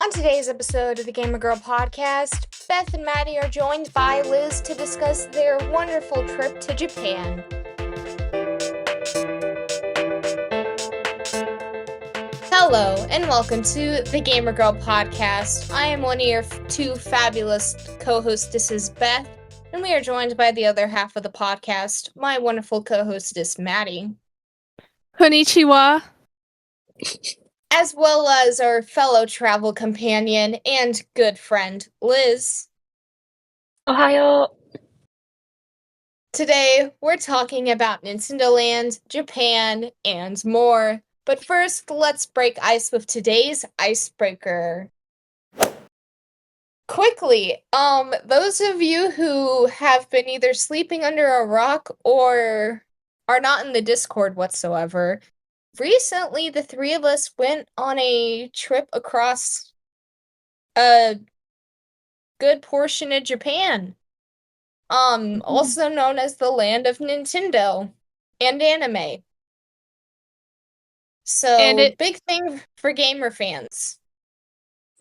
On today's episode of the Gamer Girl podcast, Beth and Maddie are joined by Liz to discuss their wonderful trip to Japan. Hello, and welcome to the Gamer Girl podcast. I am one of your two fabulous co-hostesses, Beth, and we are joined by the other half of the podcast, my wonderful co-hostess, Maddie. Konnichiwa. As well as our fellow travel companion and good friend, Liz. Ohio. Today, we're talking about Nintendo Land, Japan, and more. But first, let's break ice with today's icebreaker. Quickly, those of you who have been either sleeping under a rock or are not in the Discord whatsoever, recently the three of us went on a trip across a good portion of Japan. Also known as the land of Nintendo and anime. So, big thing for gamer fans.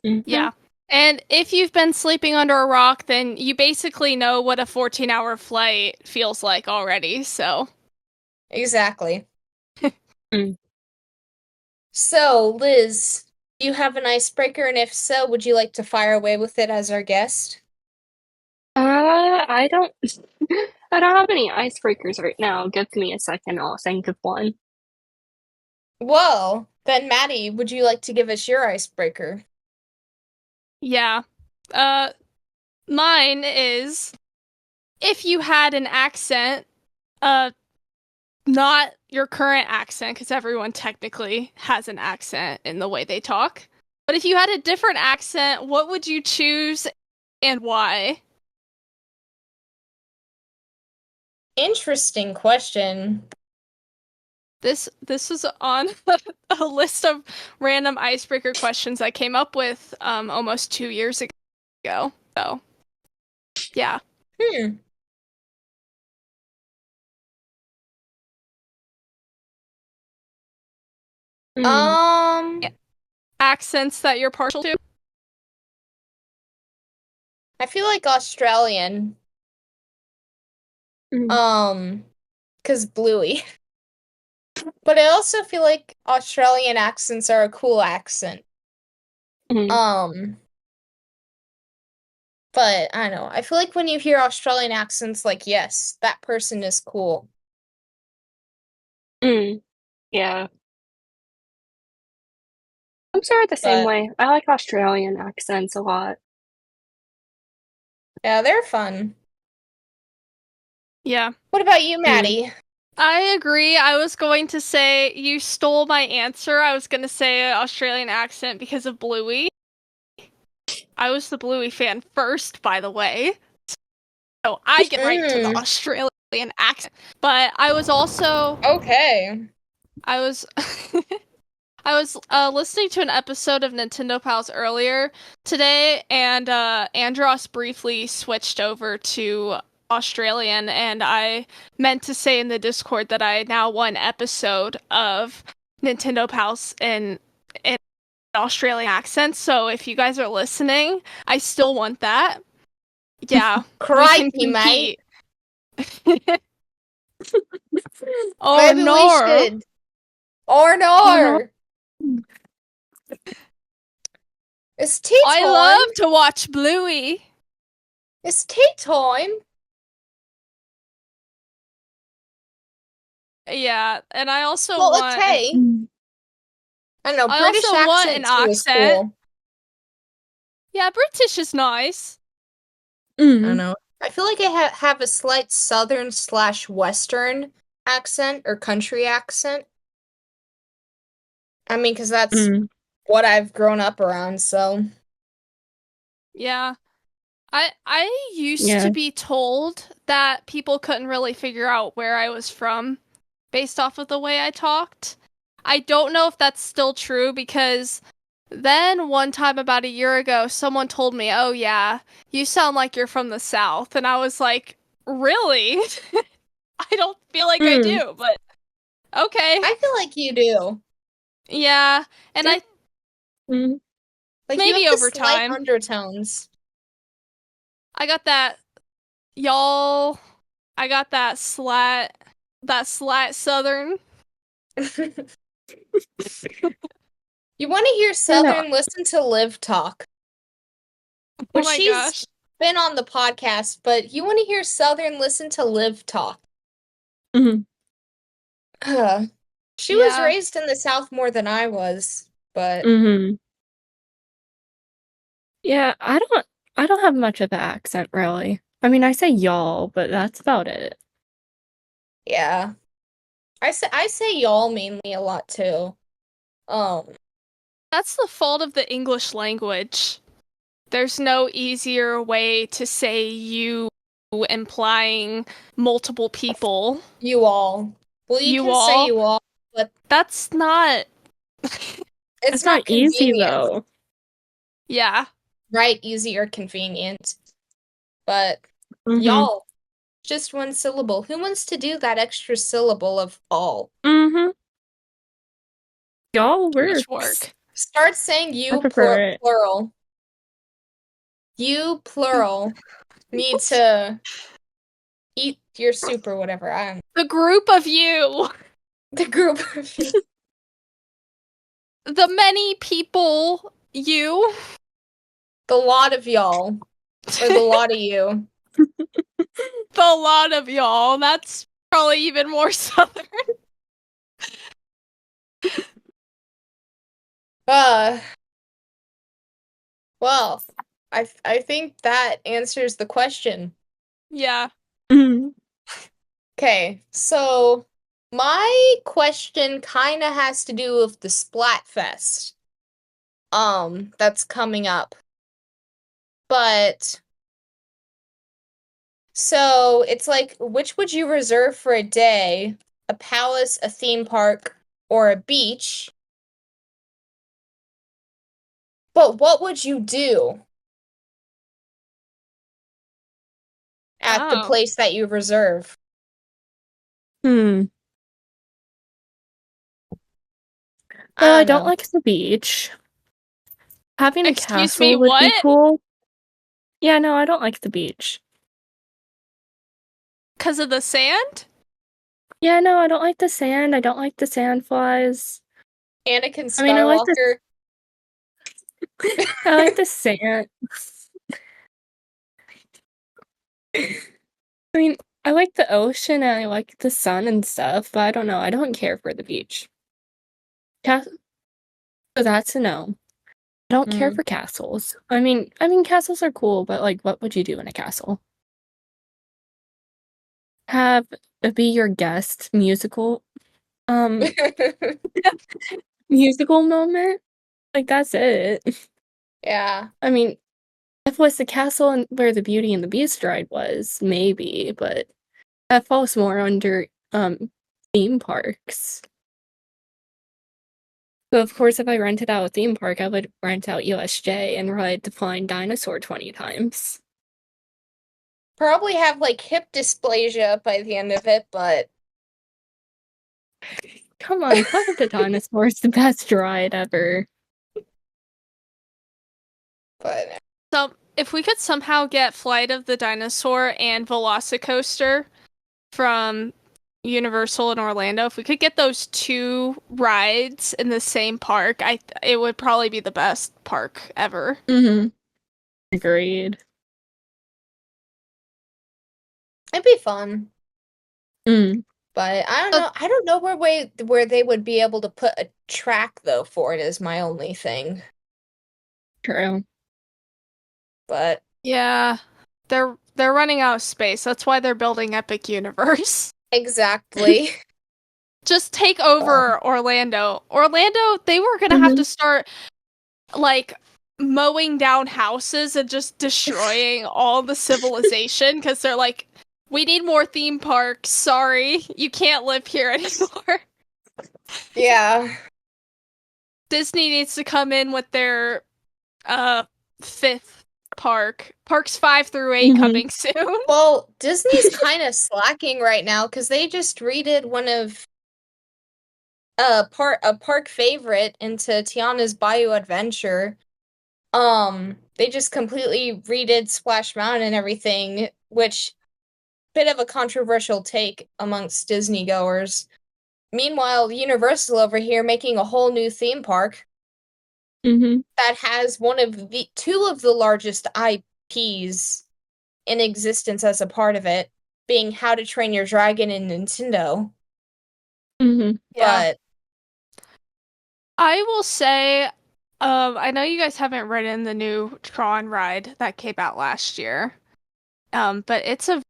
Yeah. And if you've been sleeping under a rock, then you basically know what a 14-hour flight feels like already, so. Exactly. So, Liz, do you have an icebreaker? And if so, would you like to fire away with it as our guest? I don't have any icebreakers right now. Give me a second, I'll think of one. Well, then Maddie, would you like to give us your icebreaker? Yeah. Mine is, if you had an accent, not your current accent, because everyone technically has an accent in the way they talk, but if you had a different accent, what would you choose and why? Interesting question. This is on a list of random icebreaker questions I came up with almost 2 years ago. So, yeah. Accents that you're partial to? I feel like Australian. Cause Bluey. But I also feel like Australian accents are a cool accent. But I don't know. I feel like when you hear Australian accents, like, yes, that person is cool. Yeah. I'm sort of the same way. I like Australian accents a lot. Yeah, they're fun. Yeah. What about you, Maddie? I agree. I was going to say, you stole my answer. I was going to say Australian accent because of Bluey. I was the Bluey fan first, by the way. So I get right to the Australian accent. But I was also... Okay. I was listening to an episode of Nintendo Pals earlier today, and Andros briefly switched over to Australian, and I meant to say in the Discord that I now want an episode of Nintendo Pals in Australian accent, so if you guys are listening, I still want that. Yeah. Crikey, mate. Oh, maybe no. We should. Or no. It's tea time. I love to watch Bluey. It's tea time. Yeah, and I also want... I don't know, British also want an accent. Cool. Yeah, British is nice. I don't know. I feel like I have a slight southern/western accent or country accent. I mean, because that's what I've grown up around, so. Yeah. I used to be told that people couldn't really figure out where I was from based off of the way I talked. I don't know if that's still true, because then one time about a year ago, someone told me, oh yeah, you sound like you're from the South. And I was like, really? I don't feel like I do, but okay. I feel like you do. Yeah, and Like you Maybe have the over slight time. undertones. I got that, y'all. I got that slat southern. You want to hear Yeah, no. Southern? Listen to Liv talk. Oh Which my she's gosh. been on the podcast, but you want to hear Southern? Listen to Liv talk. Mhm. She was Yeah. raised in the South more than I was, but Mhm. Yeah, I don't have much of an accent really. I mean, I say y'all, but that's about it. yeah. I say y'all mainly a lot too. Um, That's the fault of the English language. There's no easier way to say you implying multiple people. you all. Well, you You can say all. you all, but That's not. it's It's not not easy convenient, though. Yeah. right? Easy or convenient. But Mhm. y'all, just one syllable. Who wants to do that extra syllable of all? Mhm. Y'all Too much works. work. Start saying I you prefer it. plural. You plural need to eat your soup or whatever. I'm The group of you. the group of you. The many people you. The lot of y'all. Or the lot of you. The lot of y'all. That's probably even more southern. Uh well, I think that answers the question. Yeah. Mhm. Okay, so my question kind of has to do with the Splatfest. That's coming up. But so it's like, which would you reserve for a day? A palace, a theme park, or a beach? But what would you do at the Oh. place that you reserve? Hmm. I Well, I don't don't know. like the beach. Having a Excuse me, castle would be what? cool. Yeah, no, I don't like the beach. Because of the sand? Yeah, no, I don't like the sand. I don't like the sandflies. Anakin I mean, Skywalker. I like the sand. I mean, I like the ocean and I like the sun and stuff, but I don't know. I don't care for the beach. Cas- so that's a no. I don't care Hmm. for castles. I mean, castles are cool, but like, what would you do in a castle? Have it be your guest um, musical moment? Like, that's it. Yeah. I mean, if it was the castle and where the Beauty and the Beast ride was, maybe, but that falls more under theme parks. So of course, if I rented out a theme park, I would rent out USJ and ride the Flying Dinosaur 20 times. Probably have like hip dysplasia by the end of it, but Come on, Flight of the Dinosaur is the best ride ever. but So, if we could somehow get Flight of the Dinosaur and Velocicoaster from Universal in Orlando, if we could get those two rides in the same park, it would probably be the best park ever. Mm-hmm. Agreed. it'd be fun. Mm, But I don't Uh, know. I don't know where they would be able to put a track though for it is my only thing. true. But yeah, they're running out of space. That's why they're building Epic Universe. exactly. Just take Uh, over Orlando. Orlando, they were gonna have Mm-hmm. to start like mowing down houses and just destroying all the civilization because they're like, we need more theme parks. Sorry, you can't live here anymore. yeah. Disney needs to come in with their uh fifth park. Parks 5 through 8 Mm-hmm. coming soon. Well, Disney's kind of slacking right now because they just redid one of a park favorite into Tiana's Bayou Adventure. They just completely redid Splash Mountain and everything, which bit of a controversial take amongst Disney goers. Meanwhile, Universal over here making a whole new theme park that has two of the largest IPs in existence as a part of it, being How to Train Your Dragon and Nintendo. Yeah. But I will say, I know you guys haven't ridden the new Tron ride that came out last year. But it's a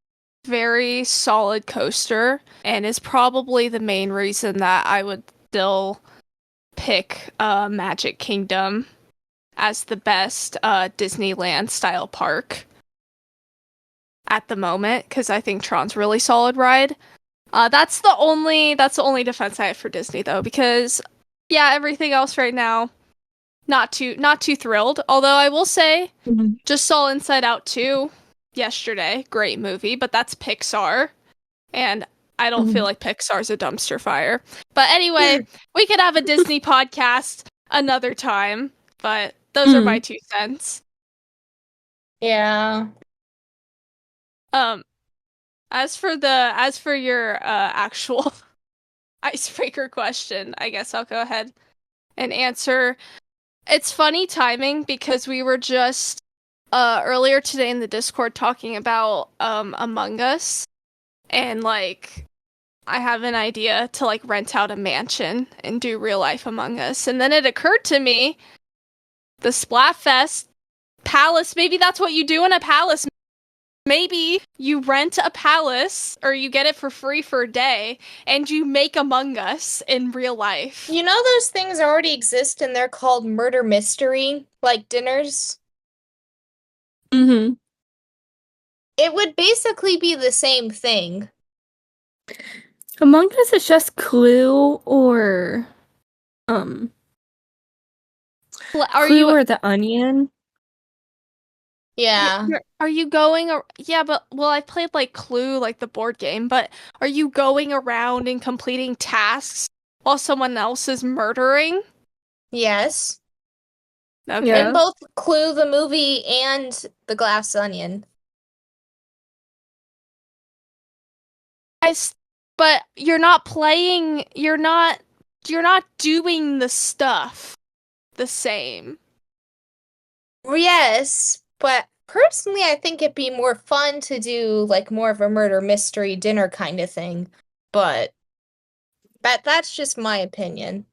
very solid coaster and is probably the main reason that I would still pick Magic Kingdom as the best Disneyland style park at the moment, because I think Tron's a really solid ride. That's the only defense I have for Disney though, because yeah, everything else right now not too thrilled. Although I will say, just saw Inside Out 2 yesterday. Great movie, but that's Pixar, and I don't feel like Pixar's a dumpster fire. But anyway, we could have a Disney podcast another time, but those are my 2 cents. yeah. As for your actual icebreaker question, I guess I'll go ahead and answer. It's funny timing because we were just earlier today in the Discord talking about Among Us, and like I have an idea to like rent out a mansion and do real life Among Us. And then it occurred to me, the Splatfest palace, maybe that's what you do in a palace. Maybe you rent a palace or you get it for free for a day and you make Among Us in real life. You know those things already exist and they're called murder mystery, like dinners? Mm-hmm. It would basically be the same thing. Among Us is just Clue or Clue or the Onion. Yeah. Are you going? Yeah, but well, I played like Clue, like the board game. But are you going around and completing tasks while someone else is murdering? Yes. Okay. Yeah. In both Clue the movie and The Glass Onion. But you're not playing. You're not doing the stuff the same. Yes, but personally, I think it'd be more fun to do like more of a murder mystery dinner kind of thing. But that's just my opinion.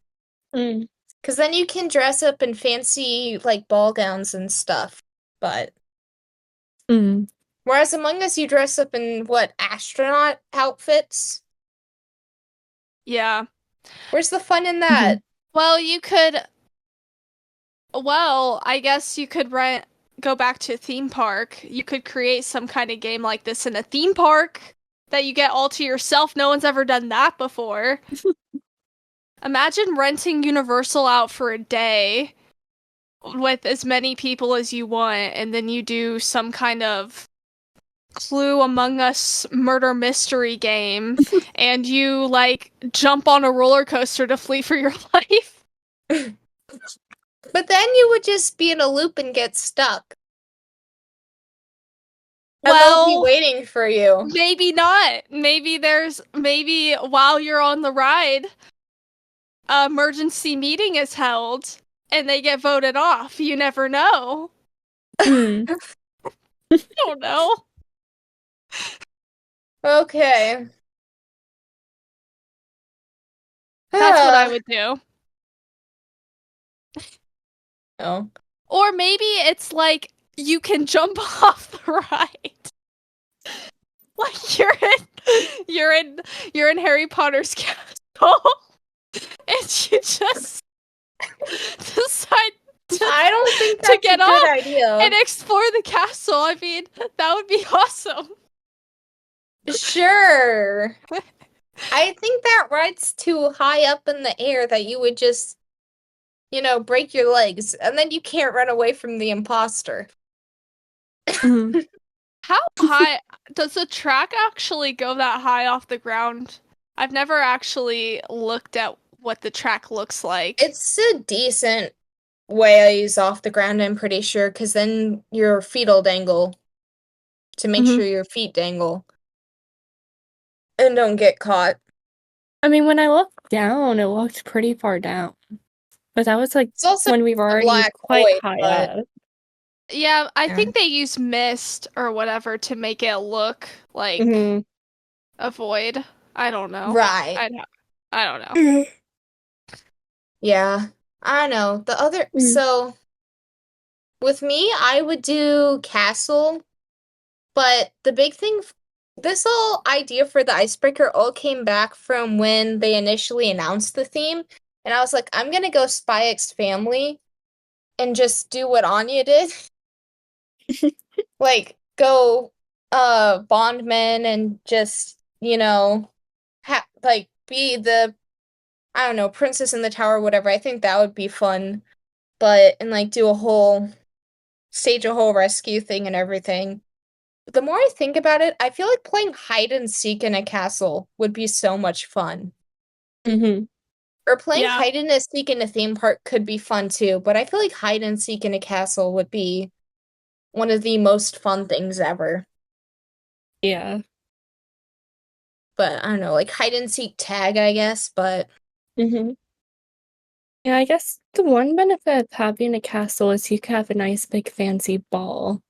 Because then you can dress up in fancy like ball gowns and stuff. But whereas Among Us, you dress up in what, astronaut outfits? Yeah. Where's the fun in that? Well, you could. Well, I guess you could go back to a theme park. You could create some kind of game like this in a theme park that you get all to yourself. No one's ever done that before. Imagine renting Universal out for a day with as many people as you want, and then you do some kind of Clue Among Us murder mystery game, and you like jump on a roller coaster to flee for your life. But then you would just be in a loop and get stuck. And Well, they'll be waiting for you. Maybe not. Maybe while you're on the ride, an emergency meeting is held and they get voted off. You never know. I don't know. Okay. That's what I would do. Oh. Or maybe it's like you can jump off the ride. Like you're in Harry Potter's castle. And you just decide I don't think to that's get a good off idea. and explore the castle. I mean, that would be awesome. Sure. I think that ride's too high up in the air that you would just, break your legs, and then you can't run away from the imposter. How high does the track actually go that high off the ground? I've never actually looked at what the track looks like. It's a decent ways off the ground, I'm pretty sure, because then your feet will dangle to make sure your feet dangle and don't get caught. I mean, when I looked down, it looked pretty far down. But that was like It's also when we were a already black quite void, high but up. Yeah, I yeah. think they use mist or whatever to make it look like Mhm. a void. I don't know. Right. I don't know. Yeah. I know. So with me, I would do castle, but the big thing, this whole idea for the icebreaker all came back from when they initially announced the theme, and I was like, I'm gonna go Spy X Family and just do what Anya did. Like, go bondmen and just, be the, I don't know, princess in the tower, whatever. I think that would be fun. And like stage a whole rescue thing and everything. The more I think about it, I feel like playing hide and seek in a castle would be so much fun. Mhm. Or playing Yeah. hide and seek in a theme park could be fun too, but I feel like hide and seek in a castle would be one of the most fun things ever. Yeah. But I don't know, like hide and seek tag, I guess, but Mhm. Yeah, I guess the one benefit of having a castle is you can have a nice big fancy ball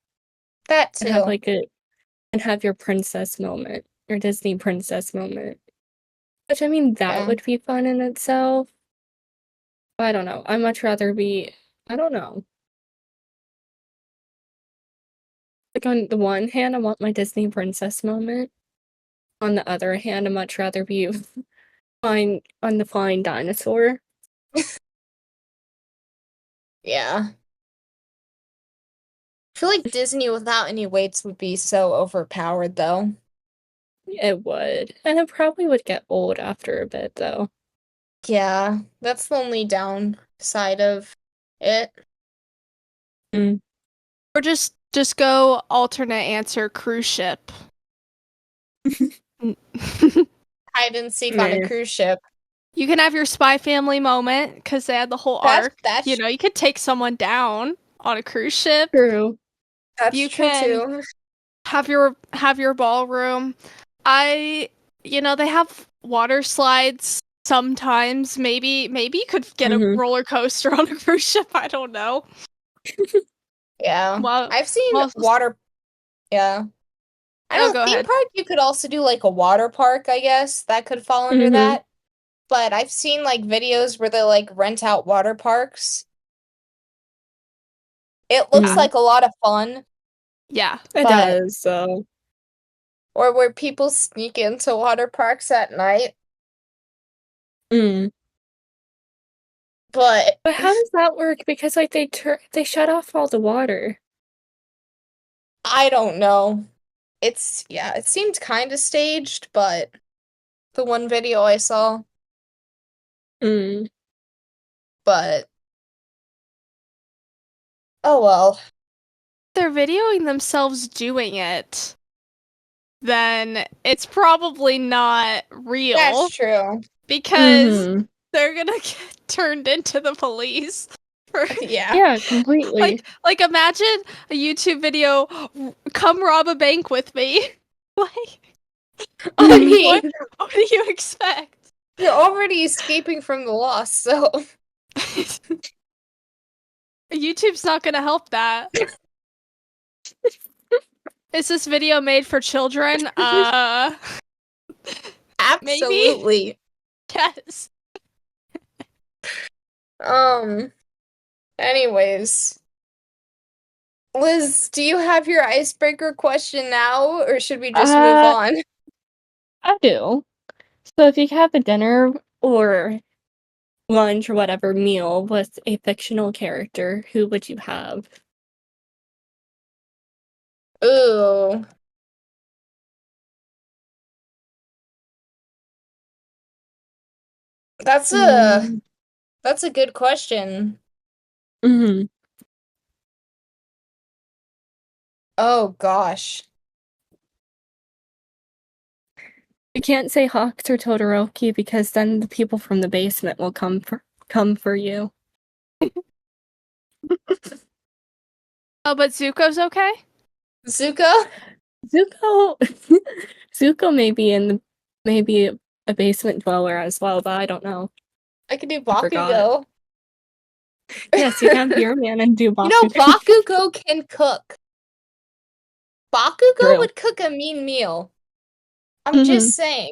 that and have too. like and have your princess moment, your Disney princess moment. Which I mean that Yeah. would be fun in itself. But I don't know. I'd much rather be I don't know. Like on the one hand, I want my Disney princess moment. On the other hand, I'd much rather be flying on the flying dinosaur. Yeah. I feel like Disney without any weights would be so overpowered though. It would. And it probably would get old after a bit though. Yeah, that's the only downside of it. Mm. Or just go alternate answer cruise ship. Hide and seek on a Meh. cruise ship. You can have your Spy Family moment because they had the whole That's arc. that's You could take someone down on a cruise ship. True. that's You true can too. have your ballroom. They have water slides sometimes. Maybe you could get a Mhm. roller coaster on a cruise ship. I don't know. Yeah. Well, I've seen well, water. Yeah. I no, know go theme ahead. park you could also do like a water park, I guess. That could fall under Mhm. that. But I've seen like videos where they like rent out water parks. It looks Yeah, Mhm. like a lot of fun, yeah. It but does, so or where people sneak into water parks at night. mm. But But how does that work? Because like they shut off all the water. I don't know. It seemed kind of staged, but the one video I saw, Mm. but oh well. They're videoing themselves doing it, then it's probably not That's real true. because Mhm. they're gonna get turned into the police for Yeah. Yeah, completely. like imagine a YouTube video, come rob a bank with me. Like I Mhm. what mean, what do you expect? you're already escaping from the loss, so YouTube's not gonna help that. Is this video made for children? Maybe. absolutely. Yes. Um, anyways, Liz, do you have your icebreaker question now, or should we just move Uh, on? I do. So if you could have a dinner or lunch or whatever meal with a fictional character, who would you have? Ooh, that's a Mm. that's a good question. Mhm. Oh gosh. You can't say Hawks or Todoroki because then the people from the basement will come for you. Oh, but Zuko's okay? Zuko? Zuko, Zuko may be maybe a basement dweller as well, but I don't know. I could do I forgot. Bakugo. Yes, you can be your man and do You know, Bakugo. Bakugo can cook. Bakugo True. would cook a mean meal. I'm Mhm. just saying.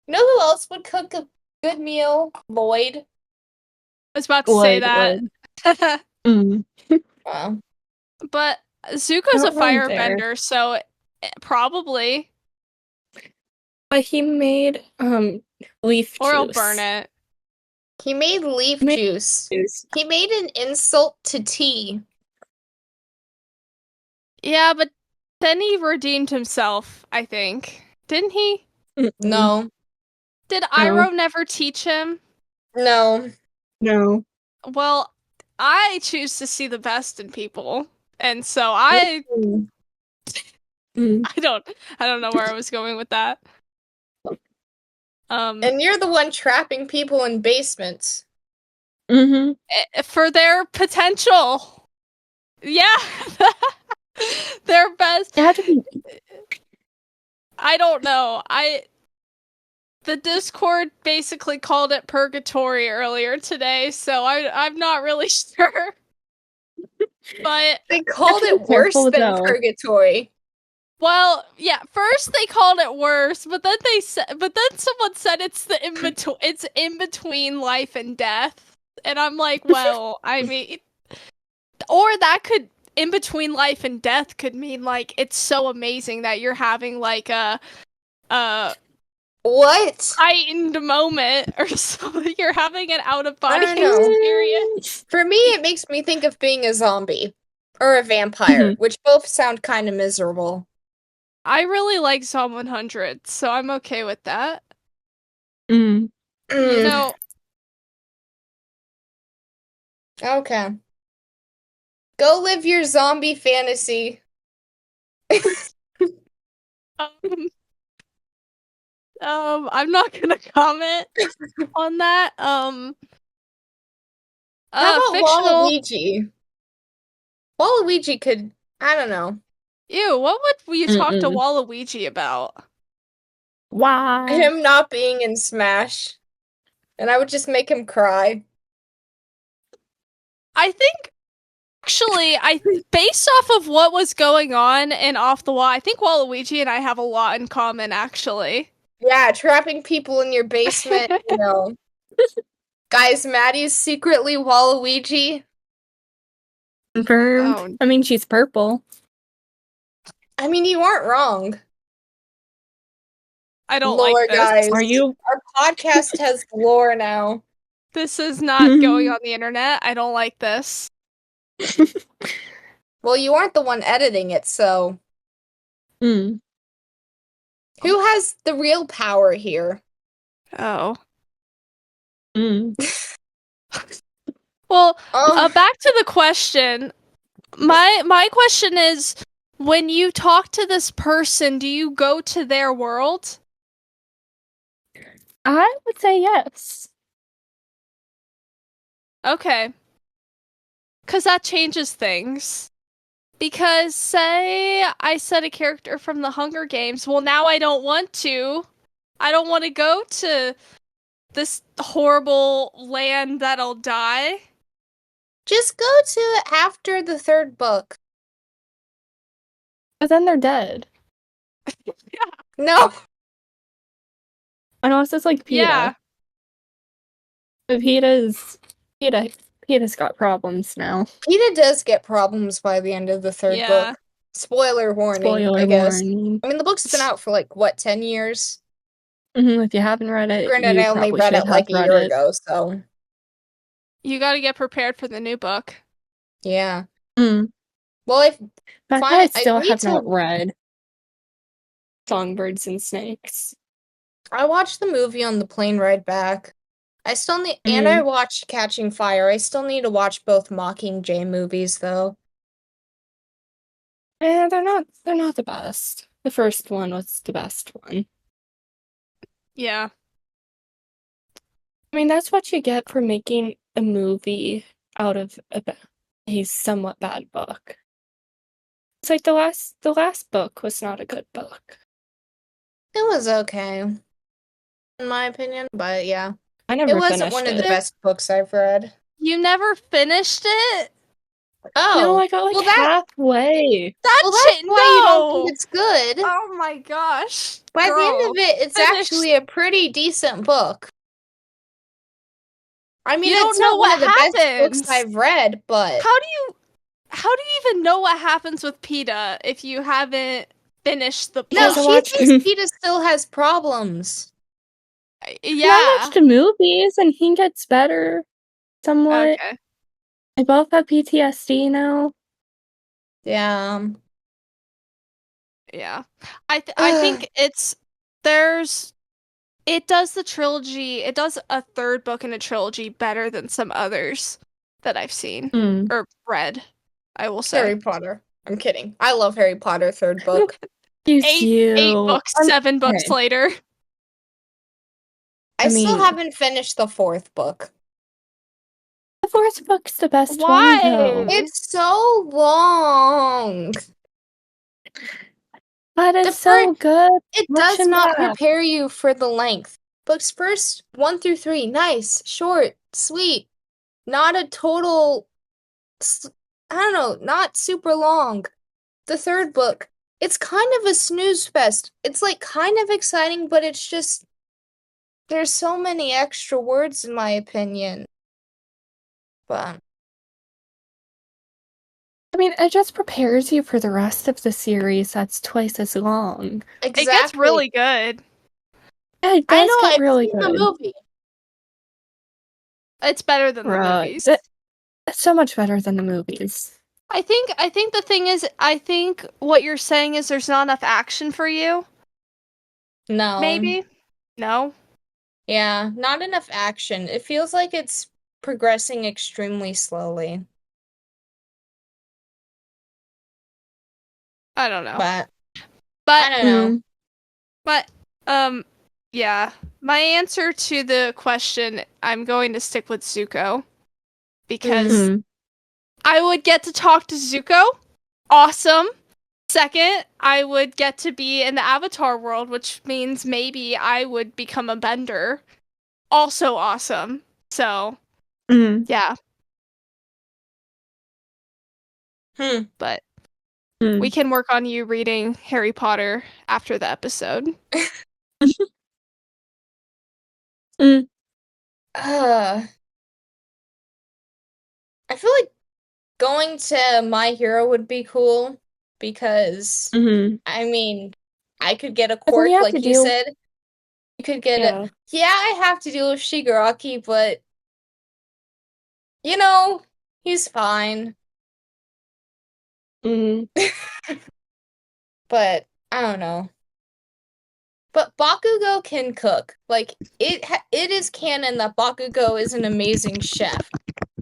You know who else would cook a good meal? Lloyd. I was about to say that. Mm. Wow. But Zuko's a Not wrong there. firebender, so probably. But he made leaf Or I'll juice. burn it. He made leaf He made juice. juice. He made an insult to tea. Yeah, but then he redeemed himself, I think. Didn't he? Mm-mm. No. Did Iroh never teach him? No. No. Well, I choose to see the best in people. And so I Mm. I don't know where I was going with that. And you're the one trapping people in basements. Mm-hmm. For their potential. Yeah. Their best. It had to be. I don't know. The Discord basically called it purgatory earlier today, so I'm not really sure. But They called it worse careful, than though. purgatory. well, yeah, first they called it worse, but then someone said it's in between life and death. And I'm like, well, I mean, or that could in between life and death could mean like it's so amazing that you're having like a What? heightened moment or something. You're having an out of body I don't know. experience. For me, it makes me think of being a zombie or a vampire, which both sound kind of miserable. I really like Psalm 100, so I'm okay with that. Mm. You know, Okay. Go live your zombie fantasy. um, I'm not gonna comment on that. How about Fictional. Waluigi? Waluigi could, I don't know. Ew, what would you talk to Mm-mm. Waluigi about? Why? Him not being in Smash. And I would just make him cry. I think, actually, based off of what was going on and off the wall, I think Waluigi and I have a lot in common, actually. Yeah, trapping people in your basement, you know. Guys, Maddie's secretly Waluigi. Confirmed. Oh, I mean, she's purple. I mean, you aren't wrong. I don't Lore, like this. guys. Are you? Our podcast has lore now. This is not going on the internet. I don't like this. Well, you aren't the one editing it, so Mm. who has the real power here? Oh. Mm. Well, Um, back to the question. My question is, when you talk to this person, do you go to their world? I would say yes. Okay. Because that changes things. Because, say, I set a character from the Hunger Games, well, now I don't want to. I don't want to go to this horrible land that'll die. just go to after the third book. But then they're dead. No. Unless it's like PETA. Yeah. But PETA's got problems now. PETA does get problems by the end of the third Yeah. book. Spoiler warning, Spoiler I guess. warning. I mean, the book's been out for like, what, 10 years? If you haven't read it, Granted, you I only probably read should it like have a read year it. ago, so You gotta get prepared for the new book. yeah. Mm. Well, But fine, I still need have to- not read Songbirds and Snakes. I watched the movie on the plane ride back. I still need, and I watched Catching Fire. I still need to watch both Mockingjay movies, though. Yeah, they're not the best. The first one was the best one. Yeah. I mean, that's what you get for making a movie out of a somewhat bad book. It's like the last book was not a good book. It was okay, in my opinion, but yeah. I It never wasn't finished one of the it. best books I've read. You never finished it? No, Oh, I got like well halfway. that's why you don't think No! it's good. Oh my gosh. By the end Girl, of it, it's finished. actually a pretty decent book. I mean, You it's don't know not one what of the best books happens. I've read, but How do you even know what happens with PETA if you haven't finished the no, Because I book? she watched thinks Peeta still has problems. I Yeah. watched the movies and he gets better somewhat. Okay. They both have PTSD now. Yeah. Yeah. I think it does the trilogy, it does a third book in a trilogy better than some others that I've seen or read, I will say. Harry Potter. I'm kidding. I love Harry Potter third book. You Eight do. books, 7 books Okay. later. I still mean- haven't finished the fourth book. The fourth book's the best one, Why? though. It's so long. But The it's so good. It does Watching not that. prepare you for the length. Books first 1 through 3, nice, short, sweet. Not a total, I don't know, not super long. The third book, it's kind of a snooze fest. It's like kind of exciting, but it's just, there's so many extra words in my opinion. But I mean, it just prepares you for the rest of the series that's twice as long. exactly. It gets really good. Yeah, it I does know, get I've really seen good. the movie. It's better than the Right. movies. It's so much better than the movies. I think the thing is, I think what you're saying is there's not enough action for you. No. Maybe? No? Yeah, not enough action. It feels like it's progressing extremely slowly. I don't know. But I But don't know. But, yeah. My answer to the question, I'm going to stick with Zuko. Because Mm. I would get to talk to Zuko. Awesome. Second, I would get to be in the Avatar world, which means maybe I would become a bender. Also awesome. So, yeah. But we can work on you reading Harry Potter after the episode. I feel like going to My Hero would be cool because I mean, I could get a quirk like you said. You could get a I have to deal with Shigaraki, but you know, he's fine. But I don't know. But Bakugo can cook. Like it is canon that Bakugo is an amazing chef.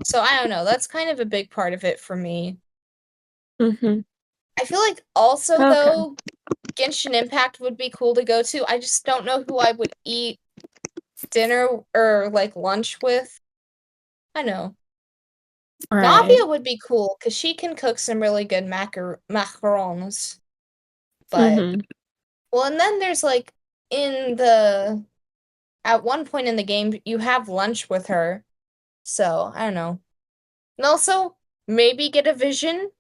So I don't know. That's kind of a big part of it for me. I feel like also though Genshin Impact would be cool to go to. I just don't know who I would eat dinner or like lunch with. I know. Right. Navia would be cool because she can cook some really good macarons. But well, and then there's like at one point in the game you have lunch with her. So I don't know. And also maybe get a vision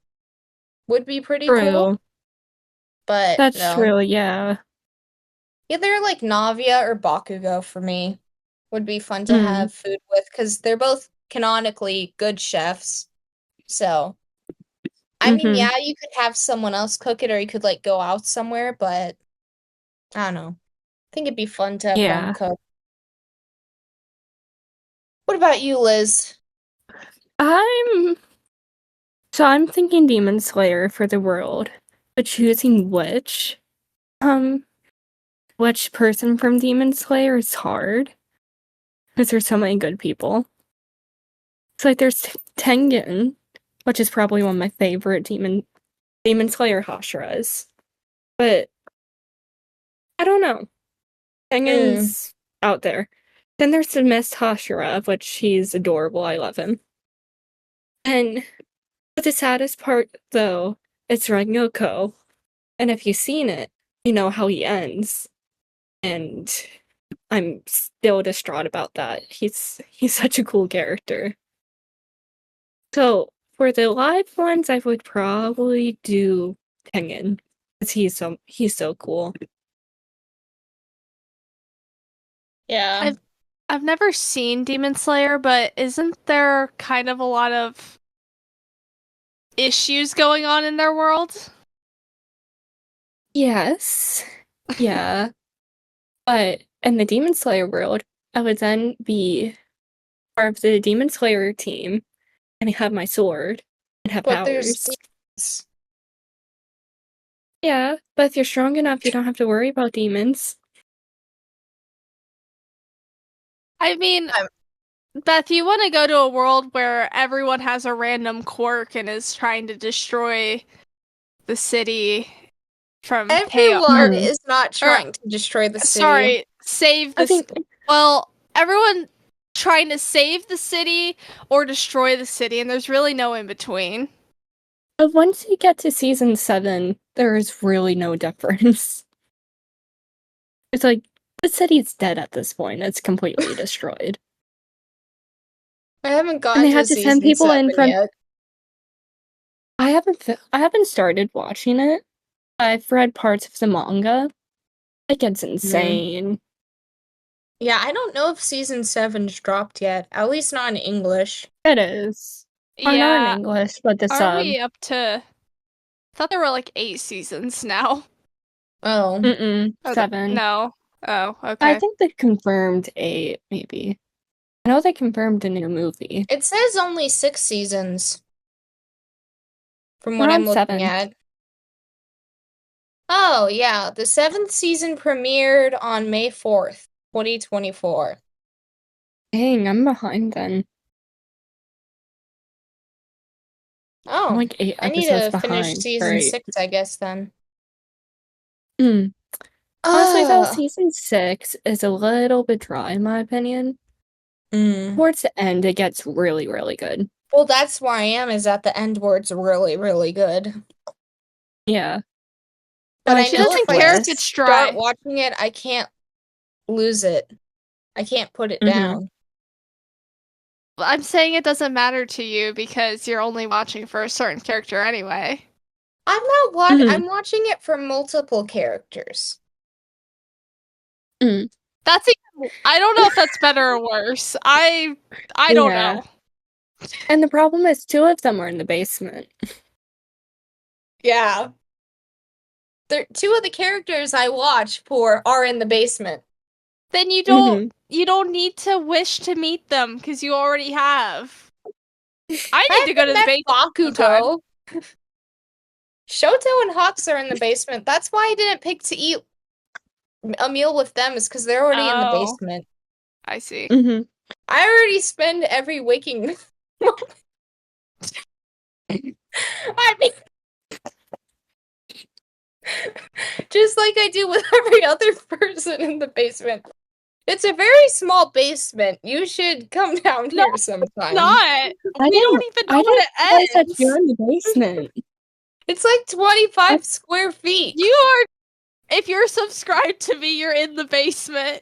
would be pretty cool. But that's no. true, yeah. Either like Navia or Bakugo for me would be fun to have food with because they're both canonically good chefs. So, I mean, yeah, you could have someone else cook it or you could like go out somewhere, but I don't know. I think it'd be fun to have them cook. What about you, Liz? I'm thinking Demon Slayer for the world, but choosing which person from Demon Slayer is hard because there's so many good people. It's like there's Tengen, which is probably one of my favorite Demon Slayer Hashiras, but I don't know. Tengen's out there. Then there's the Mist Hashira, which he's adorable. I love him. And but the saddest part, though, it's Rengoko. And if you've seen it, you know how he ends. And I'm still distraught about that. He's such a cool character. So for the live ones, I would probably do Tengen. Because he's so cool. Yeah. I've never seen Demon Slayer, but isn't there kind of a lot of issues going on in their world? Yes. Yeah. But in the Demon Slayer world, I would then be part of the Demon Slayer team and have my sword and have But there's powers. demons. Yeah, but if you're strong enough, you don't have to worry about demons. I mean, Beth, you want to go to a world where everyone has a random quirk and is trying to destroy the city from chaos. Everyone is not trying to destroy the city. Sorry, save the city. Well, everyone trying to save the city or destroy the city, and there's really no in between. But once you get to season 7, there is really no difference. It's like, the city's dead at this point. It's completely destroyed. I haven't gotten And they to have to season send people 7 in from. yet. I haven't started watching it. I've read parts of the manga. It gets insane. Yeah, I don't know if season 7's dropped yet. At least not in English. It is. Or not in English, but the Are sub. we up to? I thought there were like 8 seasons now. Oh. 7. No. Oh, okay. I think they confirmed 8, maybe. I know they confirmed a new movie. It says only 6 seasons. From what We're I'm on looking 7. at. Oh, yeah. The 7th season premiered on May 4th, 2024. Dang, I'm behind then. Oh, I'm like 8 I need episodes to finish behind. season Right. 6, I guess, then. Honestly, though, season 6 is a little bit dry, in my opinion. Towards the end, it gets really, really good. Well, that's where I am, is at the end where it's really, really good. Yeah. But I she know doesn't if care I if it's dry. start watching it, I can't lose it. I can't put it down. I'm saying it doesn't matter to you because you're only watching for a certain character anyway. I'm not watching. I'm watching it for multiple characters. That's even, I don't know if that's better or worse. I don't know. And the problem is 2 of them are in the basement. Yeah. 2 of the characters I watch for are in the basement. Then you don't need to wish to meet them because you already have. I need to go to the basement. Bakugo. Shoto and Hawks are in the basement. That's why I didn't pick to eat a meal with them, is because they're already in the basement. I see. I already spend every waking moment. I mean, just like I do with every other person in the basement. It's a very small basement. You should come down here sometime. Not. We don't even know what it ends. That you're in the basement. It's like 25 square feet. You are. If you're subscribed to me, you're in the basement.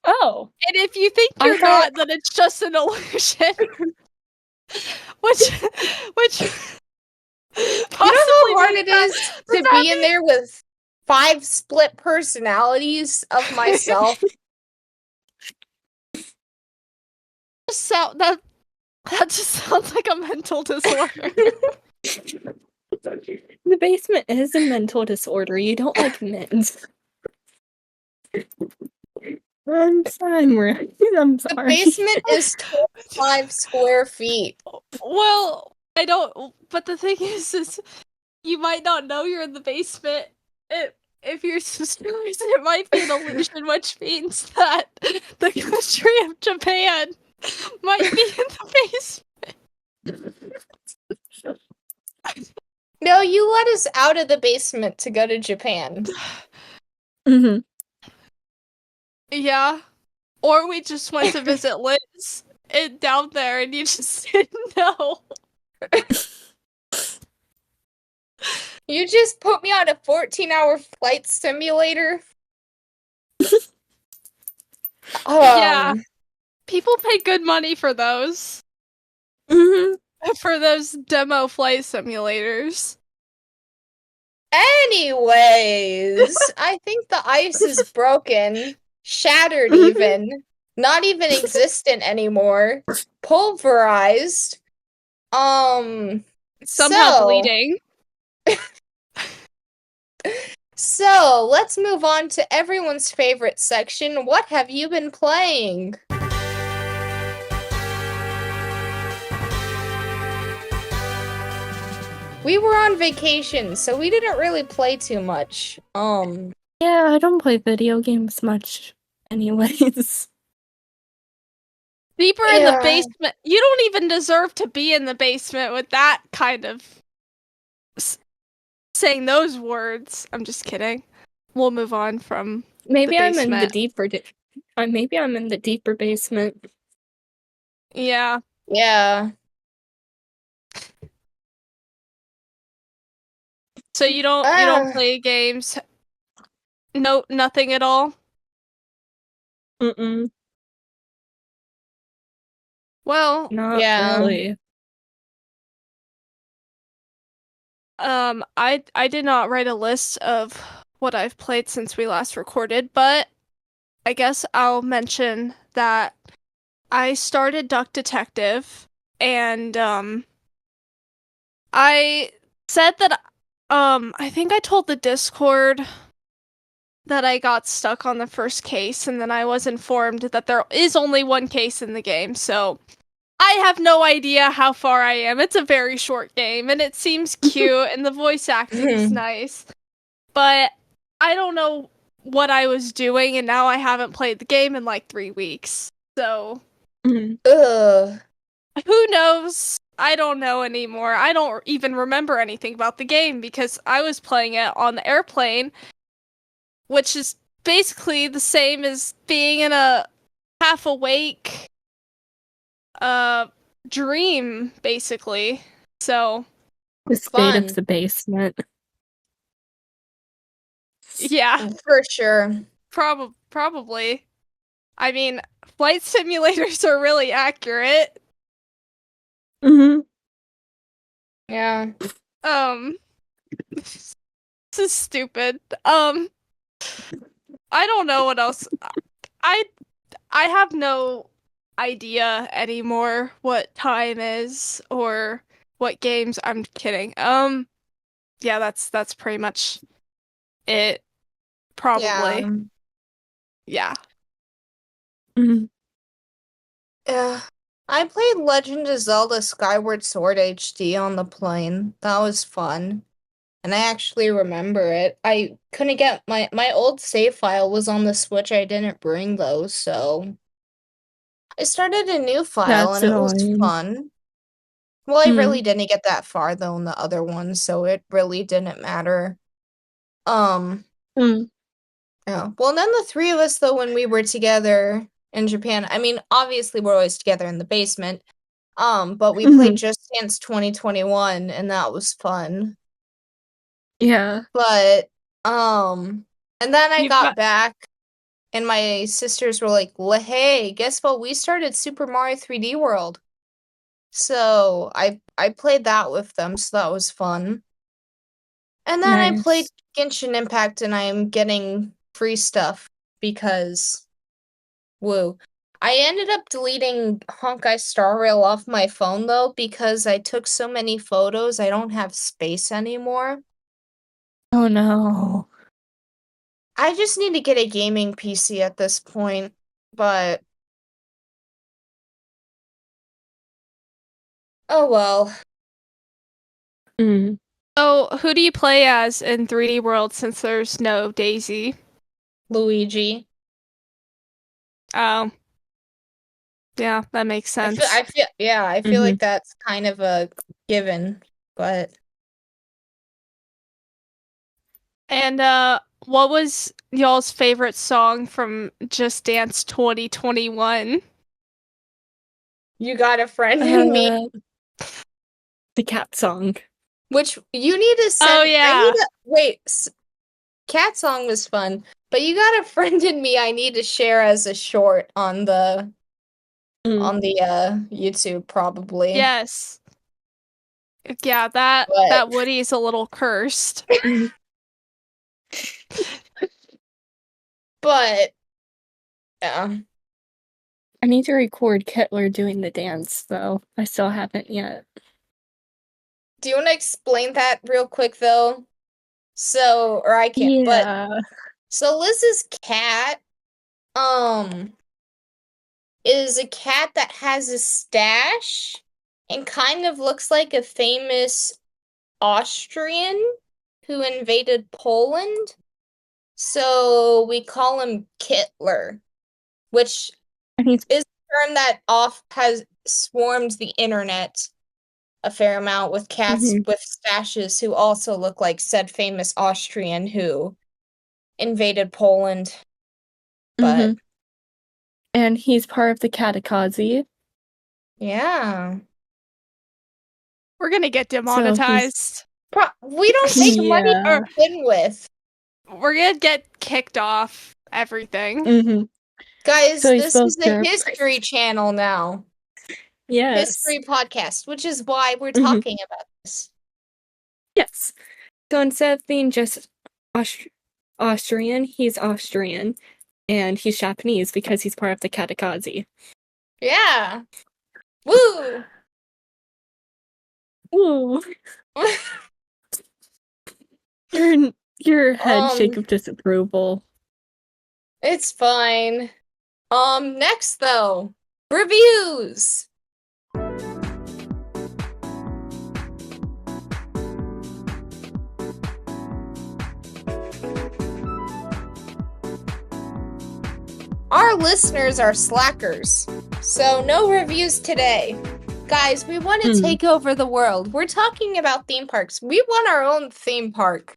Oh. And if you think you're not, then it's just an illusion. which you know how hard it is to be in there with 5 split personalities of myself? That just sounds like a mental disorder. The basement is a mental disorder. You don't like mints. I'm sorry. The basement is 25 square feet. Well, I don't. But the thing is you might not know you're in the basement. If you're subscribed, it might be an illusion, which means that the country of Japan might be in the basement. No, you let us out of the basement to go to Japan. Yeah. Or we just went to visit Liz. it down there and you just didn't know. You just put me on a 14-hour flight simulator. Yeah. People pay good money for those. Mhm. For those demo flight simulators. Anyways, I think the ice is broken, shattered even, not even existent anymore, pulverized. Somehow So, bleeding. so let's move on to everyone's favorite section. What have you been playing? We were on vacation, so we didn't really play too much. Yeah, I don't play video games much anyways. Deeper in the Yeah. basement. You don't even deserve to be in the basement with that kind of saying those words. I'm just kidding. We'll move on from Maybe the I'm in the basement. maybe I'm in the deeper basement. Yeah. Yeah. So you don't play games? No, nothing at all? Mm-mm. Well, Not Yeah. really. I did not write a list of what I've played since we last recorded, but I guess I'll mention that I started Duck Detective, and I said that I think I told the Discord that I got stuck on the first case, and then I was informed that there is only one case in the game, so I have no idea how far I am. It's a very short game, and it seems cute, and the voice acting's nice, but I don't know what I was doing, and now I haven't played the game in like 3 weeks. So, Ugh. who knows? I don't know anymore. I don't even remember anything about the game because I was playing it on the airplane, which is basically the same as being in a half awake dream basically. So, The state Fun. of the basement. yeah, For sure. probably. I mean, flight simulators are really accurate. Mm-hmm. Yeah. Um, this is stupid. I don't know what else. I I have no idea anymore what time is or what games. I'm kidding. Yeah, that's pretty much it. Probably. Yeah. Yeah. Mm-hmm. Yeah. I played Legend of Zelda Skyward Sword HD on the plane. That was fun. And I actually remember it. I couldn't get my old save file was on the Switch. I didn't bring those, so I started a new file That's and it was annoying. fun. Well, I really Mm. didn't get that far though in the other one, so it really didn't matter. Um, Mm. yeah. Well, none of the three of us though when we were together in Japan. I mean, obviously we're always together in the basement. But we played Mm-hmm. Just Dance 2021 and that was fun. Yeah. But and then I You've got got back and my sisters were like, "Hey, guess what? We started Super Mario 3D World." So I played that with them, so that was fun. And then I played Nice. Genshin Impact and I'm getting free stuff because woo. I ended up deleting Honkai Star Rail off my phone though because I took so many photos, I don't have space anymore. Oh no. I just need to get a gaming PC at this point, but oh well. Mm. Oh, who do you play as in 3D World since there's no Daisy? Luigi. Oh, yeah, that makes sense. I feel Mm-hmm. like that's kind of a given, but And what was y'all's favorite song from Just Dance 2021? You Got a Friend in Me. The cat song. Which you need to send. Oh, yeah. Cat song was fun, but You Got a Friend in Me I need to share as a short on the YouTube probably. Yes. Yeah, that Woody's a little cursed. But yeah. I need to record Kittler doing the dance, though. I still haven't yet. Do you want to explain that real quick, though? Or I can't, yeah. but so Liz's cat, is a cat that has a stash and kind of looks like a famous Austrian who invaded Poland. So we call him Kittler, which is a term that has swarmed the internet a fair amount with cats with stashes who also look like said famous Austrian who invaded Poland. But and he's part of the Katakazi. yeah. We're gonna get demonetized. We don't make money to begin with. We're gonna get kicked off everything. Guys, so this is a history channel now. Yes. History podcast, which is why we're talking about this. Yes. So instead of being just Austrian, he's Austrian. And he's Japanese because he's part of the Katakazi. Yeah. Woo! Woo! Your head shake of disapproval. It's fine. Next though, reviews. Our listeners are slackers, so no reviews today. Guys, we want to take over the world. We're talking about theme parks. We want our own theme park.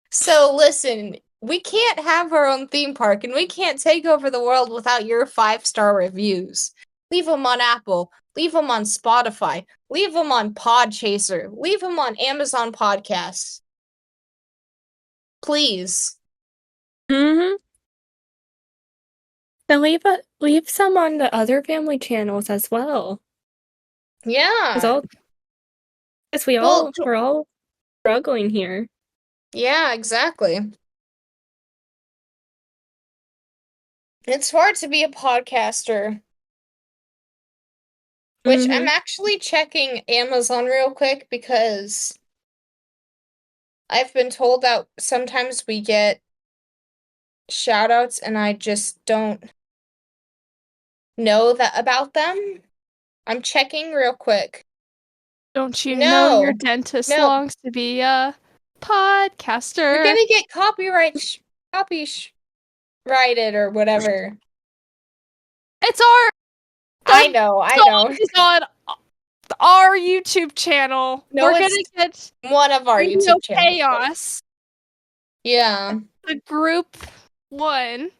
So listen, we can't have our own theme park, and we can't take over the world without your 5-star reviews. Leave them on Apple. Leave them on Spotify. Leave them on Podchaser. Leave them on Amazon Podcasts. Please. Then leave some on the other family channels as well. Yeah. Because we're all struggling here. Yeah, exactly. It's hard to be a podcaster. Which I'm actually checking Amazon real quick because I've been told that sometimes we get shoutouts and I just don't know that about them. I'm checking real quick. Don't you know your dentist longs to be a podcaster? You're gonna get copyrighted or whatever. It's our I know. It's on our YouTube channel. No, we're gonna get one of our YouTube channels. Chaos. Yeah. The group 1.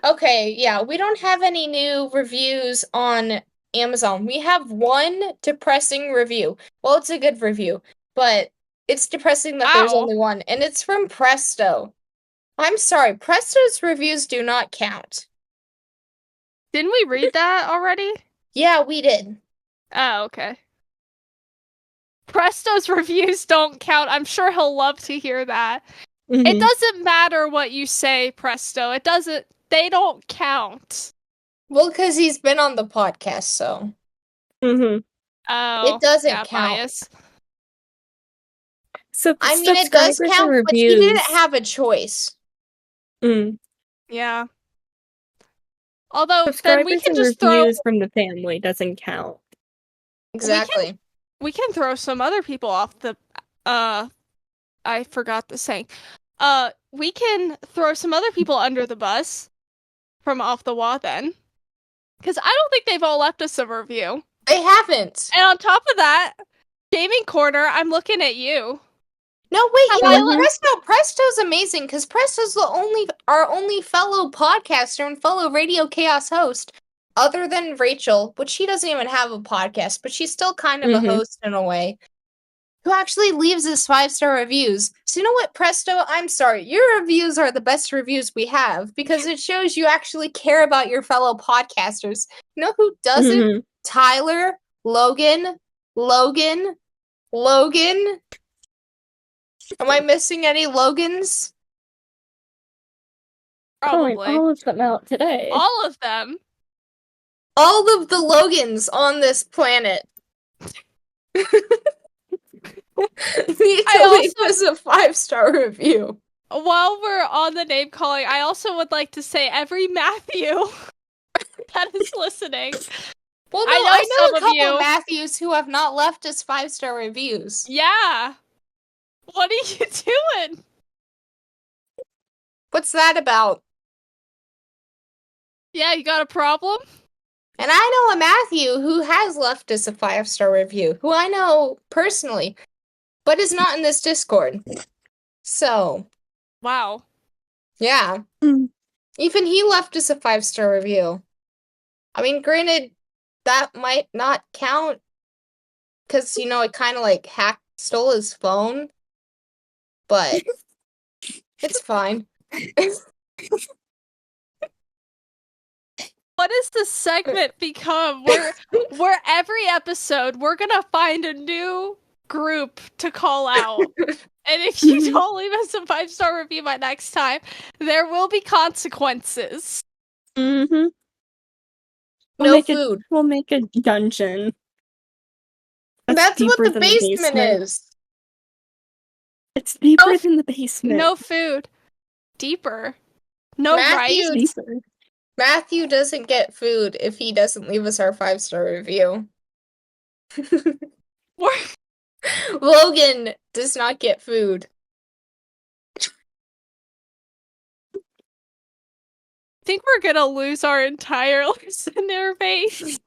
Okay, yeah, we don't have any new reviews on Amazon. We have one depressing review. Well, it's a good review, but it's depressing that there's only one, and it's from Presto. I'm sorry, Presto's reviews do not count. Didn't we read that already? Yeah, we did. Oh, okay. Presto's reviews don't count. I'm sure he'll love to hear that. It doesn't matter what you say, Presto. They don't count. Well, because he's been on the podcast, so. Oh. It doesn't count. Bias. So, I mean, it does count, but he didn't have a choice. Yeah. Although, then we can just reviews from the family doesn't count. Exactly. We can throw some other people off the, I forgot the saying. We can throw some other people under the bus from off the wall then. Because I don't think they've all left us a review. They haven't. And on top of that, Gaming Corner, I'm looking at you. No, wait, Have you know, I Presto's amazing, because Presto's our only fellow podcaster and fellow Radio Chaos host, other than Rachel, which she doesn't even have a podcast, but she's still kind of a host in a way, who actually leaves us 5-star reviews. So you know what, Presto? I'm sorry. Your reviews are the best reviews we have, because it shows you actually care about your fellow podcasters. You know who doesn't? Tyler, Logan. Am I missing any Logans? Probably. Calling all of them out today. All of them. All of the Logans on this planet. Need to leave us a 5-star review. While we're on the name calling, I also would like to say every Matthew that is listening. Well, no, I know a couple of Matthews who have not left us 5-star reviews. Yeah. What are you doing? What's that about? Yeah, you got a problem? And I know a Matthew who has left us a 5-star review, who I know personally, but is not in this Discord. So. Wow. Yeah. Even he left us a 5-star review. I mean, granted, that might not count, because, you know, it kind of, like, stole his phone, but it's fine. What does this segment become? Where every episode, we're gonna find a new group to call out. And if you don't leave us a 5-star review by next time, there will be consequences. No food. We'll make a dungeon. That's what the basement is. It's deeper than the basement. No food. Deeper. No rice. Deeper. Matthew doesn't get food if he doesn't leave us our 5-star review. Logan does not get food. I think we're gonna lose our entire listener base.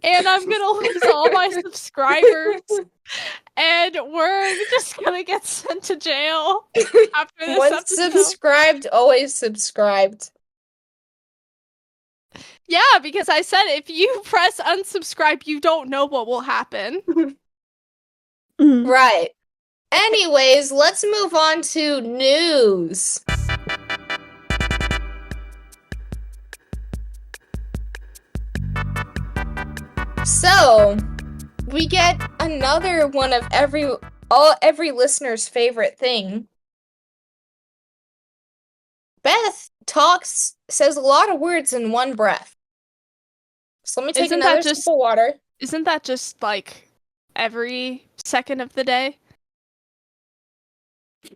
And I'm gonna lose all my subscribers. And we're just gonna get sent to jail after this Once episode. subscribed, always subscribed. Yeah, because I said if you press unsubscribe, you don't know what will happen. Right. Anyways, let's move on to news. So, we get another one of every listener's favorite thing. Beth says a lot of words in one breath. So let me take another sip of water. Isn't that just like every second of the day?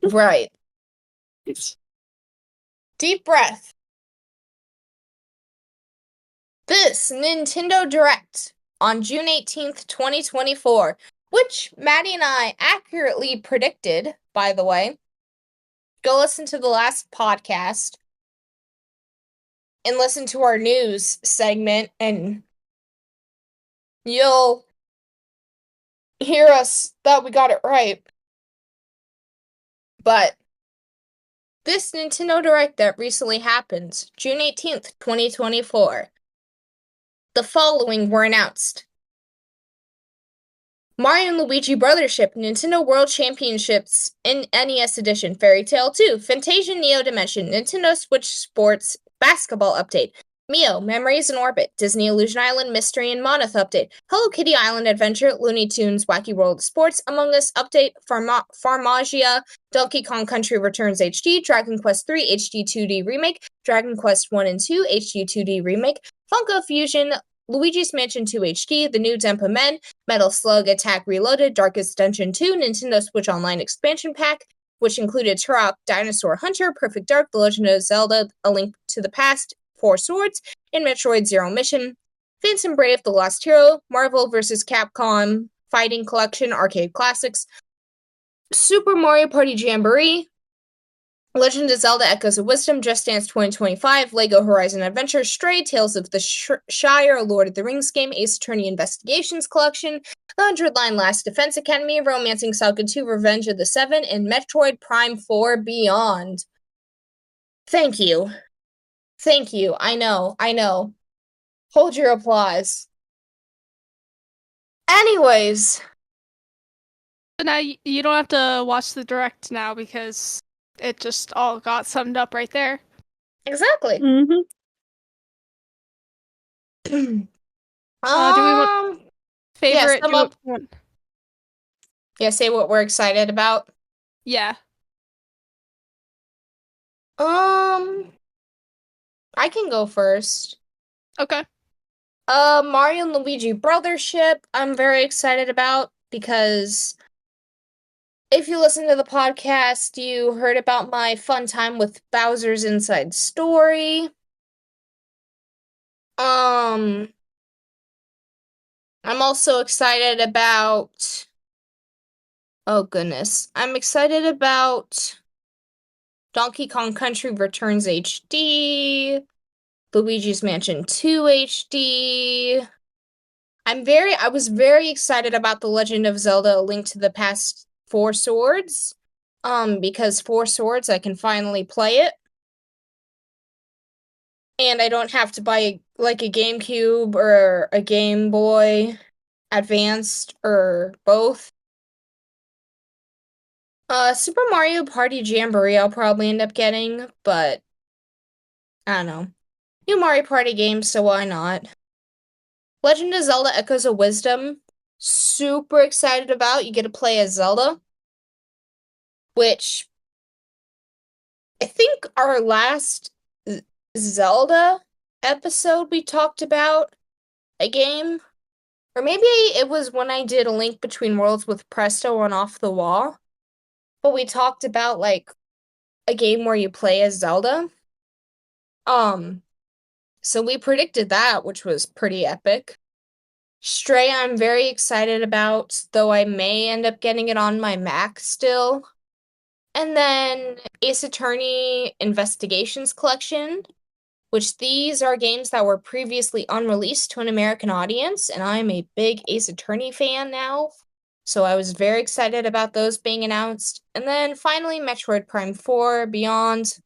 Right. Deep breath. This Nintendo Direct on June 18th, 2024, which Maddie and I accurately predicted, by the way. Go listen to the last podcast and listen to our news segment, and you'll hear us that we got it right. But this Nintendo Direct that recently happened, June 18th, 2024, the following were announced. Mario and Luigi Brothership Nintendo World Championships in NES Edition, Fairy Tail 2, Fantasia Neo Dimension, Nintendo Switch Sports Basketball Update, Mio, Memories in Orbit, Disney Illusion Island Mystery and Monolith Update, Hello Kitty Island Adventure, Looney Tunes Wacky World of Sports, Among Us Update, Farmagia, Donkey Kong Country Returns HD, Dragon Quest 3 HD 2D Remake, Dragon Quest 1 and 2 HD 2D Remake, Funko Fusion, Luigi's Mansion 2 HD, The New Denpa Men, Metal Slug Attack Reloaded, Darkest Dungeon 2, Nintendo Switch Online Expansion Pack, which included Turok, Dinosaur Hunter, Perfect Dark, The Legend of Zelda, A Link to the Past, Four Swords, and Metroid Zero Mission, Phantom Brave, The Lost Hero, Marvel vs. Capcom Fighting Collection Arcade Classics, Super Mario Party Jamboree, Legend of Zelda Echoes of Wisdom, Just Dance 2025, Lego Horizon Adventure, Stray, Tales of the Shire, Lord of the Rings game, Ace Attorney Investigations Collection, The 100-Line Last Defense Academy, Romancing Saga 2, Revenge of the Seven, and Metroid Prime 4 Beyond. Thank you. Thank you. I know. Hold your applause. Anyways. So now you don't have to watch the direct now because it just all got summed up right there. Exactly. Mm-hmm. Do we want favorite? Yeah, say what we're excited about. Yeah. I can go first. Okay. Mario and Luigi Brothership, I'm very excited about because if you listen to the podcast, you heard about my fun time with Bowser's Inside Story. I'm also excited about. Oh goodness. I'm excited about Donkey Kong Country Returns HD, Luigi's Mansion 2 HD. I was very excited about The Legend of Zelda: A Link to the Past 4 Swords. Because 4 Swords, I can finally play it. And I don't have to buy like a GameCube or a Game Boy Advanced or both. Super Mario Party Jamboree I'll probably end up getting, but I don't know. New Mario Party games, so why not? Legend of Zelda Echoes of Wisdom, super excited about. You get to play as Zelda, which I think our last Zelda episode we talked about a game, or maybe it was when I did A Link Between Worlds with Presto on Off the Wall, but we talked about like a game where you play as Zelda. So we predicted that, which was pretty epic. Stray, I'm very excited about, though I may end up getting it on my Mac still. And then Ace Attorney Investigations Collection, which these are games that were previously unreleased to an American audience, and I'm a big Ace Attorney fan now, so I was very excited about those being announced. And then finally, Metroid Prime 4 Beyond.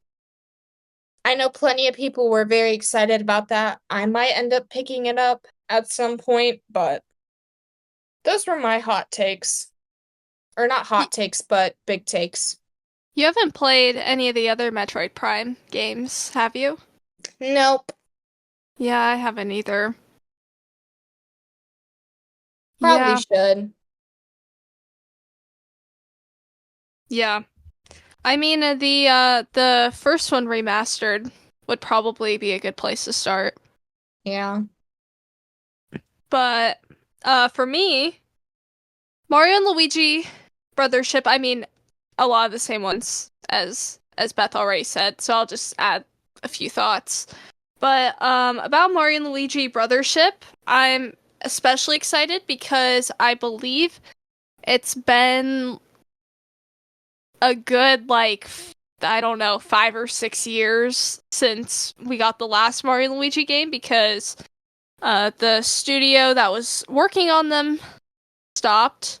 I know plenty of people were very excited about that. I might end up picking it up at some point, but those were my hot takes. Or not hot takes, but big takes. You haven't played any of the other Metroid Prime games, have you? Nope. Yeah, I haven't either. Probably should. Yeah. I mean, the first one remastered would probably be a good place to start. Yeah. But for me, Mario and Luigi Brothership, I mean, a lot of the same ones as Beth already said, so I'll just add a few thoughts. But about Mario and Luigi Brothership, I'm especially excited because I believe it's been a good I don't know, 5 or 6 years since we got the last Mario and Luigi game because the studio that was working on them stopped.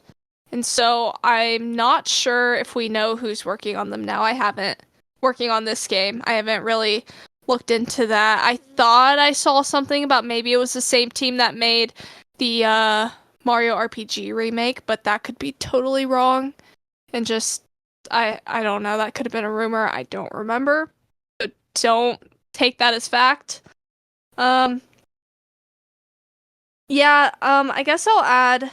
And so I'm not sure if we know who's working on them now. I haven't working on this game. I haven't really looked into that. I thought I saw something about maybe it was the same team that made the Mario RPG remake, but that could be totally wrong. And just I don't know, that could have been a rumor. I don't remember. So don't take that as fact. I guess I'll add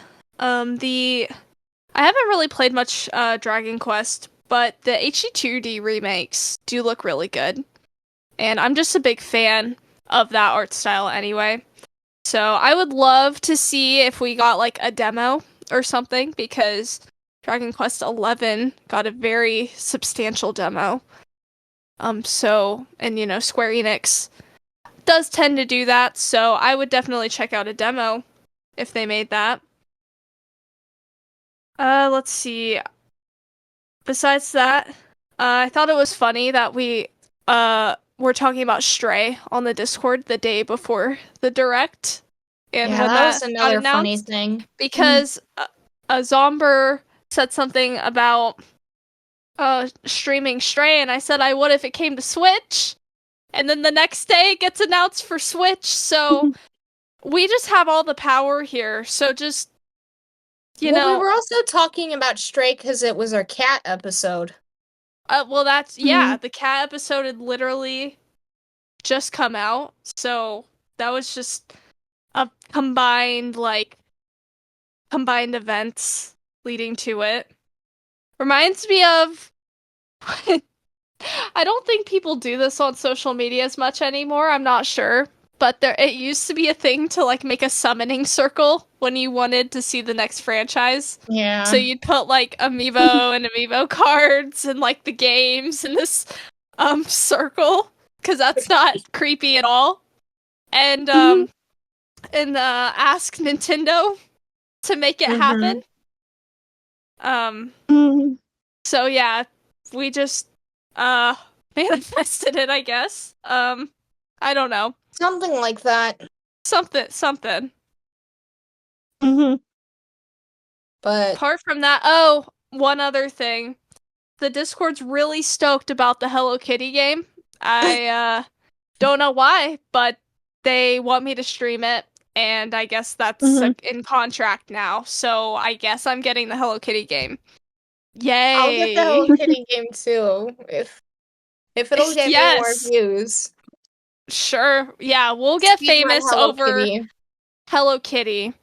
I haven't really played much Dragon Quest, but the HD2D remakes do look really good. And I'm just a big fan of that art style anyway. So I would love to see if we got like a demo or something because Dragon Quest XI got a very substantial demo. And Square Enix does tend to do that, so I would definitely check out a demo if they made that. Let's see. Besides that, I thought it was funny that we were talking about Stray on the Discord the day before the direct, and Yeah, when that was that got another funny announced, thing. because a Zomber said something about streaming Stray, and I said I would if it came to Switch, and then the next day it gets announced for Switch. So we just have all the power here. So just We were also talking about Stray because it was our cat episode. well, that's the cat episode had literally just come out, so that was just a combined events leading to it. Reminds me of I don't think people do this on social media as much anymore. I'm not sure, but it used to be a thing to like make a summoning circle when you wanted to see the next franchise. Yeah. So you'd put like amiibo and amiibo cards and like the games in this circle, because that's not creepy at all. And ask Nintendo to make it happen. So yeah, we just manifested it, I guess. I don't know. Something like that. Something. But Apart from that, one other thing. The Discord's really stoked about the Hello Kitty game. I don't know why, but they want me to stream it, and I guess that's in contract now. So I guess I'm getting the Hello Kitty game. Yay! I'll get the Hello Kitty game too if it'll get me more views. Sure. Yeah, we'll get famous over Hello Kitty.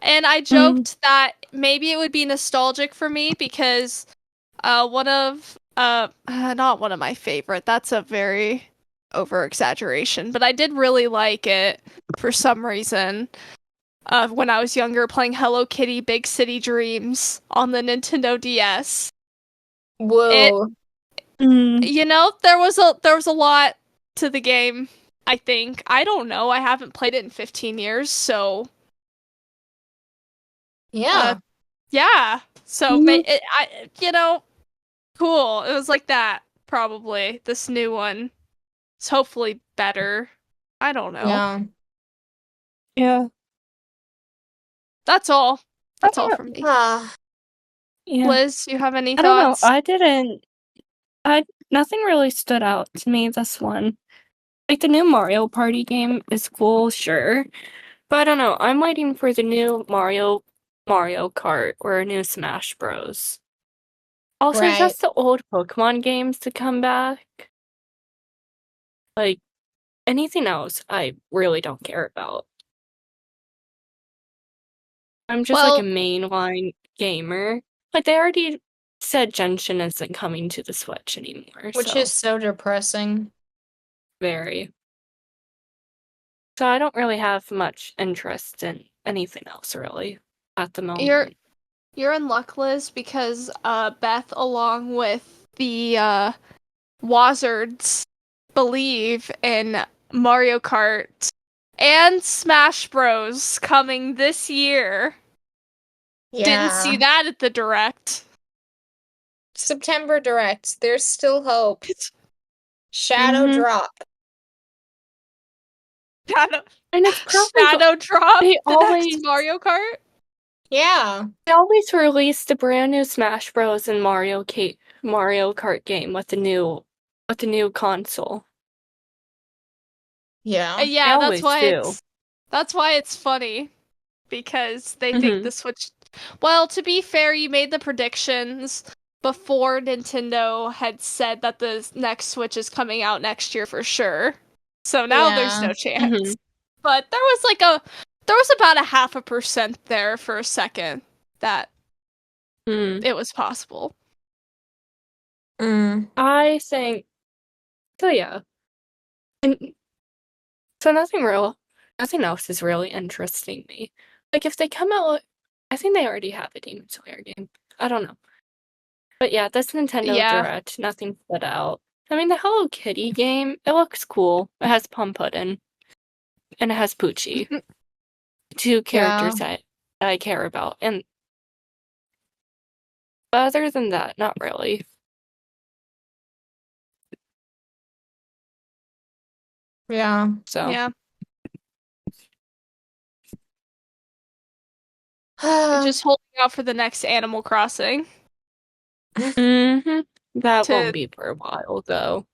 And I joked that maybe it would be nostalgic for me because not one of my favorite. That's a very over exaggeration, but I did really like it for some reason. When I was younger, playing Hello Kitty Big City Dreams on the Nintendo DS. Whoa. There was a lot to the game, I think. I don't know. I haven't played it in 15 years, so yeah. So cool. It was like that, probably. This new one. It's hopefully better. I don't know. Yeah. That's all. That's all from me. Yeah. Liz, you have any thoughts? I don't know. Nothing really stood out to me this one. Like, the new Mario Party game is cool, sure. But I don't know. I'm waiting for the new Mario Kart or a new Smash Bros. Also, just the old Pokemon games to come back. Like, anything else, I really don't care about. I'm just like a mainline gamer. Like, they already said Genshin isn't coming to the Switch anymore. Which is so depressing. Very. So I don't really have much interest in anything else, really, at the moment. You're in luck, Liz, because Beth, along with the Wazards, believe in Mario Kart and Smash Bros. Coming this year. Yeah. Didn't see that at the Direct. September Direct. There's still hope. Shadow Drop. And it's probably Shadow Drop they the next Mario Kart? Yeah. They always released a brand new Smash Bros. And Mario Kart game with the new console. Yeah. Yeah, that's why it's funny. Because they think the Switch... Well, to be fair, you made the predictions before Nintendo had said that the next Switch is coming out next year for sure. So now there's no chance. But there was about a 0.5% there for a second that it was possible. I think so, yeah. And so nothing else is really interesting me. Like, if they come out, I think they already have a Demon Slayer game. I don't know. But yeah, this Nintendo Direct, nothing stood out. I mean, the Hello Kitty game, it looks cool. It has Plum Puddin'. And it has Poochie. Two characters that I care about. And But other than that, not really. Yeah. So, Yeah. Just holding out for the next Animal Crossing that won't to be for a while, though.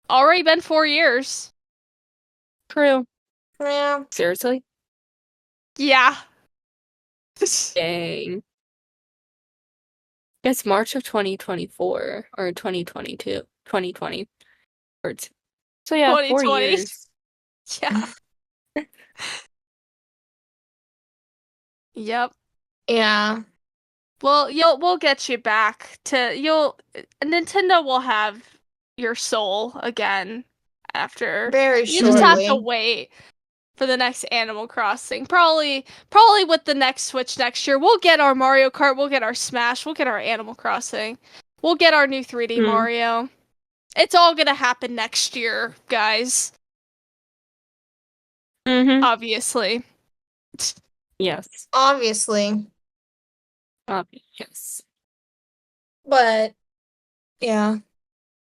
already been 4 years. True. Yeah. Seriously? Yeah. Dang. It's March of 2024 or 2022. 2020. So yeah, 4 2020. years. Yeah. Yep. Yeah. Well, we'll get you back to Nintendo will have your soul again after. Very You just have to shortly. wait for the next Animal Crossing. Probably with the next Switch next year. We'll get our Mario Kart, we'll get our Smash, we'll get our Animal Crossing. We'll get our new 3D Mario. It's all gonna happen next year, guys. Obviously. Yes. Obviously. Yes. But yeah.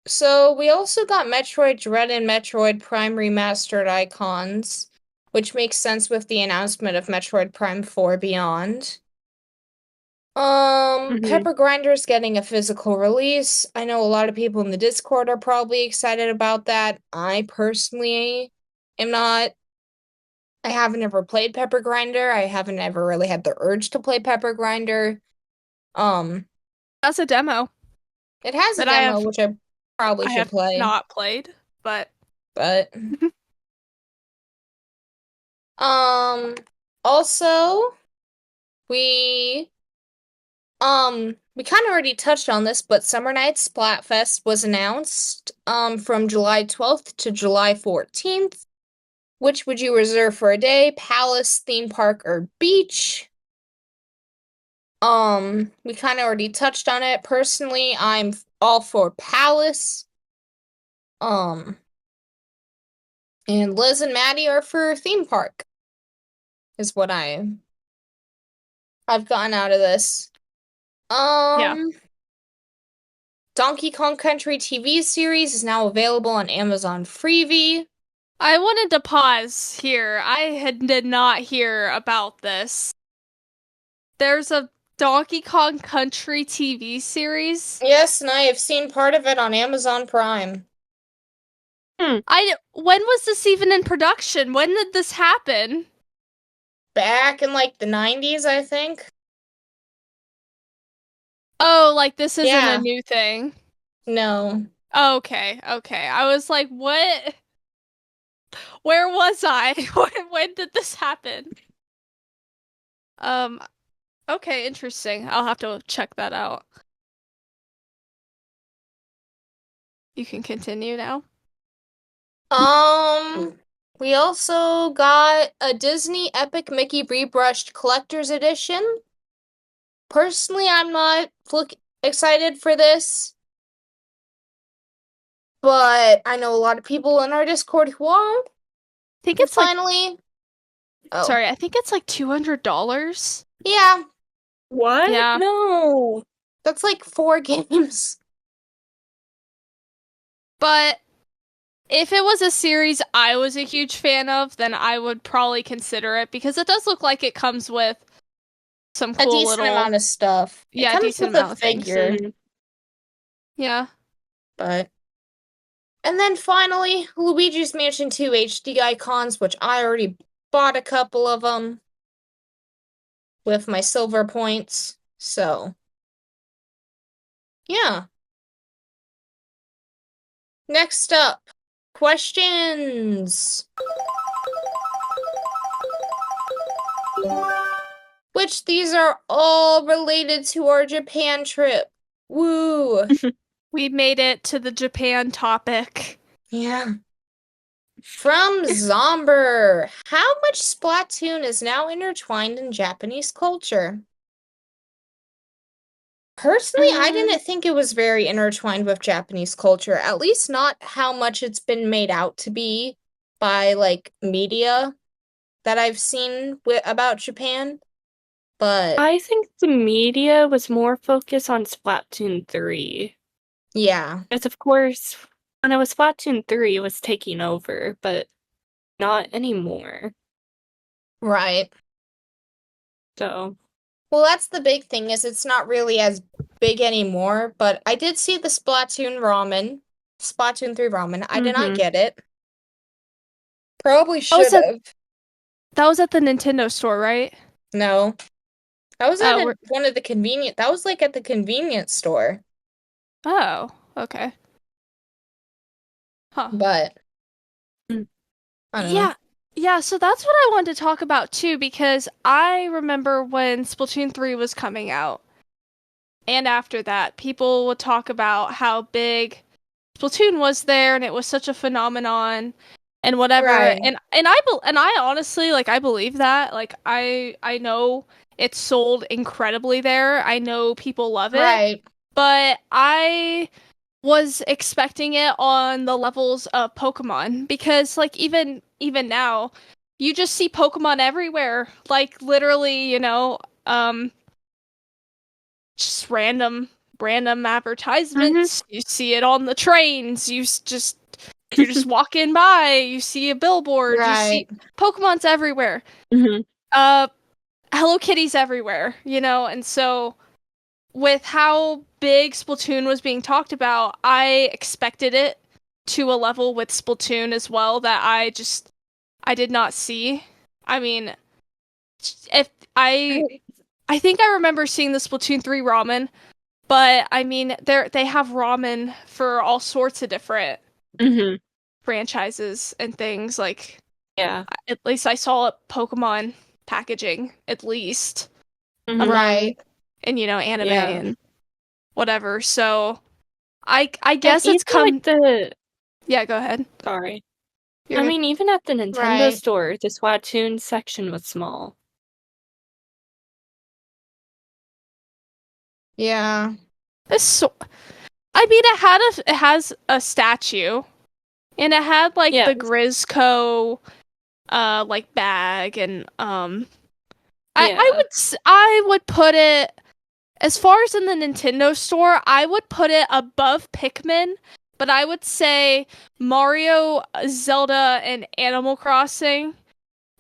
So we also got Metroid Dread and Metroid Prime Remastered icons, which makes sense with the announcement of Metroid Prime 4 Beyond. Pepper Grinder's getting a physical release. I know a lot of people in the Discord are probably excited about that. I personally am not. I haven't ever played Pepper Grinder. I haven't ever really had the urge to play Pepper Grinder. Um, That's a demo it has a that demo which I probably I should have play, not played, but but also we we kind of already touched on this, but Summer Nights Splatfest was announced from July 12th to July 14th. Which would you reserve for a day? Palace, theme park, or beach? We kind of already touched on it. Personally, I'm all for Palace. And Liz and Maddie are for theme park. Is what I've gotten out of this. yeah. Donkey Kong Country TV series is now available on Amazon Freevee. I wanted to pause here. Did not hear about this. There's a Donkey Kong Country TV series. Yes, and I have seen part of it on Amazon Prime. When was this even in production? When did this happen? Back in like the 90s, I think. Oh, like this isn't Yeah. a new thing. No. Okay. I was like, what? Where was I? When did this happen? Okay, interesting. I'll have to check that out. You can continue now. We also got a Disney Epic Mickey Rebrushed Collector's Edition. Personally, I'm not excited for this, but I know a lot of people in our Discord who are. I think it's finally. Sorry, I think it's like $200. Yeah. What? Yeah. No. That's like 4 games. But if it was a series I was a huge fan of, then I would probably consider it because it does look like it comes with some cool a decent amount of stuff. Yeah, it comes decent with amount a of things. figure. Yeah. And then finally, Luigi's Mansion 2 HD icons, which I already bought a couple of them with my silver points. So, yeah. Next up, questions. Which these are all related to our Japan trip. Woo! We made it to the Japan topic. Yeah. From Zomber, how much Splatoon is now intertwined in Japanese culture? Personally, I didn't think it was very intertwined with Japanese culture, at least not how much it's been made out to be by, like, media that I've seen about Japan. But I think the media was more focused on Splatoon 3. yeah. Because, of course, when it was Splatoon 3, it was taking over, but not anymore. Right. So, Well, that's the big thing, is it's not really as big anymore, but I did see the Splatoon 3 ramen. I did not get it. Probably should have. That was at the Nintendo store, right? No. That was at Oh, one of the that was like at the convenience store. Okay. Huh. But Mm. I don't know. Yeah. Yeah, so that's what I wanted to talk about too, because I remember when Splatoon 3 was coming out, and after that, people would talk about how big Splatoon was there, and it was such a phenomenon, and whatever. Right. And I honestly, like, I believe that. Like, I know it's sold incredibly there. I know people love it, Right. but I was expecting it on the levels of Pokemon, because like even now you just see Pokemon everywhere, like literally, just random advertisements. You see it on the trains, you're just walking by, you see a billboard, you see Right. Pokemon's everywhere. Mhm. Hello Kitty's everywhere, and so with how big Splatoon was being talked about, I expected it to a level with Splatoon as well that I did not see. I mean, if I think I remember seeing the Splatoon 3 ramen, but I mean they have ramen for all sorts of different Mhm. franchises and things. Like, Yeah. at least I saw a Pokemon packaging, at least Mhm. among Right. and anime Yeah. and whatever. So I And guess it's even like come. Yeah, go ahead. sorry. You're I good. mean, even at the Nintendo Right. store, the Splatoon section was small. Yeah. This so I mean, it has a statue, and it had like Yeah. the Grizzco like bag, and Yeah. I would put it, as far as in the Nintendo store, I would put it above Pikmin, but I would say Mario, Zelda, and Animal Crossing,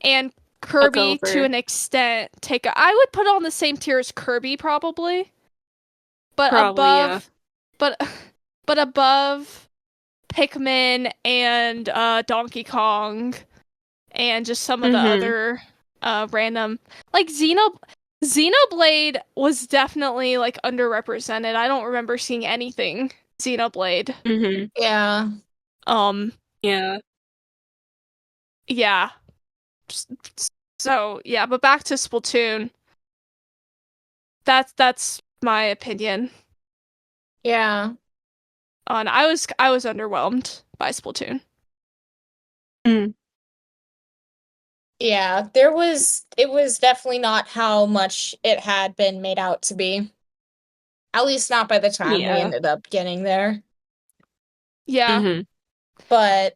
and Took Kirby to over. an extent I would put it on the same tier as Kirby probably, but Probably, yeah. but but above Pikmin and Donkey Kong and just some of the Mhm. other random, like Xenoblade was definitely like underrepresented. I don't remember seeing anything Xenoblade. Mhm. Yeah. Um Yeah. yeah. So yeah, but back to Splatoon. That's my opinion Yeah. on I was underwhelmed by Splatoon. Mm. Yeah. It was definitely not how much it had been made out to be. At least not by the time we Yeah. ended up getting there. Yeah. Mhm. But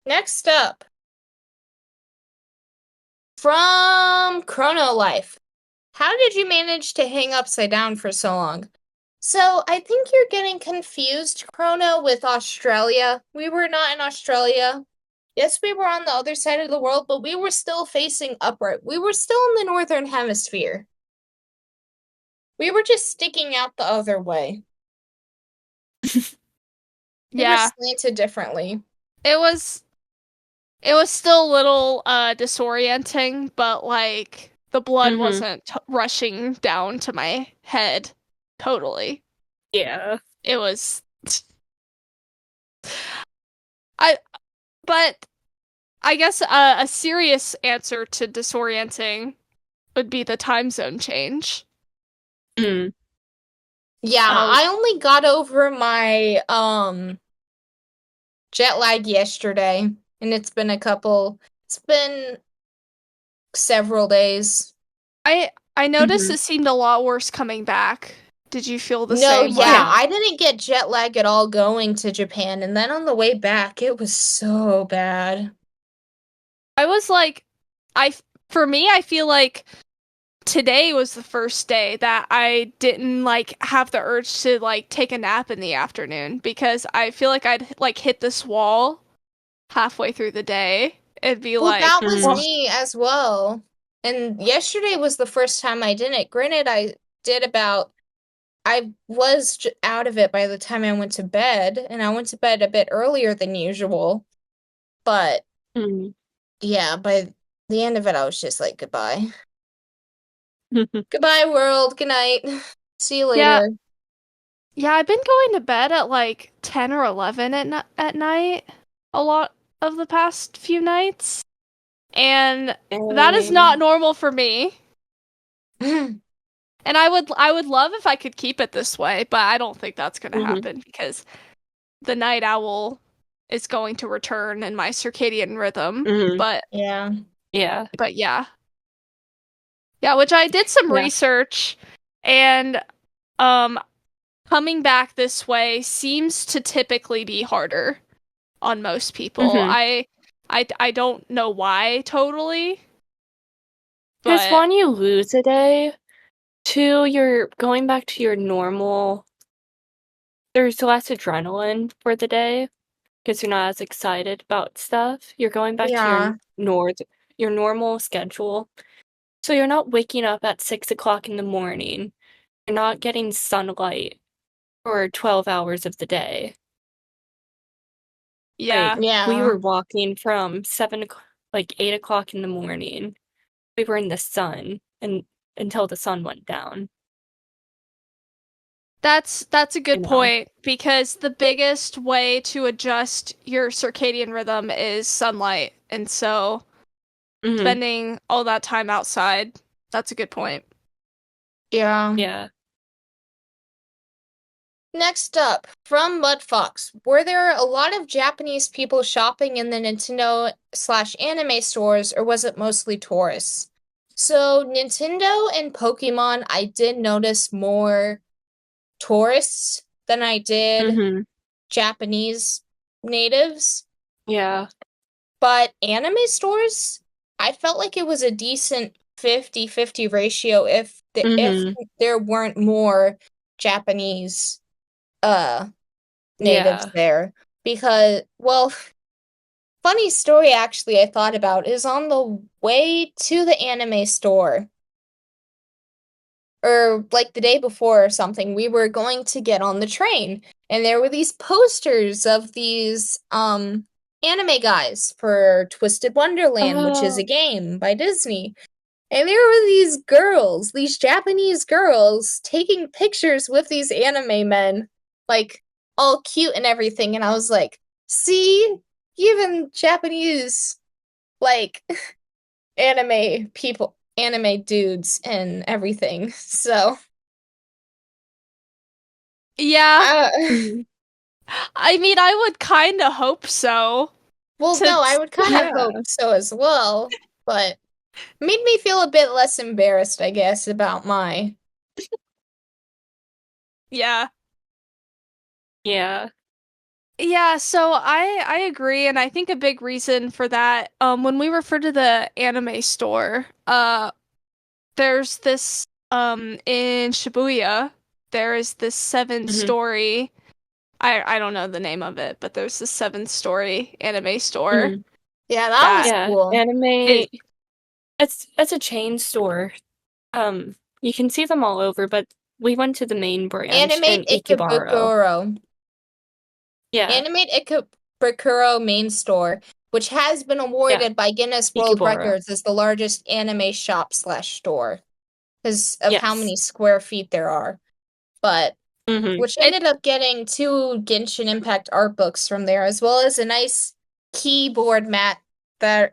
next up, from Chrono Life. How did you manage to hang upside down for so long? So, I think you're getting confused, Chrono, with Australia. We were not in Australia. Yes, we were on the other side of the world, but we were still facing upright. We were still in the northern hemisphere. We were just sticking out the other way. We were Yeah. slanted differently. It was it was still a little disorienting, but like the blood Mhm. wasn't rushing down to my head totally. Yeah. It was I but I guess a serious answer to disorienting would be the time zone change. Mm. Yeah, Uh, I only got over my jet lag yesterday, and it's been several days. I noticed Mhm. it seemed a lot worse coming back. Did you feel the No, same yeah, way? Yeah. I didn't get jet lag at all going to Japan, and then on the way back, it was so bad. I was like, I for me, I feel like today was the first day that I didn't like have the urge to like take a nap in the afternoon because I feel like I'd like hit this wall halfway through the day. It'd be Well, like, that was well, me as well. And yesterday was the first time I didn't. Granted, I was out of it by the time I went to bed, and I went to bed a bit earlier than usual. But yeah, by the end of it, I was just like, goodbye. Goodbye, world. Good night. See you yeah, later. yeah, I've been going to bed at like 10 or 11 at night a lot of the past few nights. And that is not normal for me. And I would love if I could keep it this way, but I don't think that's going to happen because the night owl is going to return in my circadian rhythm. But Yeah. but yeah. Yeah, which I did some research, and coming back this way seems to typically be harder on most people. I don't know why totally. Because But one, you lose a day. Two, you're going back to your normal. There's less adrenaline for the day because you're not as excited about stuff. You're going back to your normal schedule. So you're not waking up at 6 o'clock in the morning. You're not getting sunlight for 12 hours of the day. yeah. We were walking from 8 o'clock in the morning. We were in the sun and until the sun went down. That's a good point because the biggest way to adjust your circadian rhythm is sunlight. And so spending all that time outside, that's a good point. Yeah. Next up, from Mudfox, were there a lot of Japanese people shopping in the Nintendo/anime stores, or was it mostly tourists? So, Nintendo and Pokemon, I did notice more tourists than I did Japanese natives. Yeah. But anime stores, I felt like it was a decent 50-50 ratio if there weren't more Japanese natives there. Because, well, funny story actually I thought about is on the way to the anime store, or like the day before or something, we were going to get on the train, and there were these posters of these anime guys for Twisted Wonderland, which is a game by Disney. And there were these girls, these Japanese girls, taking pictures with these anime men, like all cute and everything. And I was like, see, even Japanese, like, anime people, anime dudes and everything. So, yeah. I mean, I would kind of hope so. Well, no, I would kind of hope so as well, but made me feel a bit less embarrassed, I guess, about my. Yeah. Yeah. Yeah, so I agree, and I think a big reason for that, when we refer to the anime store, there's this in Shibuya, there is this 7-story, I don't know the name of it, but there's this 7-story anime store. Yeah, that was cool. Anime it's a chain store. You can see them all over, but we went to the main branch in Ikebukuro. Yeah. Animate Ikebukuro main store, which has been awarded by Guinness World Records as the largest anime shop/store because of how many square feet there are. But which ended up getting 2 Genshin Impact art books from there, as well as a nice keyboard mat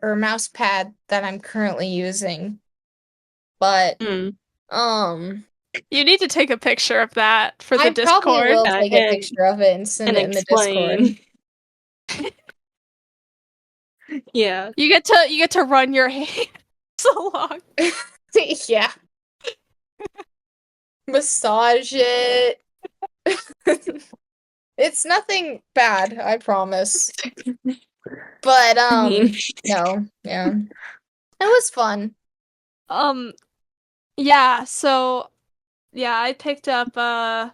or mouse pad that I'm currently using. But you need to take a picture of that for the Discord. I probably will take a picture of it and send it in the Discord. Yeah. You get to run your hands along. Yeah. Massage it. It's nothing bad, I promise. But no, yeah. It was fun. Yeah, so yeah, I picked up a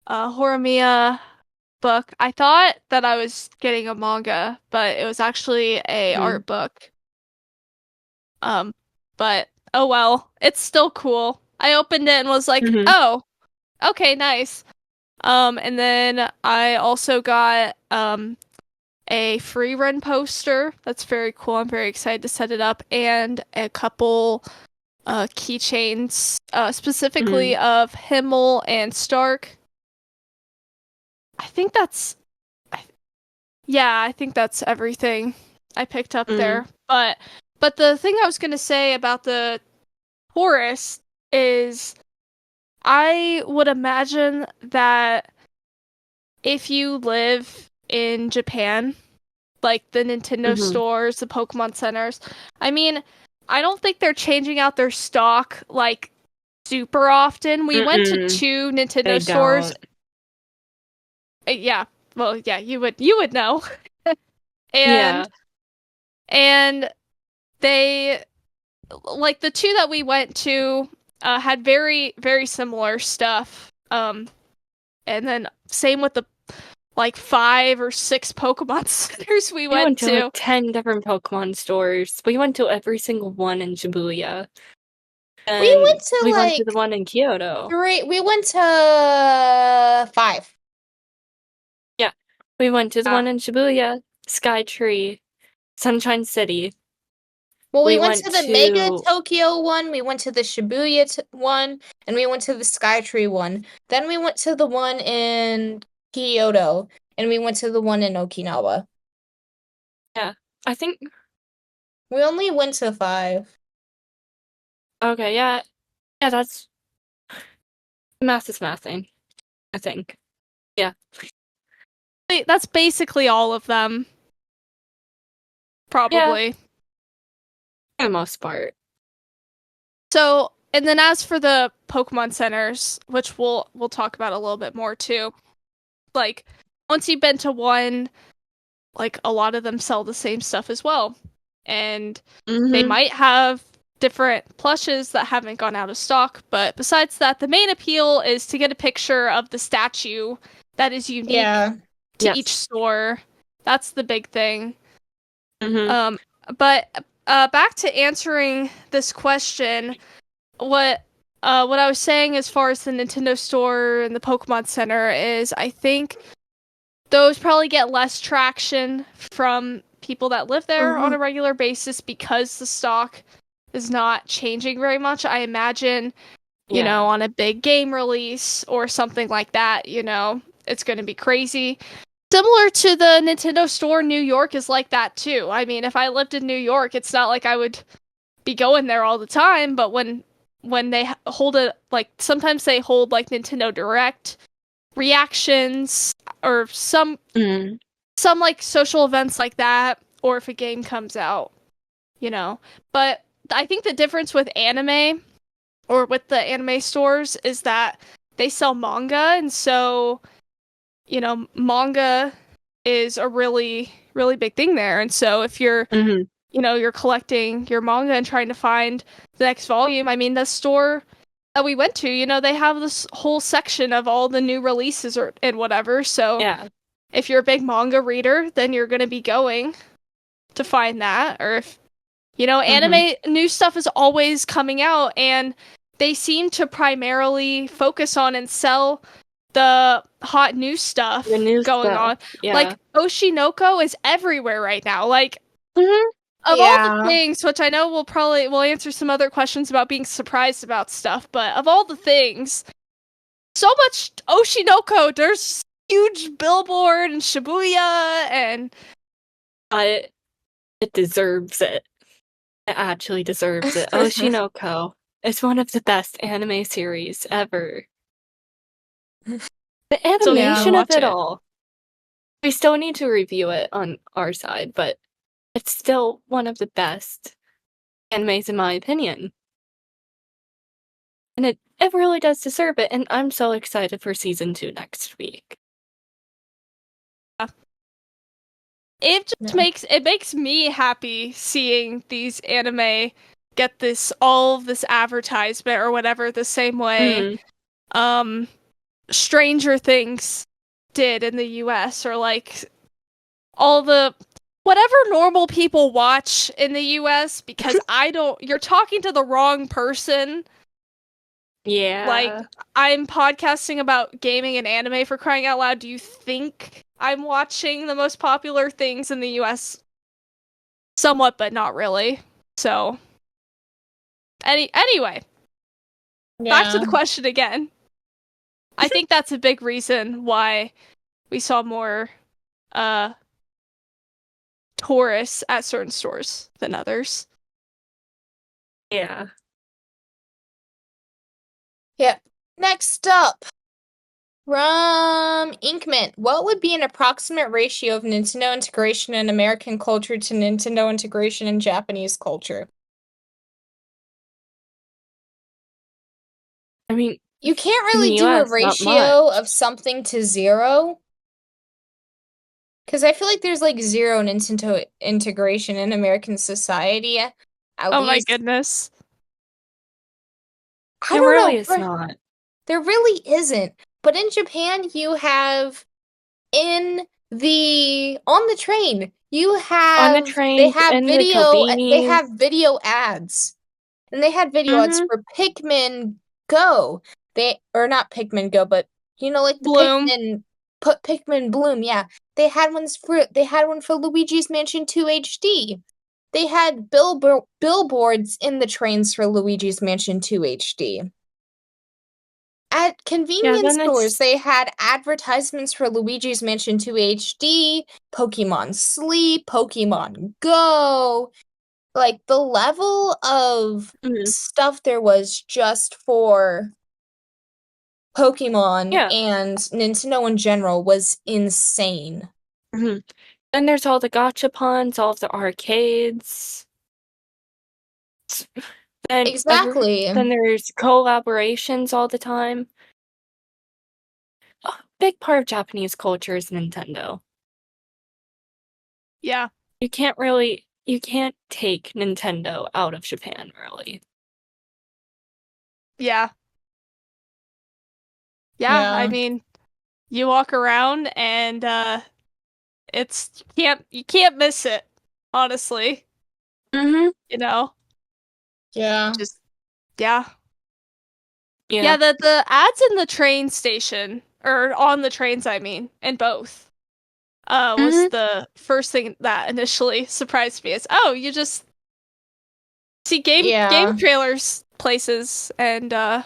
Horimiya book. I thought that I was getting a manga, but it was actually a Mhm. art book. Um, but oh well, it's still cool. I opened it and was like, Mhm. "Oh, okay, nice." And then I also got a free run poster. That's very cool. I'm very excited to set it up, and a couple keychains, specifically Mhm. of Himmel and Stark. I think that's, I- yeah, I think that's everything I picked up Mhm. there. But the thing I was gonna say about the tourist is, I would imagine that if you live in Japan, like the Nintendo Mhm. stores, the Pokemon centers, I mean, I don't think they're changing out their stock like super often. We went to Mm-mm. two They Nintendo stores. don't. Yeah, well, yeah, you would know. And Yeah. and they, like, the two that we went to had very very similar stuff. And then same with the like 5 or 6 Pokemon centers we We went went to like to. 10 different Pokemon stores. We went to every single one in Shibuya. We And went to we went to the like one in Kyoto. three. We went to five. Yeah. We went to the Yeah. one in Shibuya, Skytree, Sunshine City. Well, we We went went to the Mega to Tokyo one, we went to the Shibuya one, and we went to the Skytree one. Then we went to the one in Kyoto, and we went to the one in Okinawa. yeah. I think We only went to five. okay, yeah. Yeah, that's math is mathing, I think. Yeah. That's basically all of them, Yeah, probably. for the most part. So, and then as for the Pokemon centers, which we'll talk about a little bit more too, like once you've been to one, like a lot of them sell the same stuff as well. And they Mm-hmm. might have different plushes that haven't gone out of stock, but besides that, the main appeal is to get a picture of the statue that is unique Yeah. to each Yes. store. That's the big thing. Mm-hmm. Um, but back to answering this question, what what I was saying as far as the Nintendo store and the Pokemon Center is, I think those probably get less traction from people that live there on Mm-hmm. a regular basis because the stock is not changing very much. I imagine, Yeah. on a big game release or something like that, it's going to be crazy. Similar to the Nintendo store in New York is like that too. I mean, if I lived in New York, it's not like I would be going there all the time, but when they hold it, like sometimes they hold like Nintendo Direct reactions or Mm. some like social events like that, or if a game comes out, you know. But I think the difference with anime or with the anime stores is that they sell manga, and so, manga is a really, really big thing there. And so if Mm-hmm. you're collecting your manga and trying to find the next volume, I mean, the store that we went to, they have this whole section of all the new releases and whatever. So Yeah. if you're a big manga reader, then you're going to be going to find that. Or if, Mm-hmm. anime new stuff is always coming out, and they seem to primarily focus on and sell the hot new The stuff new going stuff. on. Yeah. Like, Oshinoko is everywhere right now. Like, Mm-hmm. of all the Yeah. things, which I know we'll answer some other questions about being surprised about stuff, but of all the things, so much Oshinoko. There's huge billboard in Shibuya, and But it deserves it. It actually deserves it. Oshinoko is one of the best anime series ever. The still need to animation of watch it it. all. We still need to review it on our side, but it's still one of the best animes in my opinion. And it really does deserve it, and I'm so excited for season 2 next week. It just Yeah. makes me happy seeing these anime get all of this advertisement or whatever the same way Stranger Things did in the US, or like all the whatever normal people watch in the US, because you're talking to the wrong person. Yeah. Like, I'm podcasting about gaming and anime, for crying out loud. Do you think I'm watching the most popular things in the US? Somewhat, but not really. So, anyway, back to the question again. I think that's a big reason why we saw more tourists at certain stores than others. Yeah. Yep. Next up, from Inkmint, what would be an approximate ratio of Nintendo integration in American culture to Nintendo integration in Japanese culture? I mean, you can't in really the do a US, not ratio much. of something to 0. Because I feel like there's like 0 Nintendo integration in American society, at Oh my least. goodness. I There don't really know. is not. There really isn't. But in Japan, you have on the train, you On the have trains, in the they convenience. have video ads. And they had video ads for Pikmin Go. Or not Pikmin Go, but like the Bloom. Pikmin Bloom, yeah. They had one for Luigi's Mansion 2 HD. They had billboards in the trains for Luigi's Mansion 2 HD. At convenience stores, they had advertisements for Luigi's Mansion 2 HD, Pokemon Sleep, Pokemon Go. Like, the level of stuff there was just for Pokemon and Nintendo in general was insane. Then there's all the gachapons, all of the arcades. Exactly. Then there's collaborations all the time. A big part of Japanese culture is Nintendo. Yeah. You can't take Nintendo out of Japan, really. Yeah. Yeah, I mean, you walk around and you can't miss it, honestly. You know? Yeah. Just yeah. Yeah, the ads in the train station, or on the trains, I mean, in both, was the first thing that initially surprised me. Is, oh, you just see game trailers places, and I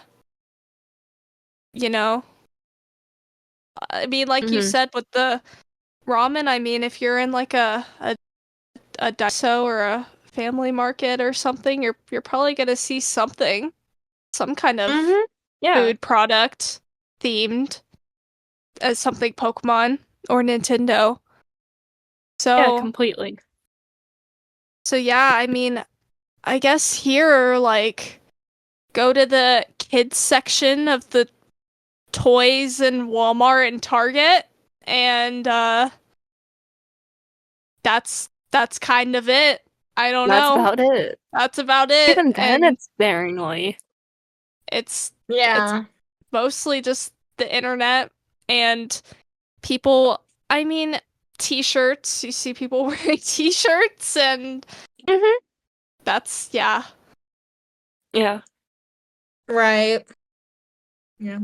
mean, like you said with the ramen, I mean, if you're in like a Daiso or a family market or something, you're probably gonna see some kind of food product themed as something Pokemon or Nintendo. So yeah, completely. So yeah, I mean, I guess here, like, go to the kids section of the toys in Walmart and Target, and that's kind of it. I don't know. That's about it. That's about it. Even then, and it's sparingly. It's mostly just the internet and people. I mean, t-shirts. You see people wearing t-shirts, and that's Yeah. Right. Yeah.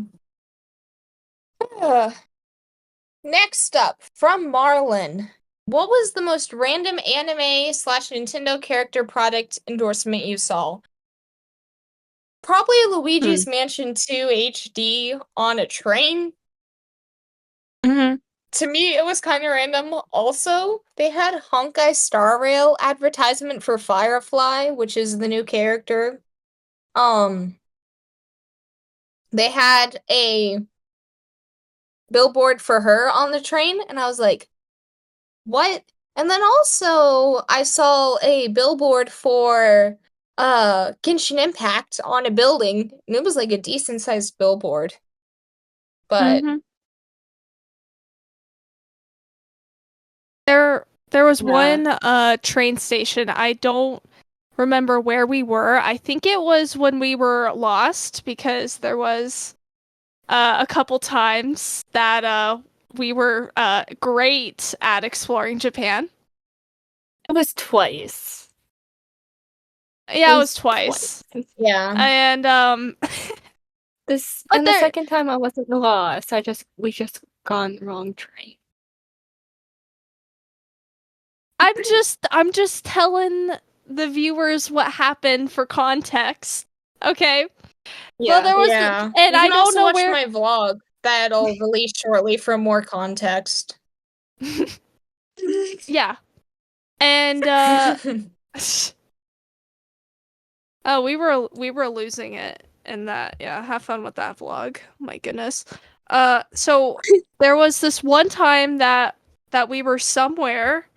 Next up, from Marlon. What was the most random anime/Nintendo character product endorsement you saw? Probably Luigi's Mansion 2 HD on a train. To me, it was kind of random. Also, they had Honkai Star Rail advertisement for Firefly, which is the new character. They had a billboard for her on the train, and I was like, what? And then also, I saw a billboard for Genshin Impact on a building, and it was like a decent sized billboard. But there was one train station. I don't remember where we were. I think it was when we were lost, because there was a couple times that we were great at exploring Japan. It was twice. Yeah, it was twice. Yeah. And The second time I wasn't lost. We just got on the wrong train. I'm just telling the viewers what happened for context. Okay? Yeah. Well, there was Yeah. and You I can don't also know watch where my vlog that'll release shortly for more context. Yeah. And oh, we were losing it in that. Yeah, have fun with that vlog. My goodness. So there was this one time that we were somewhere,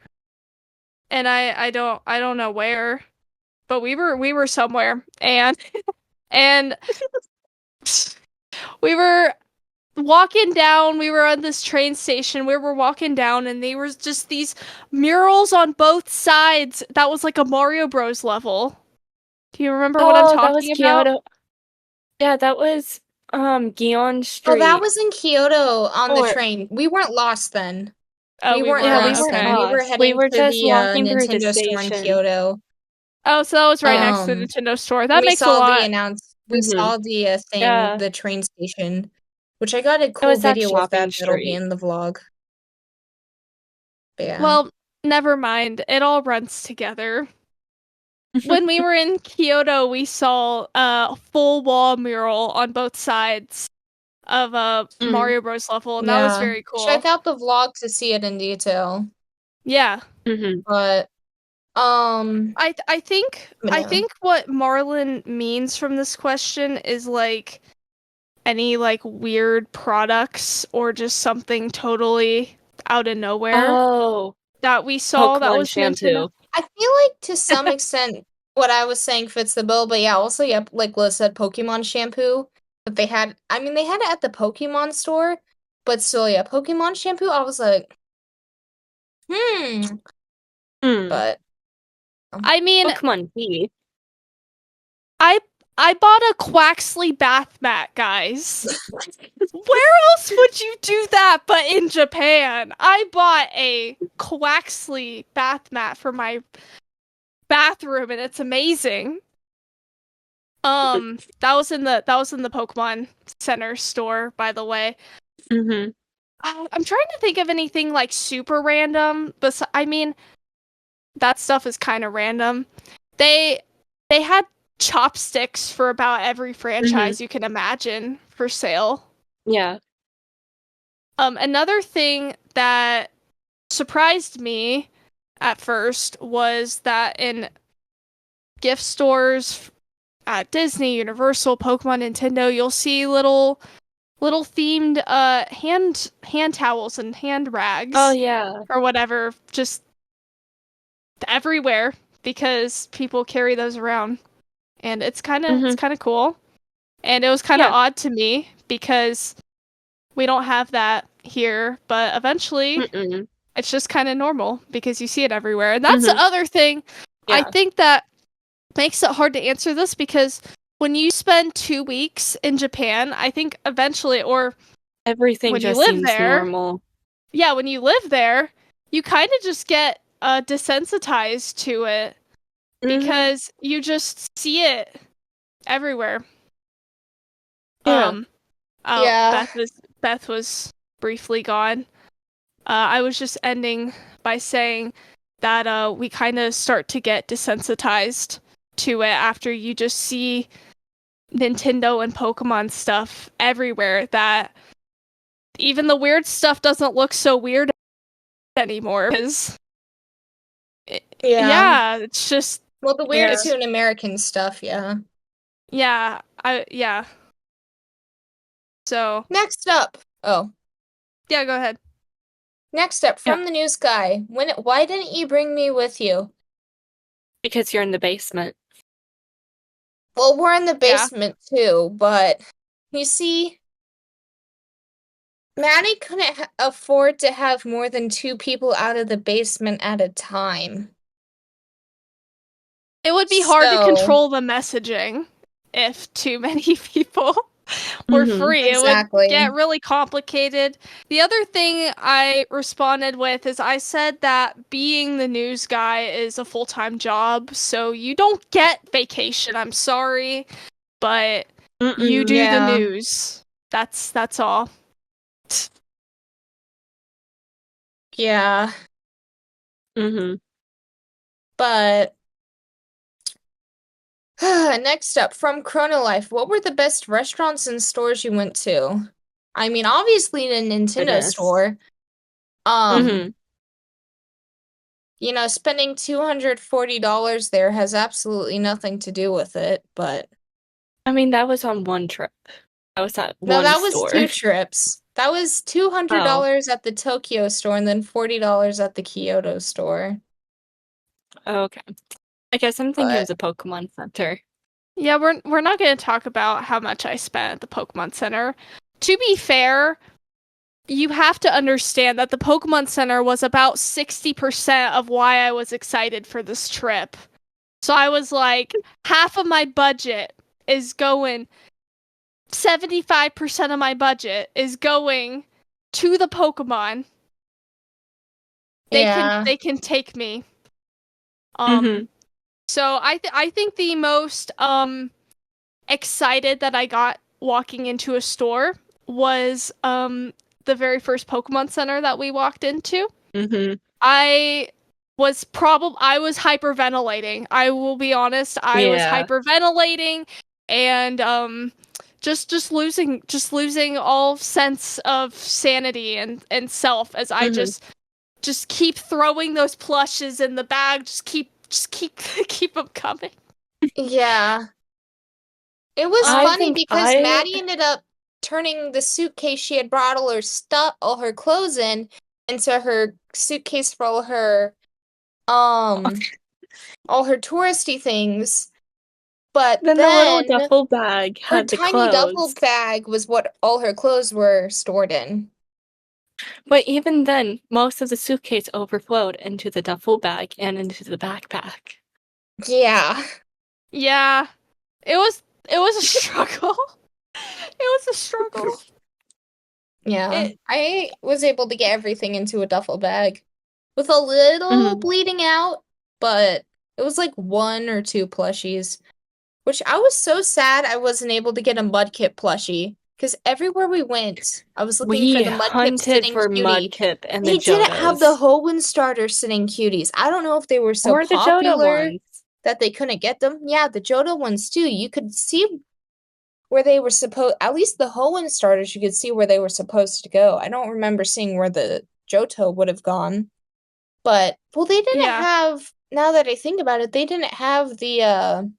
and I don't know where, but we were somewhere, and and we were walking down. We were on this train station. We were walking down, and there was just these murals on both sides. That was like a Mario Bros level. Do you remember what I'm that was talking about? Kyoto. Yeah, that was Gion Street. Oh, that was in Kyoto on the train. We weren't lost then. Oh, we weren't lost then. We were heading to just the walking through the Nintendo store in station. Kyoto. Oh, so that was right next to the Nintendo store. That we makes a saw lot. We saw the thing, Yeah. the train station, which I got a It cool was that video with shopping that'll be street. in the vlog. But yeah. Well, never mind. It all runs together. When we were in Kyoto, we saw a full wall mural on both sides of a Mario Bros level, and that was very cool. Check out the vlog to see it in detail. Yeah. But I think what Marlon means from this question is like any like weird products or just something totally out of nowhere that we saw Pokemon that was shampoo. Nintendo. I feel like to some extent what I was saying fits the bill, but yeah, also like Liz said, Pokemon shampoo that they had. I mean, they had it at the Pokemon store, but still, yeah, Pokemon shampoo. I was like, but I mean, Pokemon tea. I bought a Quaxley bath mat, guys. Where else would you do that but in Japan? I bought a Quaxley bath mat for my bathroom, and it's amazing. That was in the Pokemon Center store, by the way. I'm trying to think of anything like super random, but I mean, that stuff is kind of random. They had chopsticks for about every franchise you can imagine for sale. Yeah. Another thing that surprised me at first was that in gift stores at Disney, Universal, Pokemon, Nintendo, you'll see little themed hand towels and hand rags. Oh yeah. Or whatever, just everywhere, because people carry those around. And it's kind of cool. And it was kind of odd to me because we don't have that here, but eventually it's just kind of normal because you see it everywhere. And that's the other thing I think that makes it hard to answer this, because when you spend 2 weeks in Japan, I think eventually, or everything when just you live seems there, normal. Yeah, when you live there, you kind of just get desensitized to it because you just see it everywhere. Yeah. Beth was briefly gone. I was just ending by saying that we kind of start to get desensitized to it after you just see Nintendo and Pokemon stuff everywhere, that even the weird stuff doesn't look so weird anymore, because it's just the weird Toon American stuff, yeah. So next up, go ahead. Next up, from the news guy, why didn't you bring me with you? Because you're in the basement. Well, we're in the basement too, but you see, Maddie couldn't afford to have more than 2 people out of the basement at a time. It would be hard to So- control the messaging if too many people were free. Exactly. It would get really complicated. The other thing I responded with is I said that being the news guy is a full-time job, so you don't get vacation. I'm sorry, but you do the Yeah. news. That's all. Yeah. But next up, from Chronolife, what were the best restaurants and stores you went to? I mean, obviously the Nintendo Goodness. store. You know, spending $240 there has absolutely nothing to do with it, but I mean, that was on one trip. That was at no, one that was store. 2 trips. That was $200 at the Tokyo store and then $40 at the Kyoto store. Okay. I guess I'm thinking it was But a Pokemon Center. Yeah, we're not going to talk about how much I spent at the Pokemon Center. To be fair, you have to understand that the Pokemon Center was about 60% of why I was excited for this trip. So I was like, half of my budget is going, 75% of my budget is going to the Pokemon. They can take me. So I think the most excited that I got walking into a store was the very first Pokemon Center that we walked into. I was hyperventilating. I will be honest. I was hyperventilating and just losing all sense of sanity and self as I just keep throwing those plushes in the bag. Just keep keep them coming. Yeah. It was I funny think because Maddie ended up turning the suitcase she had brought all her clothes in into her suitcase for all her touristy things. But then the little duffel bag her had the tiny duffel clothes. bag was what all her clothes were stored in. But even then, most of the suitcase overflowed into the duffel bag and into the backpack. Yeah. Yeah. It was a struggle. It was a struggle. Yeah. I was able to get everything into a duffel bag with a little bleeding out, but it was like 1 or 2 plushies, which I was so sad I wasn't able to get a Mudkip plushie. Because everywhere we went, I was looking for the Mudkip sitting cutie. Mudkip and the They didn't have the Johtos. Hoenn starter sitting cuties. I don't know if they were so Or the Johto popular ones. that they couldn't get them. Yeah, the Johto ones too. You could see where they were at least the Hoenn starters, you could see where they were supposed to go. I don't remember seeing where the Johto would have gone. But, well, they didn't have, now that I think about it, they didn't have the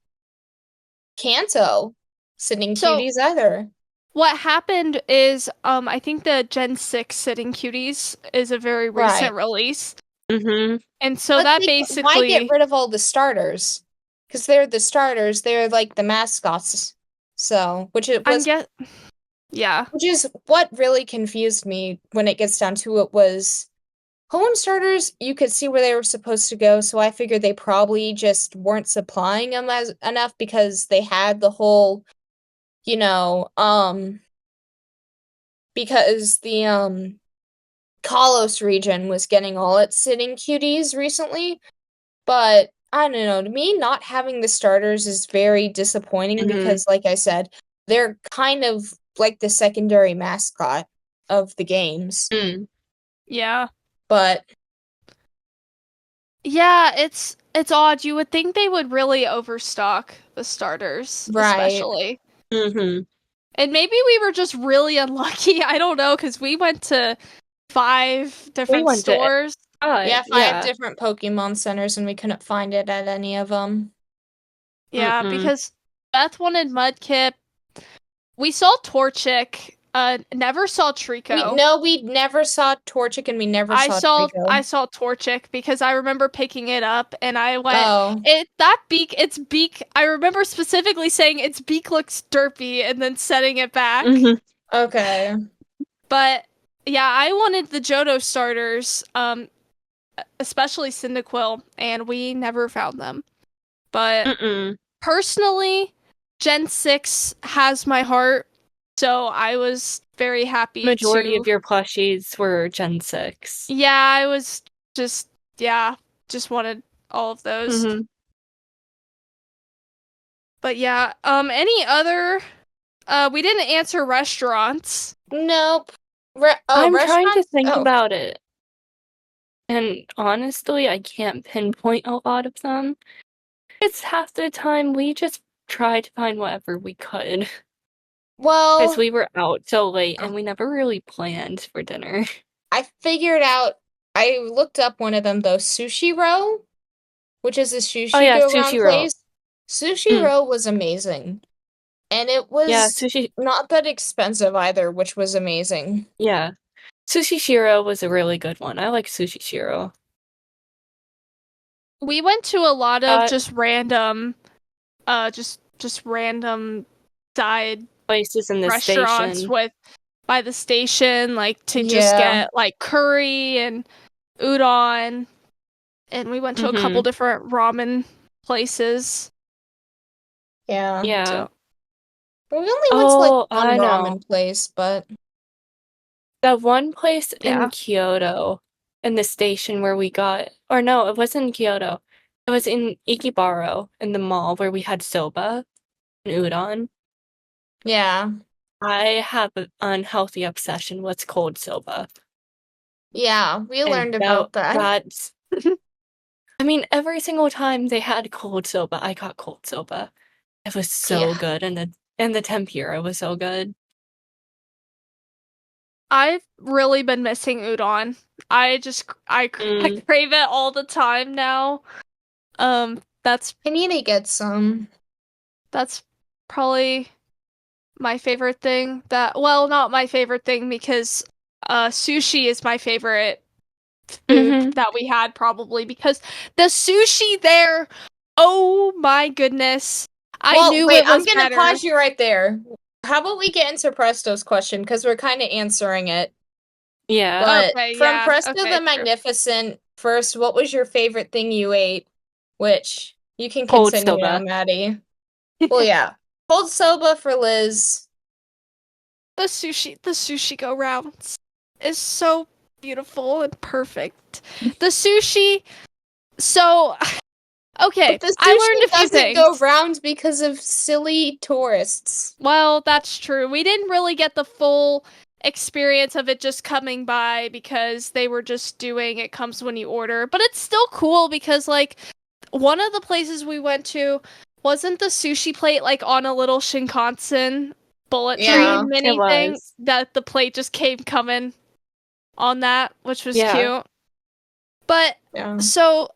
Kanto sitting cuties either. What happened is, I think the Gen 6 Sitting Cuties is a very recent release. And so that basically... Why get rid of all the starters? Because they're the starters, they're like the mascots. So, which is what really confused me when it gets down to it was Hoenn starters, you could see where they were supposed to go, so I figured they probably just weren't supplying them enough because they had the whole, because the Kalos region was getting all its sitting cuties recently, but I don't know, to me, not having the starters is very disappointing because, like I said, they're kind of like the secondary mascot of the games. Yeah. But yeah, it's odd. You would think they would really overstock the starters, especially. And maybe we were just really unlucky. I don't know, because we went to 5 different stores. Five different Pokemon centers, and we couldn't find it at any of them. Yeah, because Beth wanted Mudkip. We saw Torchic. Never saw Trico. We never saw Torchic, and we never saw Trico. I saw Torchic because I remember picking it up, and I went, its beak, I remember specifically saying its beak looks derpy, and then setting it back. Okay. But, yeah, I wanted the Johto starters, especially Cyndaquil, and we never found them. But personally, Gen 6 has my heart, so I was very happy Majority to... of your plushies were Gen 6. Yeah, I was just wanted all of those. But yeah, any other... we didn't answer restaurants. Nope. I'm trying to Restaurants? think Oh. about it. And honestly, I can't pinpoint a lot of them. It's half the time we just tried to find whatever we could. Well, Because we were out so late and we never really planned for dinner. I figured out, I looked up one of them though, Sushi Row, which is a sushi go-round Sushi Roll. place. Sushi Row was amazing. And it was not that expensive either, which was amazing. Yeah. Sushi Shiro was a really good one. I like Sushi Shiro. We went to a lot of just random random side places in the restaurants station. By the station, like to just get like curry and udon. And we went to a couple different ramen places. Yeah. Yeah. So, we only went to like one ramen place, but that one place in Kyoto, in the station where we got, or no, it wasn't in Kyoto. It was in Ikebaro, in the mall where we had soba and udon. Yeah. I have an unhealthy obsession with cold soba. Yeah, we learned about that. I mean, every single time they had cold soba, I got cold soba. It was so good, and the tempura was so good. I've really been missing udon. I crave it all the time now. I need to get some. That's probably my favorite thing. Not my favorite thing because sushi is my favorite food that we had probably because the sushi there, oh my goodness. I knew it was I'm gonna better. pause you right there. How about we get into Presto's question because we're kind of answering it. Yeah. But from Presto the Magnificent, first, what was your favorite thing you ate? Which you can continue now, Maddie. Well, yeah. Cold soba for Liz. The sushi go rounds is so beautiful and perfect. The sushi, so okay, but the sushi I learned a few things. Go round because of silly tourists. Well, that's true. We didn't really get the full experience of it just coming by because they were just doing it comes when you order. But it's still cool because like one of the places we went to wasn't the sushi plate like on a little Shinkansen bullet train mini thing that the plate just came coming on that, which was cute. But so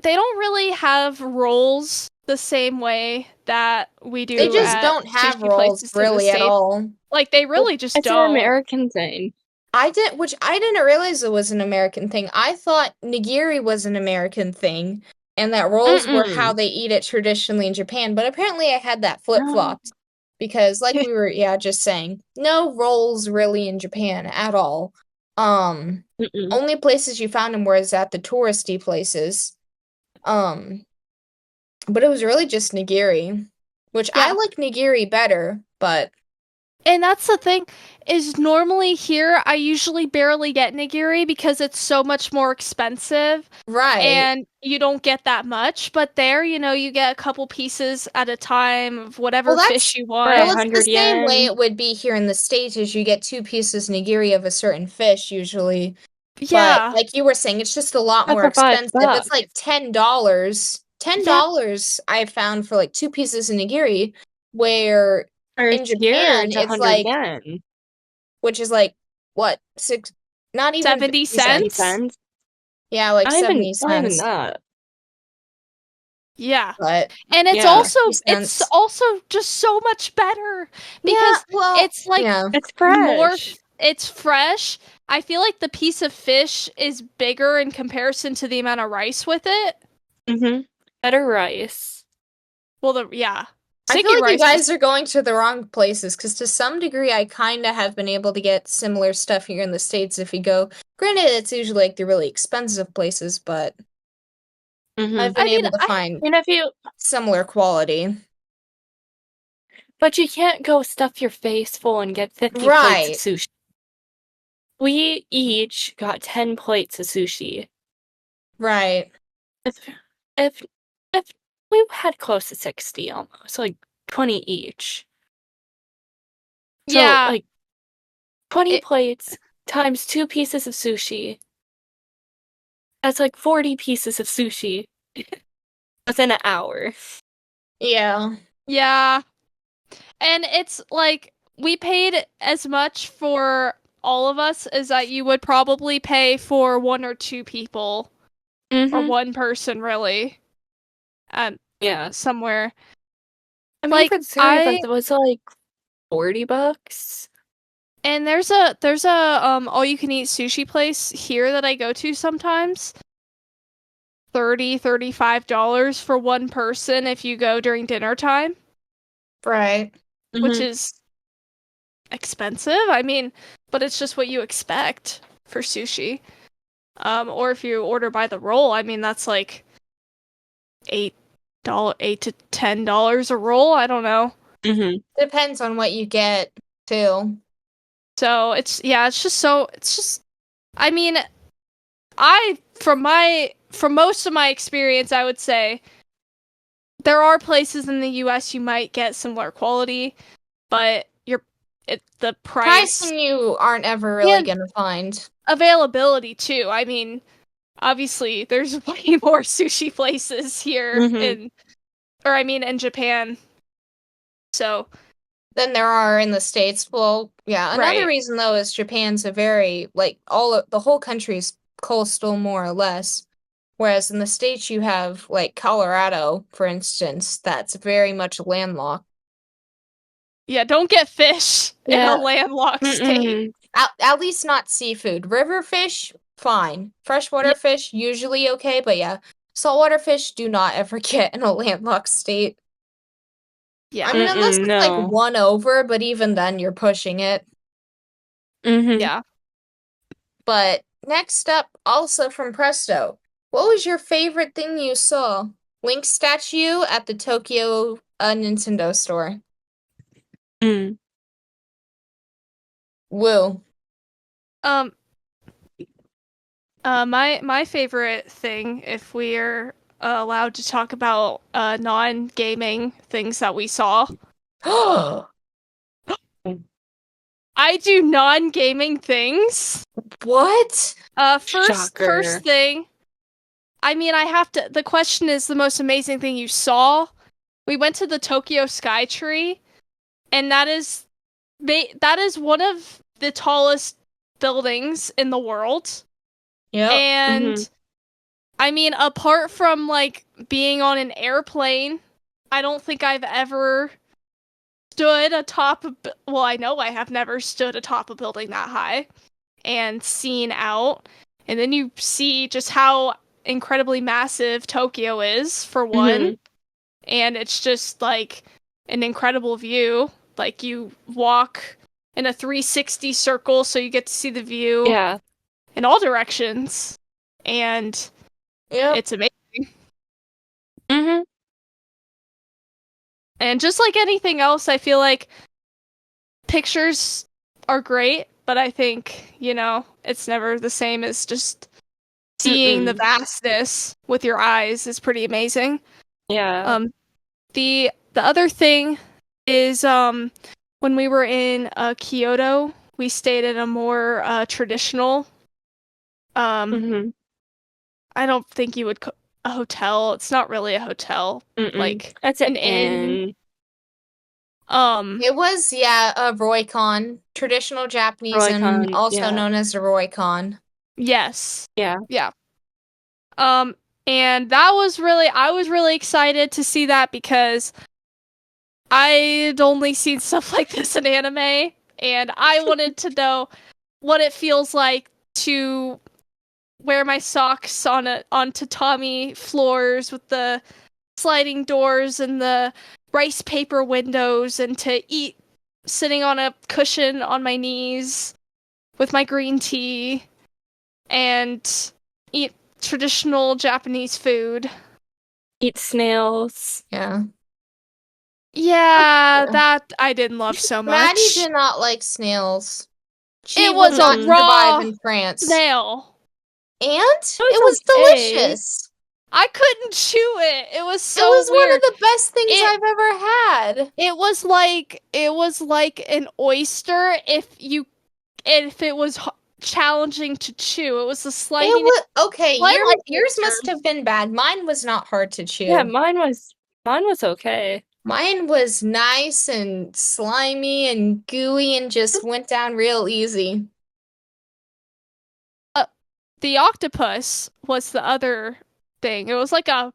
they don't really have rolls the same way that we do. They just don't have rolls really at all. Like they really just don't. It's an American thing. I didn't realize it was an American thing. I thought nigiri was an American thing, and that rolls were how they eat it traditionally in Japan. But apparently, I had that flip-flopped because, like we were, just saying, no rolls really in Japan at all. Only places you found them was at the touristy places. But it was really just nigiri, which I like nigiri better, but. And that's the thing, is normally here, I usually barely get nigiri because it's so much more expensive. Right. And you don't get that much. But there, you get a couple pieces at a time of whatever fish you want. Well, it's the same way it would be here in the States, is you get 2 pieces nigiri of a certain fish, usually. Yeah. But, like you were saying, it's just a lot more expensive. It's like $10. $10 I found for, like, 2 pieces of nigiri, where... in Japan, it's like yen. Which is like what 6? Not even 70 cents. Yeah, like 70 cents. Not even that. Yeah, but and it's also just so much better because it's like it's fresh. It's fresh. I feel like the piece of fish is bigger in comparison to the amount of rice with it. Better rice. Well, I feel like you guys are going to the wrong places, because to some degree I kind of have been able to get similar stuff here in the States if you go. Granted, it's usually like the really expensive places, but... I've been able to find similar quality. But you can't go stuff your face full and get 50 plates Right. of sushi. We each got 10 plates of sushi. Right. If we had close to 60 almost, like 20 each. So, Yeah. like, 20 plates times 2 pieces of sushi. That's like 40 pieces of sushi within an hour. Yeah. Yeah. And it's like, we paid as much for all of us as that you would probably pay for one or two people. Or one person, really. Yeah. Somewhere. I mean, Like, for the series, it was like $40. And there's a all you can eat sushi place here that I go to sometimes. $35 for one person if you go during dinner time. Right. Which is expensive. I mean, but it's just what you expect for sushi. Or if you order by the roll, I mean that's like $8 to $10 a roll. I don't know. Depends on what you get too. So it's just I mean, from most of my experience, I would say there are places in the US you might get similar quality, but the Pricing you aren't ever really gonna find. Availability too. I mean, obviously there's way more sushi places here in Japan. So than there are in the States. Well, yeah. Another reason though is Japan's a very like the whole country's coastal more or less. Whereas in the States you have like Colorado, for instance, that's very much landlocked. Yeah, don't get fish in a landlocked state. At least not seafood. River fish, fine. Freshwater fish, usually okay, but yeah. Saltwater fish do not ever get in a landlocked state. Yeah. I mean, unless it's like one over, but even then you're pushing it. Yeah. But next up, also from Presto, what was your favorite thing you saw? Link's statue at the Tokyo Nintendo store. Woo. My favorite thing, if we're allowed to talk about non-gaming things that we saw. I do non-gaming things. What? First thing. I mean, the question is the most amazing thing you saw. We went to the Tokyo Sky Tree, and that is one of the tallest buildings in the world. Yeah. And I mean, apart from like being on an airplane, I don't think I've ever stood atop well, I know I have never stood atop a building that high and seen out. And then you see just how incredibly massive Tokyo is, for one. And it's just like an incredible view. Like you walk in a 360 circle, so you get to see the view in all directions. And it's amazing. And just like anything else, I feel like pictures are great, but I think, it's never the same as just seeing the vastness with your eyes is pretty amazing. Yeah. The other thing is when we were in Kyoto, we stayed at a more traditional I don't think you would a hotel. It's not really a hotel. Like that's an inn. It was a Roycon, traditional Japanese inn, also known as a Roycon. Yes. Yeah. And I was really excited to see that because I'd only seen stuff like this in anime, and I wanted to know what it feels like to wear my socks on tatami floors with the sliding doors and the rice paper windows, and to eat sitting on a cushion on my knees with my green tea and eat traditional Japanese food. eat snails. Yeah. Yeah, Yeah. that I didn't love so much. Maddie did not like snails. She It would was not a survive raw in France. snail. And It it was okay. delicious. I couldn't chew it. It was It so was one of weird. the best things It- I've ever had. It was like an oyster if it was challenging to chew. It was the It slimy. was okay. I like Yours must oysters. have been bad. Mine was not hard to chew. Yeah, mine was okay. Mine was nice and slimy and gooey and just went down real easy. The octopus was the other thing. It was like a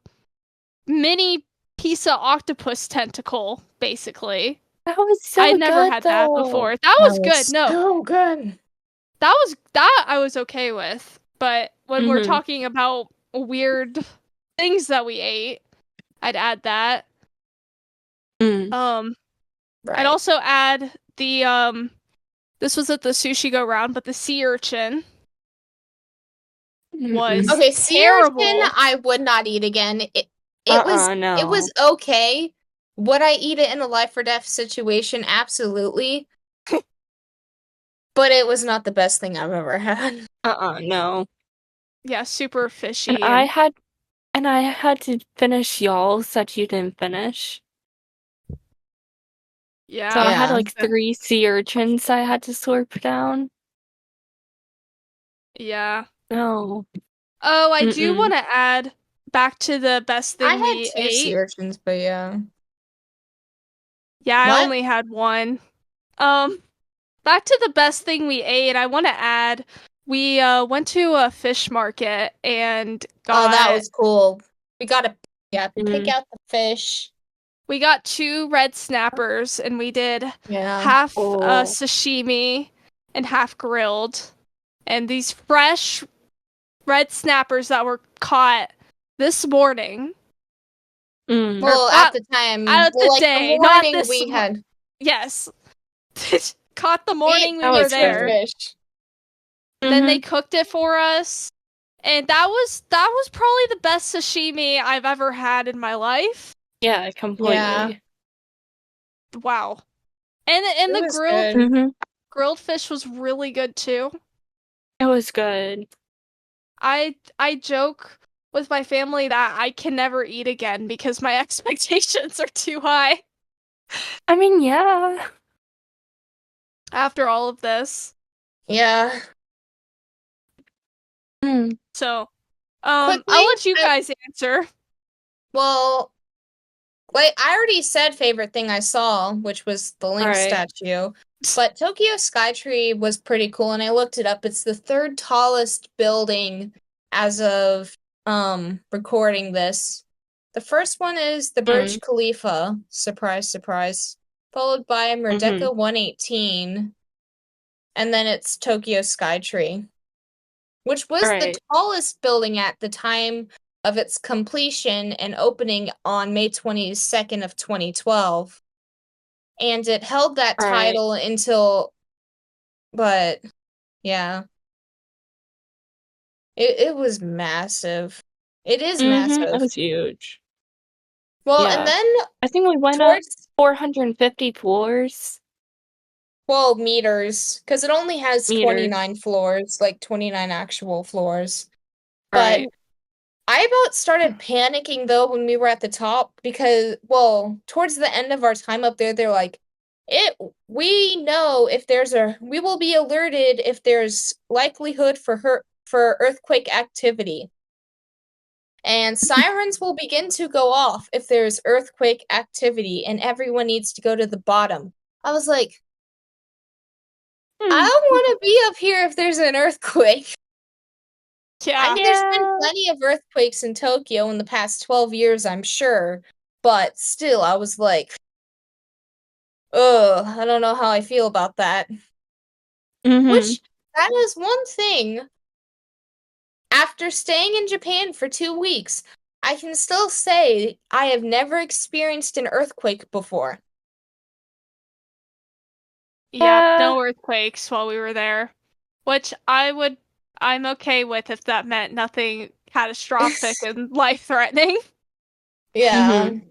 mini piece of octopus tentacle, basically. That was so I'd never good, had that though. before. That was good. No, so good. that I was okay with. But when we're Mhm. talking about weird things that we ate, I'd add that. Mm. Right. I'd also add the this was at the sushi go round, but the sea urchin was Okay, sea terrible. urchin I would not eat again. It was no. it was okay. Would I eat it in a life or death situation? Absolutely. But it was not the best thing I've ever had. No. Yeah, super fishy. And I had to finish y'all's that you didn't finish. Yeah. So I had like 3 sea urchins I had to slurp down. Yeah. No. Oh, I do want to add back to the best thing I had we 2 ate. sea urchins, but yeah. Yeah, I What? only had 1. Back to the best thing we ate, I want to add we went to a fish market and got Oh, that was cool. We gotta pick out the fish. we got 2 red snappers and we did Yeah. half sashimi and half grilled. And these fresh red snappers that were caught this morning. Well, at the time, day, the not morning this we had. Yes. Caught the morning we That were was there. fish. Then they cooked it for us. And that was probably the best sashimi I've ever had in my life. Yeah, completely. Yeah. Wow. And the grilled fish was really good too. It was good. I joke with my family that I can never eat again because my expectations are too high. I mean, yeah. After all of this. Yeah. So, Quickly, I'll let you guys answer. Well, like I already said favorite thing I saw, which was the Link statue. But Tokyo Skytree was pretty cool, and I looked it up. It's the 3rd tallest building as of recording this. The first one is the Burj Khalifa, surprise, surprise, followed by Merdeka 118, and then it's Tokyo Skytree, which was the tallest building at the time of its completion and opening on May 22nd of 2012. And it held that title until, but yeah. It was massive. It is massive. It was huge. Well, and then I think we went up 450 floors. Well, meters, because it only has 29 floors, like 29 actual floors. But I about started panicking though when we were at the top because, well, towards the end of our time up there, they're like, we know if we will be alerted if there's likelihood for earthquake activity. And sirens will begin to go off if there's earthquake activity and everyone needs to go to the bottom. I was like, I don't want to be up here if there's an earthquake. Yeah. I mean, there's been plenty of earthquakes in Tokyo in the past 12 years, I'm sure. But still, I was like, ugh, I don't know how I feel about that. Which, that is one thing. After staying in Japan for 2 weeks, I can still say I have never experienced an earthquake before. Yeah, no earthquakes while we were there. Which I'm okay with if that meant nothing catastrophic and life-threatening. Yeah. Mhm.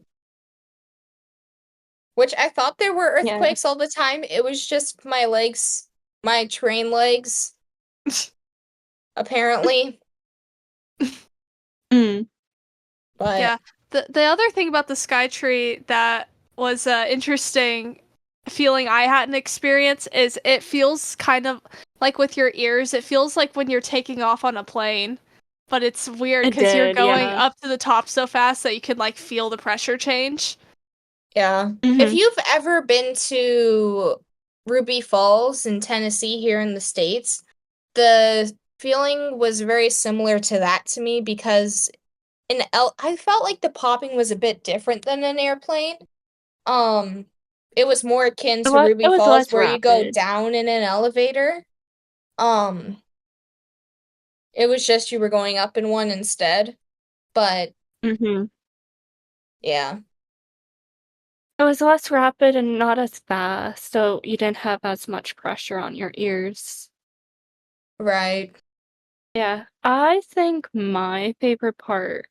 Which I thought there were Yeah. earthquakes all the time. It was just my legs, my train legs, apparently. Mm. But Yeah. The other thing about the sky tree that was interesting feeling I hadn't experienced is it feels kind of like with your ears, it feels like when you're taking off on a plane. But it's weird It because you're did, going yeah. up to the top so fast that you can like feel the pressure change. yeah. If Mhm. you've ever been to Ruby Falls in Tennessee here in the States, the feeling was very similar to that to me because I felt like the popping was a bit different than an airplane. Um, it was more akin to It Ruby was Falls less where you go rapid. down in an elevator. Um, it was just you were going up in one instead. But Mhm. yeah, It was less rapid and not as fast, so you didn't have as much pressure on your ears. right. Yeah, I think my favorite part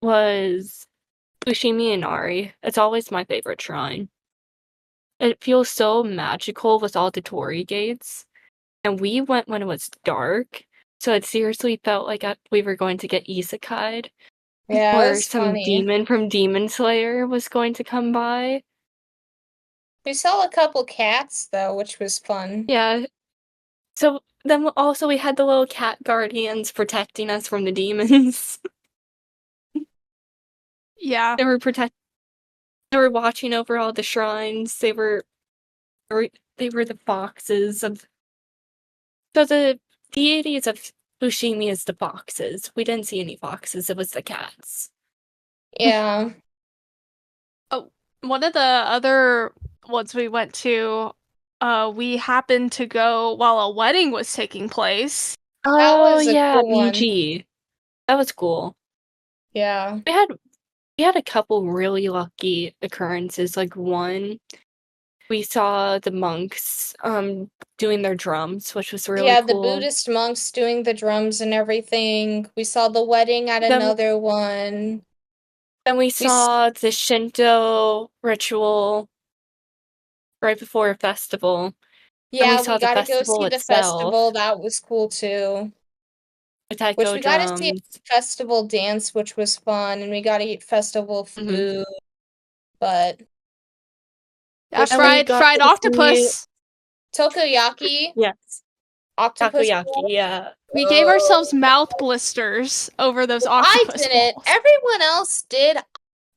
was Fushimi Inari. It's always my favorite shrine. It feels so magical with all the torii gates, and we went when it was dark, so it seriously felt like we were going to get isekai'd, Yeah, it or was some funny. demon from Demon Slayer was going to come by. We saw a couple cats though, which was fun. Yeah, so then also we had the little cat guardians protecting us from the demons. Yeah. They were protect they were watching over all the shrines. Or they were the foxes of so the deities of Fushimi is the foxes. We didn't see any foxes, it was the cats. Yeah. Oh, one of the other ones we went to, we happened to go while a wedding was taking place. That Oh was a yeah, cool one. Miji. That was cool. Yeah. We had we had a couple really lucky occurrences. Like one, we saw the monks doing their drums, which was really Yeah, the cool. Buddhist monks doing the drums and everything. We saw the wedding at Then another one. then we We s- saw the Shinto ritual right before a festival. And we yeah, we saw the got to go festival see the itself festival. That was cool too. with Which taiko we got to see drums. a festival dance, which was fun, and we got to eat festival Mhm. food. But Yeah, which And we one? got fried to see, octopus. Takoyaki, yes, octopus takoyaki, roll. yeah. We gave ourselves Oh, mouth blisters over those I octopus didn't. balls. Everyone else did.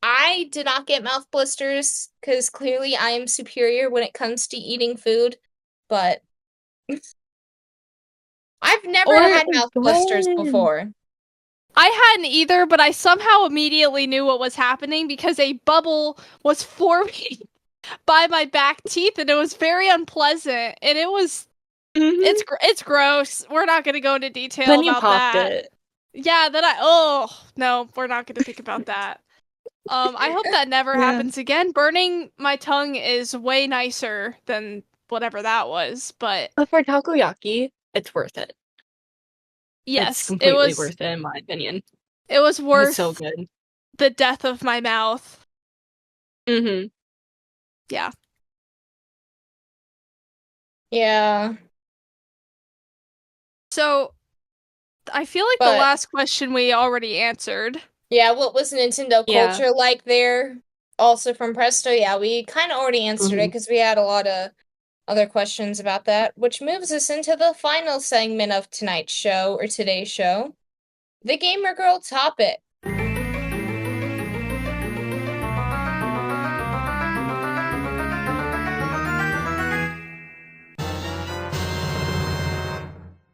I did not get mouth blisters because clearly I am superior when it comes to eating food. But I've never Or had mouth blisters when before. I hadn't either, but I somehow immediately knew what was happening because a bubble was forming by my back teeth and it was very unpleasant and Mhm. it's gross. We're not going to go into detail Then you about popped that. it. Yeah, then oh, no, we're not going to think about that. I hope that never Yeah. happens again. Burning my tongue is way nicer than whatever that was, but But for takoyaki, it's worth it. It's yes, completely worth it in my opinion. it was It was so worth good. the death of my mouth. Mhm. Yeah. Yeah, So, I feel like the but last question we already answered. yeah, what was Nintendo Yeah. culture like there? Also from Presto, yeah, we kind of already answered it Mhm. because we had a lot of other questions about that, which moves us into the final segment of tonight's show or today's show, the Gamer Girl topic.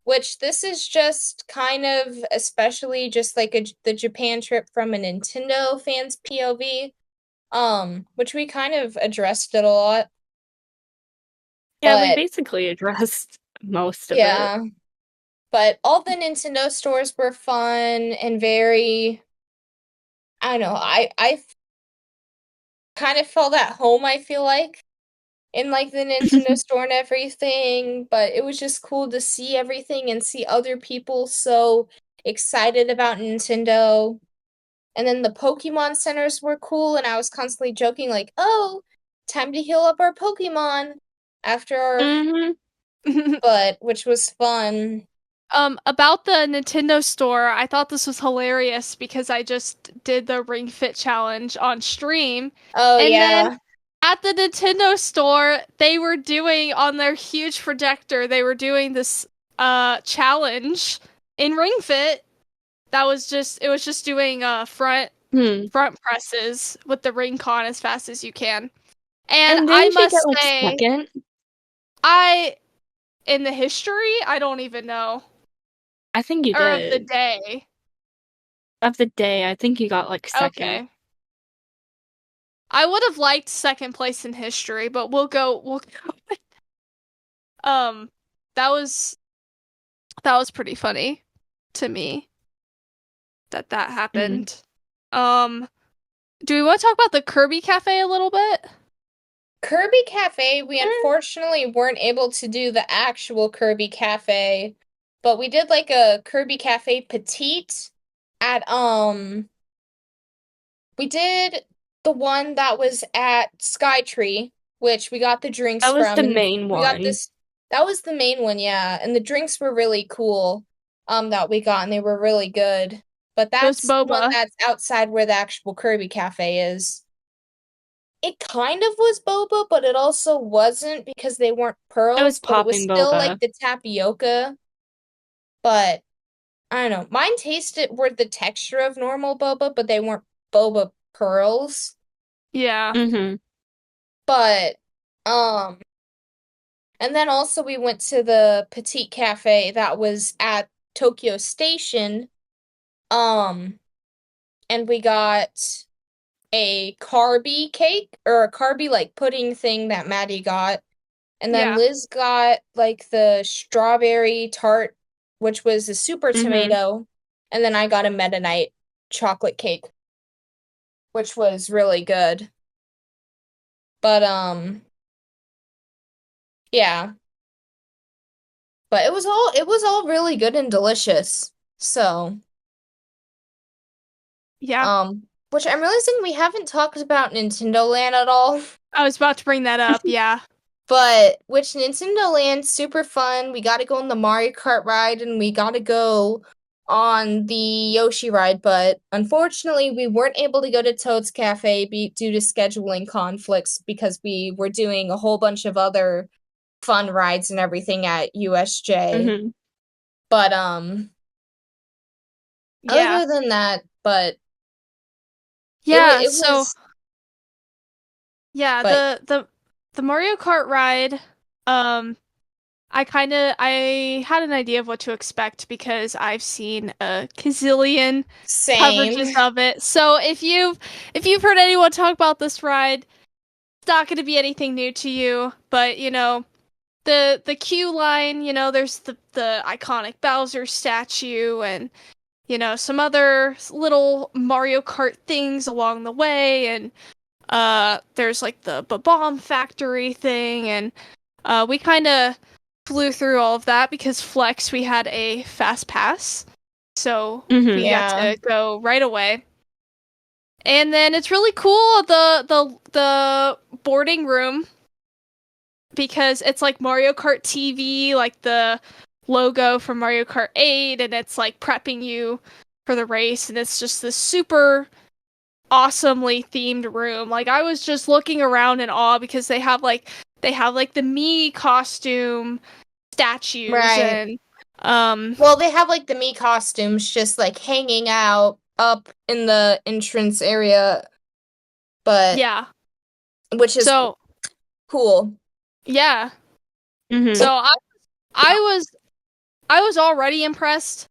Which this is just kind of, especially just like the Japan trip from a Nintendo fan's POV, which we kind of addressed it a lot, Yeah, we but basically addressed most of it. yeah, but all the Nintendo stores were fun and very, I don't know, I kind of felt at home, I feel like, in like the Nintendo store and everything, but it was just cool to see everything and see other people so excited about Nintendo. And then the Pokemon centers were cool, and I was constantly joking, like, oh, time to heal up our Pokemon after our, but which was fun. About the Nintendo store, I thought this was hilarious because I just did the Ring Fit challenge on stream. Oh, And then yeah. at the Nintendo store, they were doing on their huge projector, they were doing this challenge in Ring Fit that was just doing front presses with the ring con as fast as you can. And I didn't you must get like say, second? in the history, I don't even know. I think you Or did. of the day. Of the day, I think you got like second. Okay. I would have liked second place in history, but we'll go with that was pretty funny to me that happened. Do we want to talk about the Kirby Cafe a little bit? Kirby Cafe, we unfortunately weren't able to do the actual Kirby Cafe, but we did like a Kirby Cafe Petite at we did the one that was at Skytree, which we got the drinks That was from, the and main we got one. this that was the main one, yeah. And the drinks were really cool, that we got, and they were really good. But that's the one boba. that's outside where the actual Kirby Cafe is. It kind of was boba, but it also wasn't because they weren't pearls, It was but it was popping still boba. like the tapioca. But I don't know. Mine tasted were the texture of normal boba, but they weren't boba pearls. Yeah. But and then also we went to the Petite Cafe that was at Tokyo Station. And we got a carby cake or a carby like pudding thing that Maddie got. And then Yeah. Liz got like the strawberry tart, which was a super tomato. And then I got a Meta Knight chocolate cake, which was really good. But yeah. But it was all really good and delicious. So, Yeah. which I'm realizing we haven't talked about Nintendo Land at all. I was about to bring that up, yeah. But which Nintendo Land super fun. We got to go on the Mario Kart ride and we got to go on the Yoshi ride, but unfortunately we weren't able to go to Toad's Cafe due to scheduling conflicts because we were doing a whole bunch of other fun rides and everything at USJ. But Yeah. other than that, but yeah, it so was yeah, but the Mario Kart ride, I had an idea of what to expect because I've seen a gazillion same. coverages of it. So if you've heard anyone talk about this ride, it's not going to be anything new to you. But you know, the queue line, you know, there's the iconic Bowser statue and you know some other little Mario Kart things along the way, and there's like the bomb factory thing, and we kind of flew through all of that because Flex we had a fast pass, so we got to go right away. And then it's really cool the boarding room because it's like Mario Kart TV, like the logo from Mario Kart 8, and it's like prepping you for the race, and it's just this super awesomely themed room. Like I was just looking around in awe because they have like the Mii costume statues, right. and well, they have like the Mii costumes just like hanging out up in the entrance area, but yeah, which is so cool. yeah. So I was already impressed,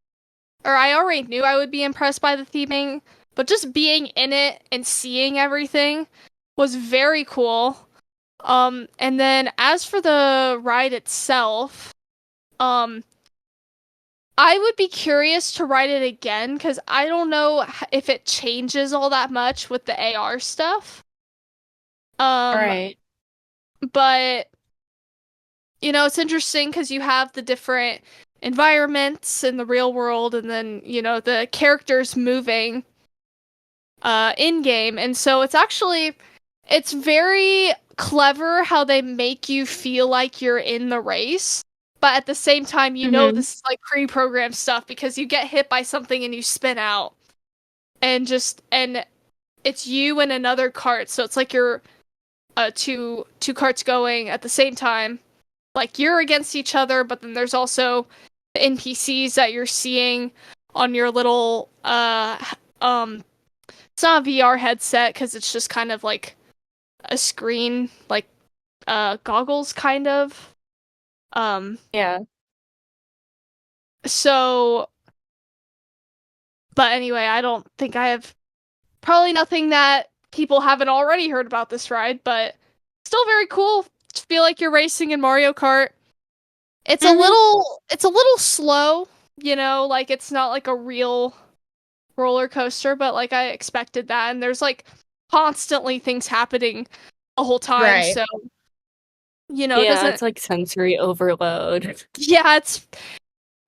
or I already knew I would be impressed by the theming, but just being in it and seeing everything was very cool. And then as for the ride itself, I would be curious to ride it again because I don't know if it changes all that much with the AR stuff. Right. But you know, it's interesting because you have the different environments in the real world, and then you know the characters moving in game, and so it's very clever how they make you feel like you're in the race, but at the same time, this is like pre-programmed stuff because you get hit by something and you spin out, and it's you and another cart, so it's like you're two carts going at the same time, like you're against each other, but then there's also the NPCs that you're seeing on your little it's not a VR headset because it's just kind of like a screen, like goggles kind of. Yeah. So, but anyway, I don't think I have probably nothing that people haven't already heard about this ride, but still very cool. To feel like you're racing in Mario Kart. It's a little slow, like it's not like a real roller coaster, but like I expected that, and there's like constantly things happening the whole time, Right. so it Yeah, doesn't. it's like sensory overload. Yeah, it's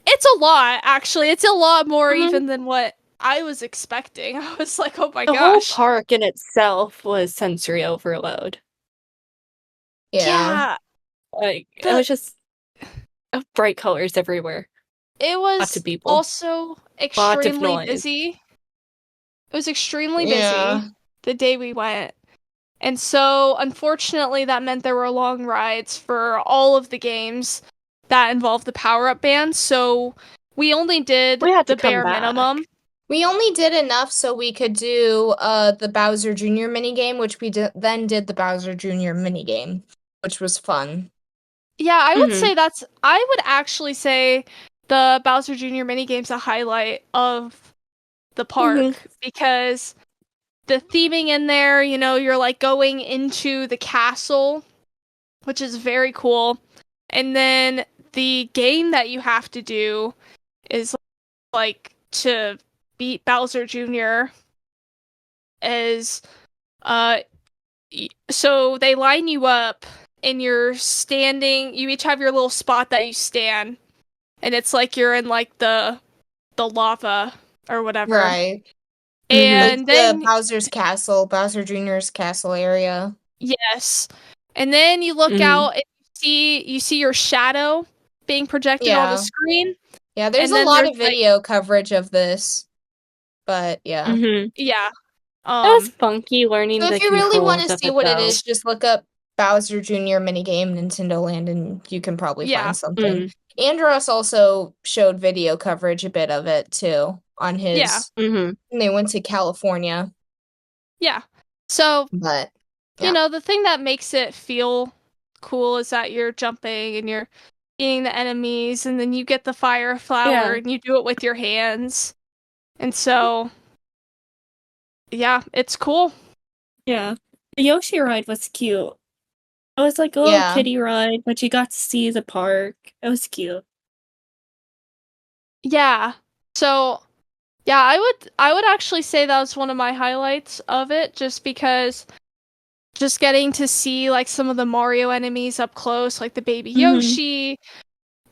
a lot actually. It's a lot more even than what I was expecting. I was like, oh my The gosh. whole park in itself was sensory overload. Yeah. Like it was just bright colors everywhere. It Lots was of people. also Lots of extremely noise. busy. It was extremely Yeah. busy the day we went. And so, unfortunately, that meant there were long rides for all of the games that involved the power-up band. So, we only did We had to the come bare back. minimum. We only did enough so we could do the Bowser Jr. minigame, which we then did the Bowser Jr. minigame, which was fun. Yeah, I would actually say the Bowser Jr. minigame's a highlight of the park because the theming in there, you're like going into the castle, which is very cool. And then the game that you have to do is like to beat Bowser Jr. is so they line you up and you're standing, you each have your little spot that you stand, and it's like you're in like the lava or whatever. Right. And Like then the Bowser Jr.'s castle area. yes. And then you look out and you see your shadow being projected on the screen. Yeah, there's And a then lot there's of video coverage of this. But yeah. yeah. It was funky learning So the if you really want controls to of see it what it though. is, just look up Bowser Jr. minigame Nintendo Land and you can probably find something. Andros also showed video coverage a bit of it too on his when they went to California. Yeah. So But the thing that makes it feel cool is that you're jumping and you're eating the enemies, and then you get the fire flower and you do it with your hands. And so yeah, it's cool. Yeah. The Yoshi ride was cute. It was like a little kiddie ride, but you got to see the park. It was cute. Yeah. So yeah, I would actually say that was one of my highlights of it, just because just getting to see like some of the Mario enemies up close, like the baby Yoshi,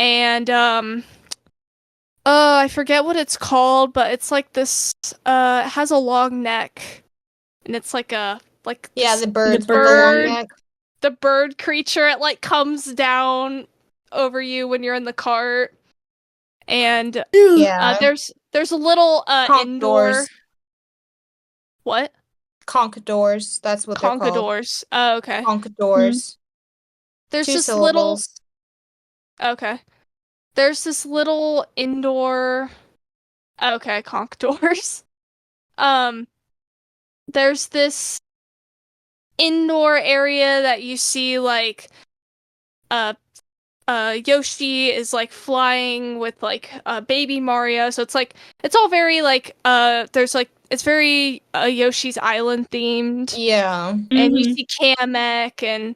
and I forget what it's called, but it's like this it has a long neck, and it's like a the birds with the long neck. The bird creature, it like comes down over you when you're in the cart. And there's a little indoor what? Conquistadors, that's what they're called. Conquistadors. Oh, okay. Conquistadors. There's Two this syllables. Okay. There's this little indoor okay, Conquistadors. There's this indoor area that you see like Yoshi is like flying with like baby Mario, so it's all very like there's like it's very Yoshi's Island themed. Yeah. And you see Kamek and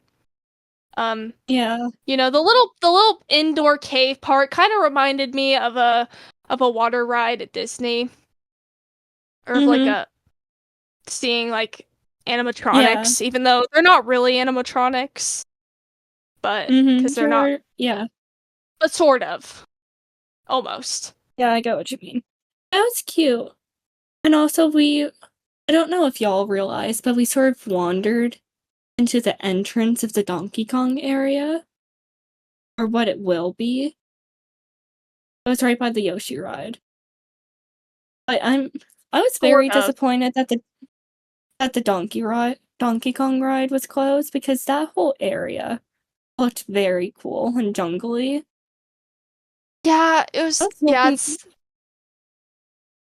yeah. The little indoor cave part kind of reminded me of a water ride at Disney. Or of like a seeing like animatronics, even though they're not really animatronics. But because they're not, but sort of, almost. Yeah, I get what you mean. That was cute, and also we I don't know if y'all realize, but we sort of wandered into the entrance of the Donkey Kong area, or what it will be. It was right by the Yoshi ride. But I was very disappointed that the Donkey Kong ride was closed, because that whole area looked very cool and jungly. Yeah, it was.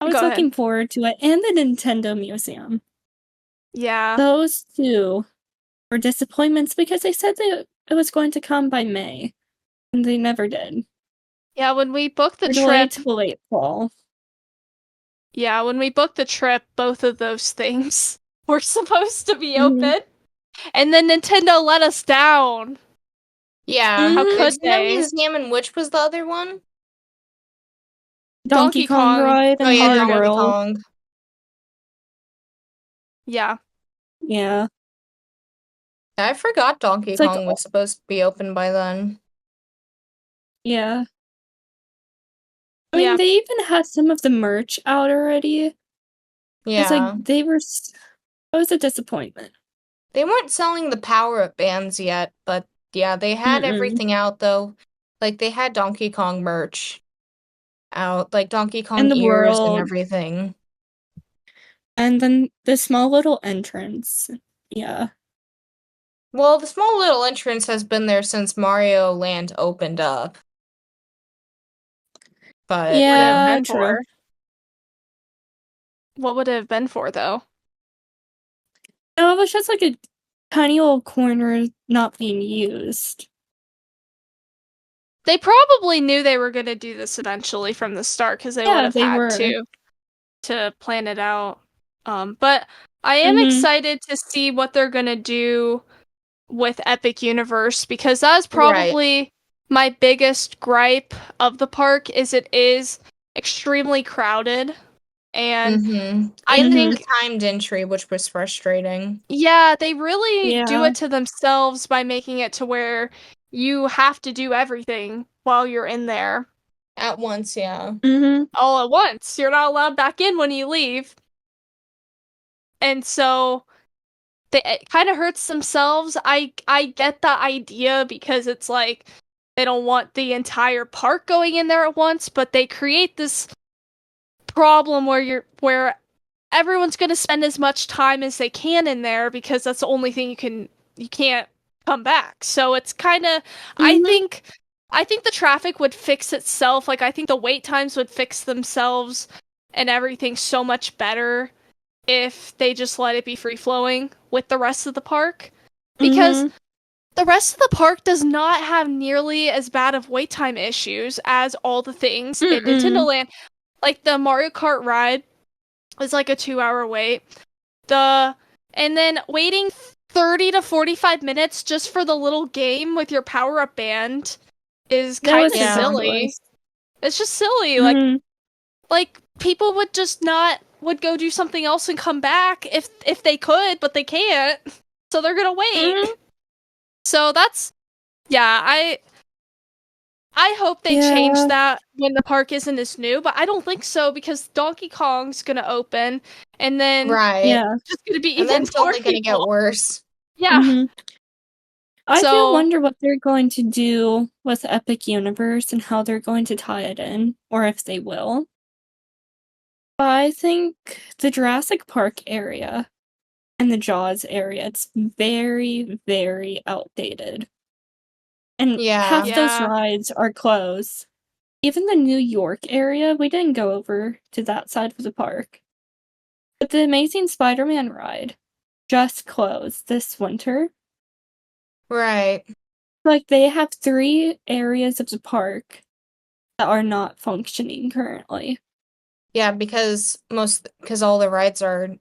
I was looking forward to it, and the Nintendo Museum. Yeah. Those two were disappointments because they said that it was going to come by May, and they never did. Yeah, when we booked the trip till late fall. Yeah, when we booked the trip, both of those things were supposed to be open, and then Nintendo let us down. Yeah, how could Nintendo they? Museum, and which was the other one? Donkey Kong ride and Donkey World. Kong. Yeah. Yeah. I forgot Donkey Kong was supposed to be open by then. Yeah. I mean, they even had some of the merch out already. Yeah. It's like they were. It was a disappointment. They weren't selling the power-up bands yet, but yeah, they had everything out though. Like they had Donkey Kong merch out, like Donkey Kong and the ears world. and everything. And then the small little entrance. Yeah. Well, the small little entrance has been there since Mario Land opened up. But yeah, true. What would it have been for, though? No, it was just like a tiny little corner not being used. They probably knew they were going to do this eventually from the start, because they would have had to plan it out. But I am excited to see what they're going to do with Epic Universe, because that is probably my biggest gripe of the park, is it is extremely crowded. And I think timed entry, which was frustrating. Yeah, they really do it to themselves by making it to where you have to do everything while you're in there. At once, yeah. All at once. You're not allowed back in when you leave. And so it kind of hurts themselves. I get the idea, because it's like they don't want the entire park going in there at once, but they create this problem where everyone's going to spend as much time as they can in there, because that's the only thing you can't come back. So it's kind of I think the traffic would fix itself. Like, I think the wait times would fix themselves and everything so much better if they just let it be free flowing with the rest of the park, because the rest of the park does not have nearly as bad of wait time issues as all the things in Nintendo Land. Like, the Mario Kart ride is like a 2-hour wait. And then waiting 30 to 45 minutes just for the little game with your power-up band is kind of silly. It's just silly. Like people would just would go do something else and come back if they could, but they can't. So they're gonna wait. So that's I hope they change that when the park isn't as new, but I don't think so, because Donkey Kong's gonna open, and then it's just gonna be even more. It's only gonna get worse. Yeah. I do wonder what they're going to do with Epic Universe and how they're going to tie it in, or if they will. But I think the Jurassic Park area and the Jaws area, it's very, very outdated. And half those rides are closed. Even the New York area, we didn't go over to that side of the park. But the Amazing Spider-Man ride just closed this winter. Right. Like, they have 3 areas of the park that are not functioning currently. Yeah, because all the rides are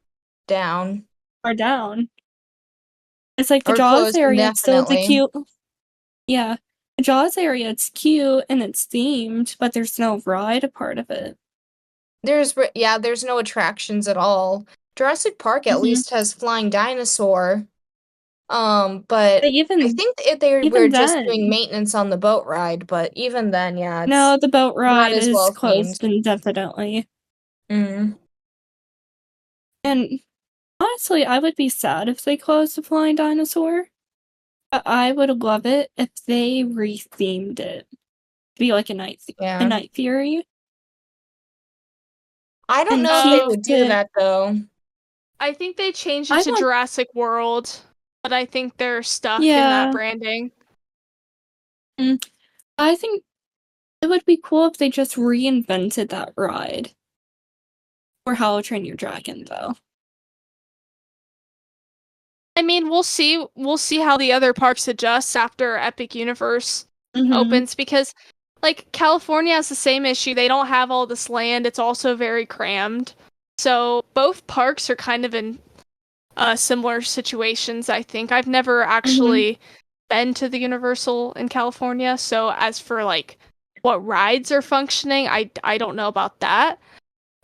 down. It's like the Jaws area, it's still the cute. Yeah. The Jaws area, it's cute and it's themed, but there's no ride a part of it. There's no attractions at all. Jurassic Park at least has Flying Dinosaur. But I think they were just doing maintenance on the boat ride, but even then, it's no, the boat ride is well closed indefinitely. And Honestly, I would be sad if they closed the Flying Dinosaur. But I would love it if they rethemed it to be like a night theory. I don't And know if they keep would do the- that though. I think they changed it I to want- Jurassic World, but I think they're stuck in Yeah. that branding. I think it would be cool if they just reinvented that ride. Or How to Train Your Dragon, though. I mean, we'll see how the other parks adjust after Epic Universe opens, because like California has the same issue. They don't have all this land. It's also very crammed. So both parks are kind of in similar situations, I think. I've never actually been to the Universal in California, so as for like what rides are functioning, I don't know about that.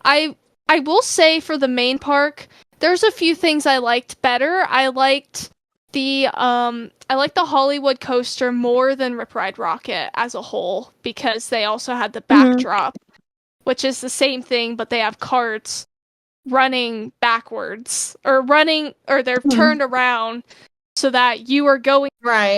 I will say for the main park, there's a few things I liked better. I liked the Hollywood coaster more than Rip Ride Rocket as a whole, because they also had the backdrop, which is the same thing, but they have carts running backwards or they're turned around so that you are going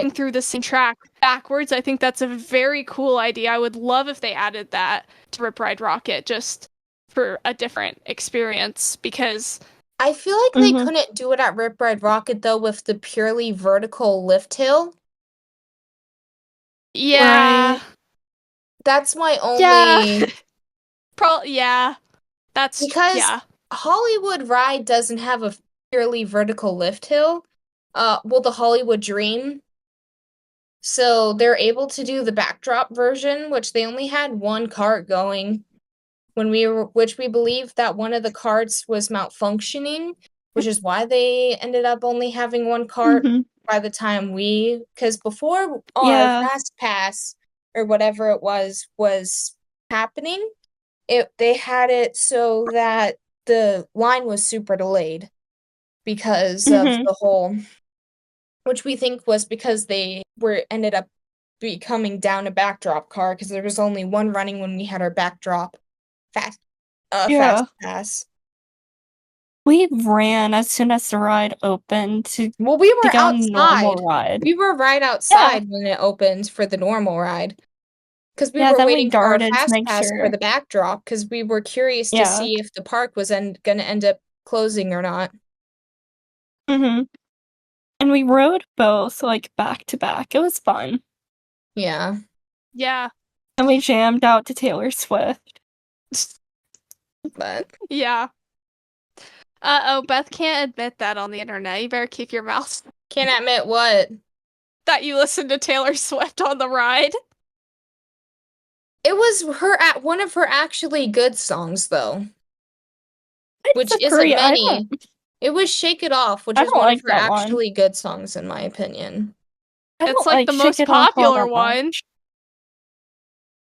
through the same track backwards. I think that's a very cool idea. I would love if they added that to Rip Ride Rocket just for a different experience, because I feel like they couldn't do it at Rip Ride Rocket though with the purely vertical lift hill. Yeah. Right. That's my only That's because Hollywood Ride doesn't have a purely vertical lift hill. Well, the Hollywood Dream. So they're able to do the backdrop version, which they only had one cart going which we believe that one of the carts was malfunctioning, which is why they ended up only having one cart by the time because before our Fast Pass or whatever it was happening, they had it so that the line was super delayed because of the whole, which we think was because they ended up becoming down a backdrop car because there was only one running when we had our backdrop Fast Pass. We ran as soon as the ride opened Well, we were go on outside. normal ride. We were right outside when it opened for the normal ride. Because we were waiting for our Fast Pass for the backdrop, because we were curious to see if the park was going to end up closing or not. And we rode both, like, back to back. It was fun. Yeah. Yeah. And we jammed out to Taylor Swift. But yeah. Uh-oh, Beth can't admit that on the internet. You better keep your mouth. Can't admit what? That you listened to Taylor Swift on the ride. It was one of her actually good songs, though. Which isn't many. It was Shake It Off, which is one of her actually good songs, in my opinion. It's like the most popular one.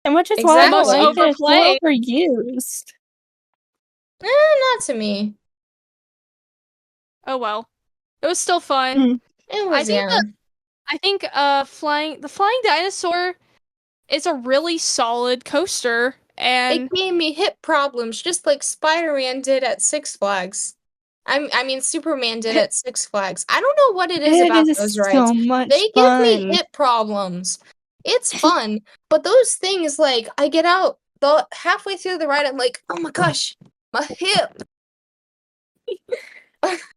And which is why I don't like it. It's overused. Not to me. Oh well. It was still fun. It was, I think the Flying Dinosaur is a really solid coaster, and it gave me hip problems just like Spider-Man did at Six Flags. I mean Superman did at Six Flags. I don't know what it is about those rides. They give me hip problems. It's fun, but those things, like, I get out halfway through the ride, I'm like, oh my gosh, my hip.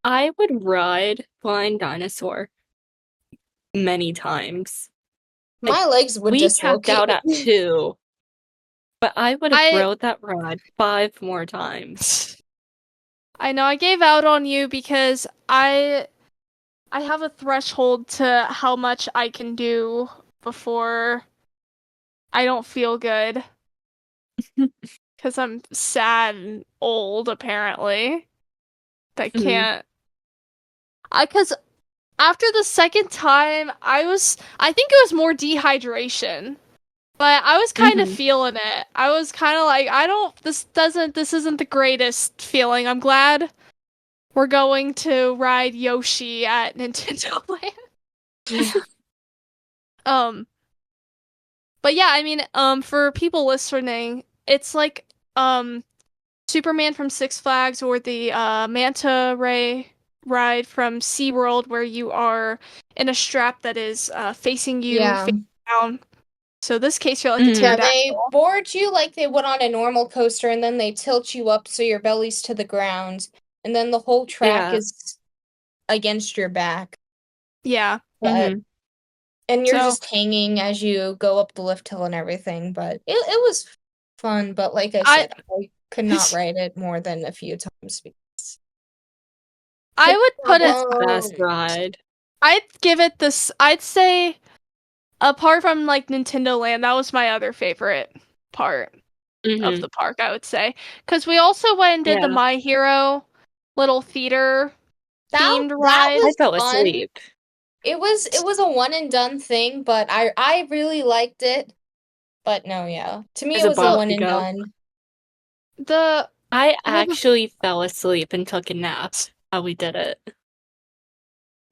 I would ride Flying Dinosaur many times. My legs would dislocate. We tapped out at 2. But I would have rode that ride 5 more times. I know I gave out on you because I have a threshold to how much I can do before I don't feel good. Because I'm sad and old, apparently. I can't. Because after the second time, I think it was more dehydration. But I was kind of feeling it. I was kind of like, this isn't the greatest feeling. I'm glad we're going to ride Yoshi at Nintendo Land. But yeah, I mean, for people listening, it's like, Superman from Six Flags or the Manta Ray ride from SeaWorld where you are in a strap that is facing you Yeah. face down. So this case, you're like a Yeah, they pterodactyl. board you like they would on a normal coaster, and then they tilt you up so your belly's to the ground, and then the whole track Yeah. is against your back. Yeah. But and you're So just hanging as you go up the lift hill and everything. But it was fun. But like I said, I could not ride it more than a few times because I would put it. It's the best ride. I'd give it this. I'd say, apart from like Nintendo Land, that was my other favorite part of the park. I would say because we also went and did the My Hero little theater themed ride. was I fell fun. asleep. It was a one and done thing, but I really liked it. But no, yeah. To me, it was a one and done. I actually fell asleep and took a nap while we did it.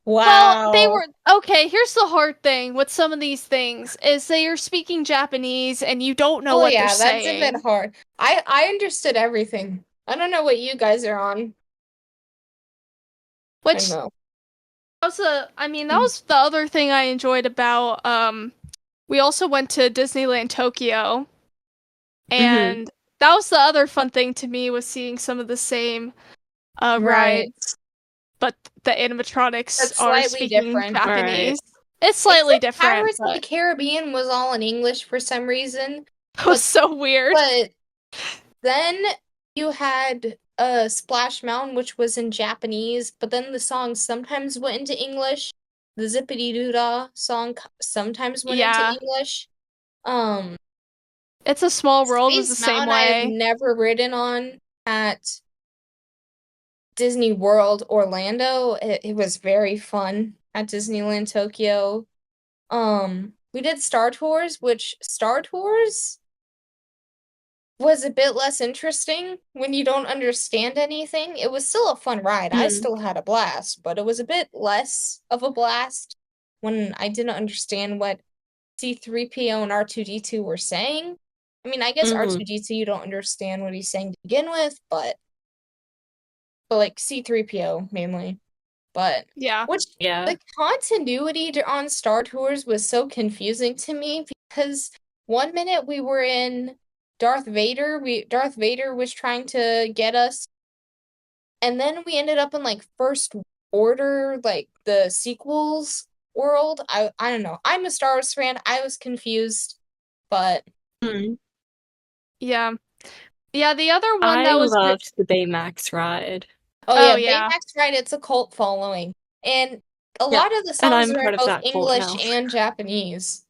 Wow. Well, they were okay. Here's the hard thing with some of these things is they are speaking Japanese and you don't know what they're saying. That's a bit hard. I understood everything. I don't know what you guys are on. Which I know. that was the other thing I enjoyed about we also went to Disneyland Tokyo, and that was the other fun thing to me was seeing some of the same rides, but the animatronics are speaking different. Japanese. Right. It's slightly different. Pirates of the Caribbean was all in English for some reason. It was so weird. But then you had Splash Mountain, which was in Japanese, but then the songs sometimes went into English. The Zippity Doo Dah song sometimes went into English. It's a Small World is the same way. I've never ridden on at Disney World Orlando. It was very fun at Disneyland Tokyo. We did Star Tours, which Star Tours was a bit less interesting when you don't understand anything. It was still a fun ride. I still had a blast, but it was a bit less of a blast when I didn't understand what C-3PO and R2-D2 were saying. I mean, I guess R2-D2 you don't understand what he's saying to begin with, but like C-3PO mainly. But the continuity on Star Tours was so confusing to me because one minute we were in Darth Vader was trying to get us, and then we ended up in like First Order, like the sequels world. I don't know. I'm a Star Wars fan. I was confused, but yeah, the other one that was loved the Baymax ride. Oh yeah, Baymax ride. It's a cult following, and a lot of the songs are in both English and Japanese,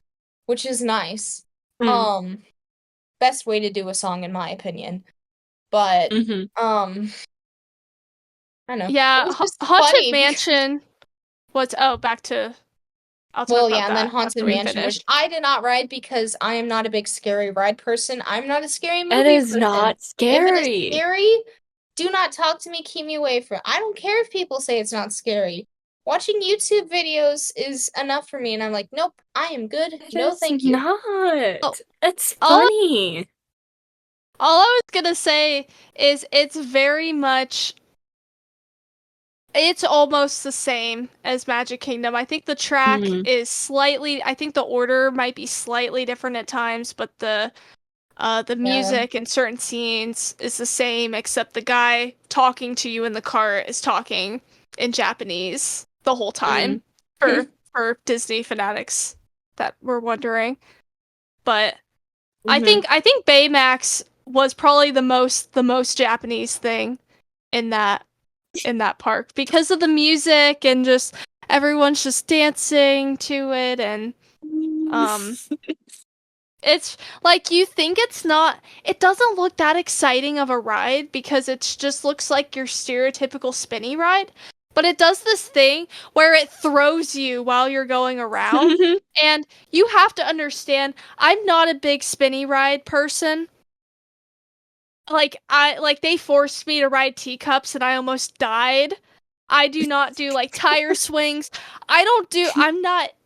which is nice. Best way to do a song in my opinion. But I don't know. Yeah, Haunted Mansion was back to I'll talk about and then Haunted Mansion, which I did not ride because I am not a big scary ride person. I'm not a scary movie person. It is not scary. If it is scary, do not talk to me, keep me away from it. I don't care if people say it's not scary. Watching YouTube videos is enough for me, and I'm like, nope, I am good. No, thank you. Not. It's funny. All I was gonna say is it's almost the same as Magic Kingdom. I think the track is I think the order might be slightly different at times, but the music in certain scenes is the same, except the guy talking to you in the cart is talking in Japanese the whole time for Disney fanatics that were wondering. But I think Baymax was probably the most Japanese thing in that park because of the music and just everyone's just dancing to it, and it's like you think it doesn't look that exciting of a ride because it just looks like your stereotypical spinny ride, but it does this thing where it throws you while you're going around. And you have to understand, I'm not a big spinny ride person. They forced me to ride teacups and I almost died. I do not do like tire swings.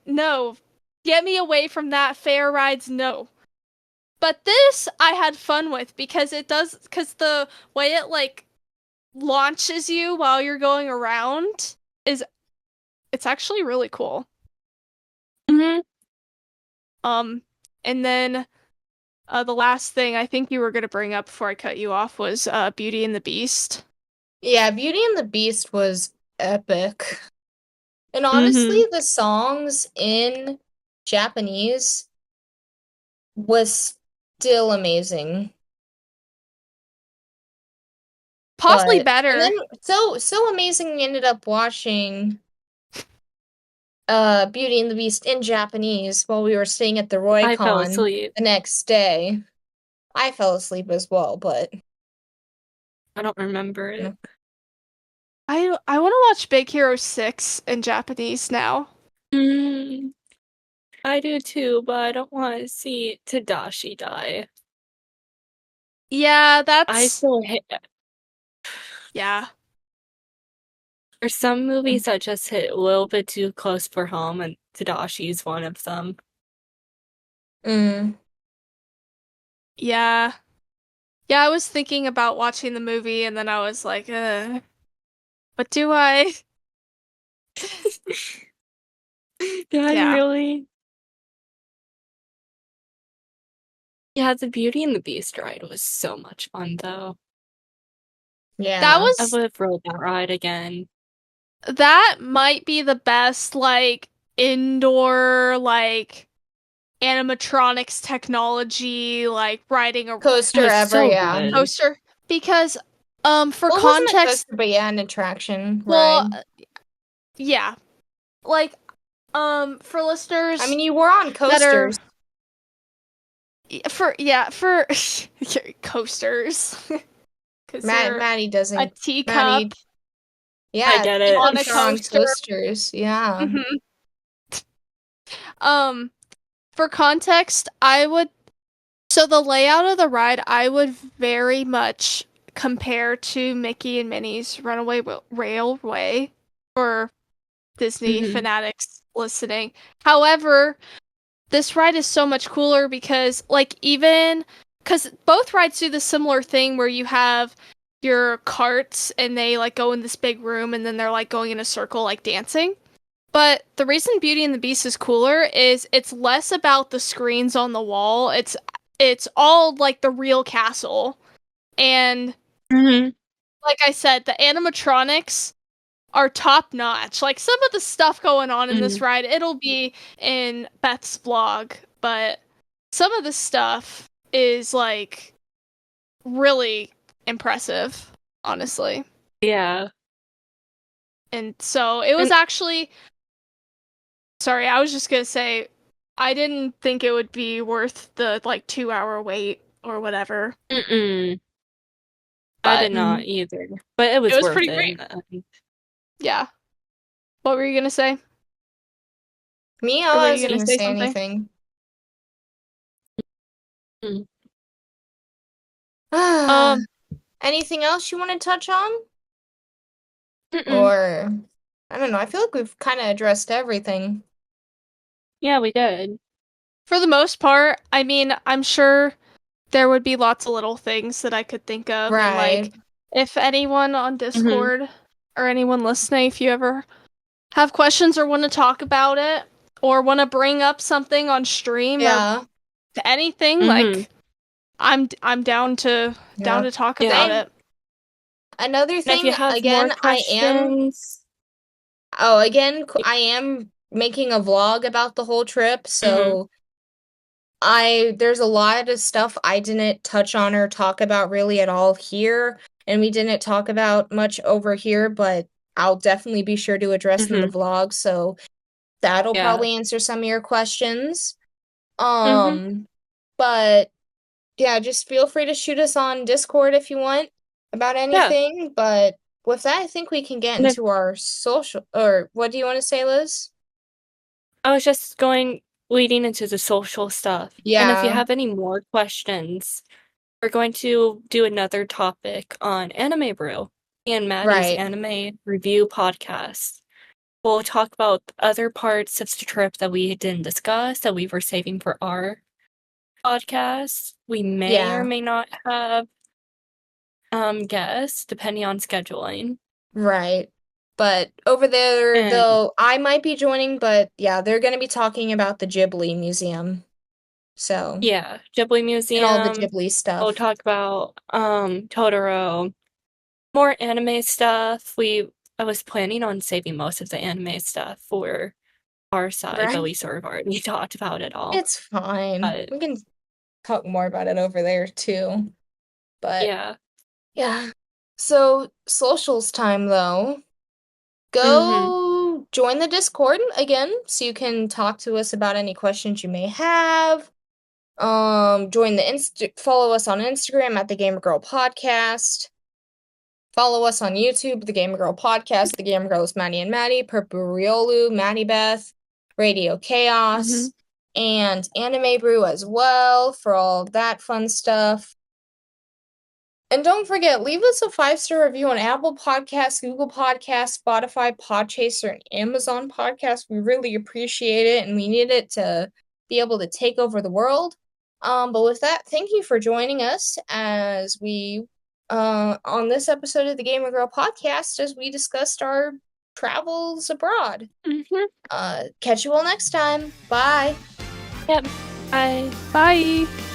No. Get me away from that. Fair rides, no. But this I had fun with because the way it like launches you while you're going around it's actually really cool. Mm-hmm. And then the last thing I think you were gonna bring up before I cut you off was Beauty and the Beast. Yeah, Beauty and the Beast was epic. And Mm-hmm. honestly, the songs in Japanese was still amazing. Possibly But and then better. so amazing we ended up watching Beauty and the Beast in Japanese while we were staying at the I fell Roycon asleep. the next day. I fell asleep as well, but I don't remember it. I want to watch Big Hero 6 in Japanese now. Mm, I do too, but I don't want to see Tadashi die. Yeah, I that's still hit. yeah. There's some movies that just hit a little bit too close for home, and Tadashi's one of them. mm. Yeah. Yeah, I was thinking about watching the movie and then I was like, but do I? Did I Yeah. really? Yeah, the Beauty and the Beast ride was so much fun, though. That Yeah. I was would have rode that ride again. that might be the best like indoor like animatronics technology like riding a It Coaster was ever, so yeah. good. coaster because for Well, it wasn't a context, coaster, but yeah, an attraction well, ride. yeah. Like for I listeners mean, you were on that are coasters. for coasters because they're Maddie a doesn't. teacup Maddie, I yeah, get it. on a teacups are on coaster. coasters. Yeah. Mhm. Um, for context, I would so the layout of the ride I would very much compare to Mickey and Minnie's Runaway Railway for Disney Mhm. fanatics listening. However, this ride is so much cooler because like even because both rides do the similar thing where you have your carts and they like go in this big room and then they're like going in a circle like dancing. But the reason Beauty and the Beast is cooler is it's less about the screens on the wall. It's all like the real castle. And Mhm. like I said, the animatronics are top notch. Like some of the stuff going on in this Mhm. ride, it'll be in Beth's vlog, but some of the stuff is like really impressive, honestly. Yeah. And so it was And actually, sorry, I was just gonna say, I didn't think it would be worth the like 2 hour wait or whatever, mm-mm, I but did not Mhm. either, but it it was was worth pretty it great. in the end. Yeah. What were you gonna say? Me, Or were I you wasn't gonna gonna say say something? anything. Mm. Um, Anything else you want to touch on? Mm-mm. Or I don't know. I feel like we've kind of addressed everything. Yeah, we did. for the most part, I mean, I'm sure there would be lots of little things that I could think of. And like, Right. if anyone on Mhm. Discord or anyone listening, if you ever have questions or want to talk about it or want to bring up something on stream or Yeah. anything, Mhm. like I'm down Yeah. to talk about Yeah. Same. it. Another And if you thing, have more again, questions, I am making a vlog about the whole trip, mhm. so there's a lot of stuff I didn't touch on or talk about really at all here, and we didn't talk about much over here, but I'll definitely be sure to address in the Mhm. vlog, so that'll Yeah. probably answer some of your questions. Mhm. But yeah, just feel free to shoot us on Discord if you want about Yeah. anything, but with that, I think we can get And if into our social, or what do you want to say, Liz? I was just going leading into the social stuff, and if you Yeah, have any more questions, we're going to do another topic on Anime Brew and Maddie's right. anime review podcast. We'll talk about other parts of the trip that we didn't discuss that we were saving for our podcast. We may or Yeah. may not have guess, depending on scheduling. Right. But over there, though, I might be joining, but yeah, they're going to be talking about the Ghibli Museum. So, yeah, Ghibli Museum. And all the Ghibli stuff. We'll talk about Totoro, more anime stuff. I was planning on saving most of the anime stuff for our side, but we sort of already talked about it all. It's fine. We can talk more about it over there too. But yeah. So socials time though. Go join the Discord again so you can talk to us about any questions you may have. Join the follow us on Instagram at the Gamer Girl Podcast. Follow us on YouTube, the Gamer Girl Podcast, the Gamer Girls Maddie and Maddie, Purpuriolu, Maddie Beth, Radio Chaos, and Anime Brew as well for all that fun stuff. And don't forget, leave us a 5-star review on Apple Podcasts, Google Podcasts, Spotify, Podchaser, and Amazon Podcasts. We really appreciate it, and we need it to be able to take over the world. But with that, thank you for joining us as we, on this episode of the Gamer Girl Podcast, as we discussed our travels abroad. Catch you all next time. Bye. Yep. Bye. Bye.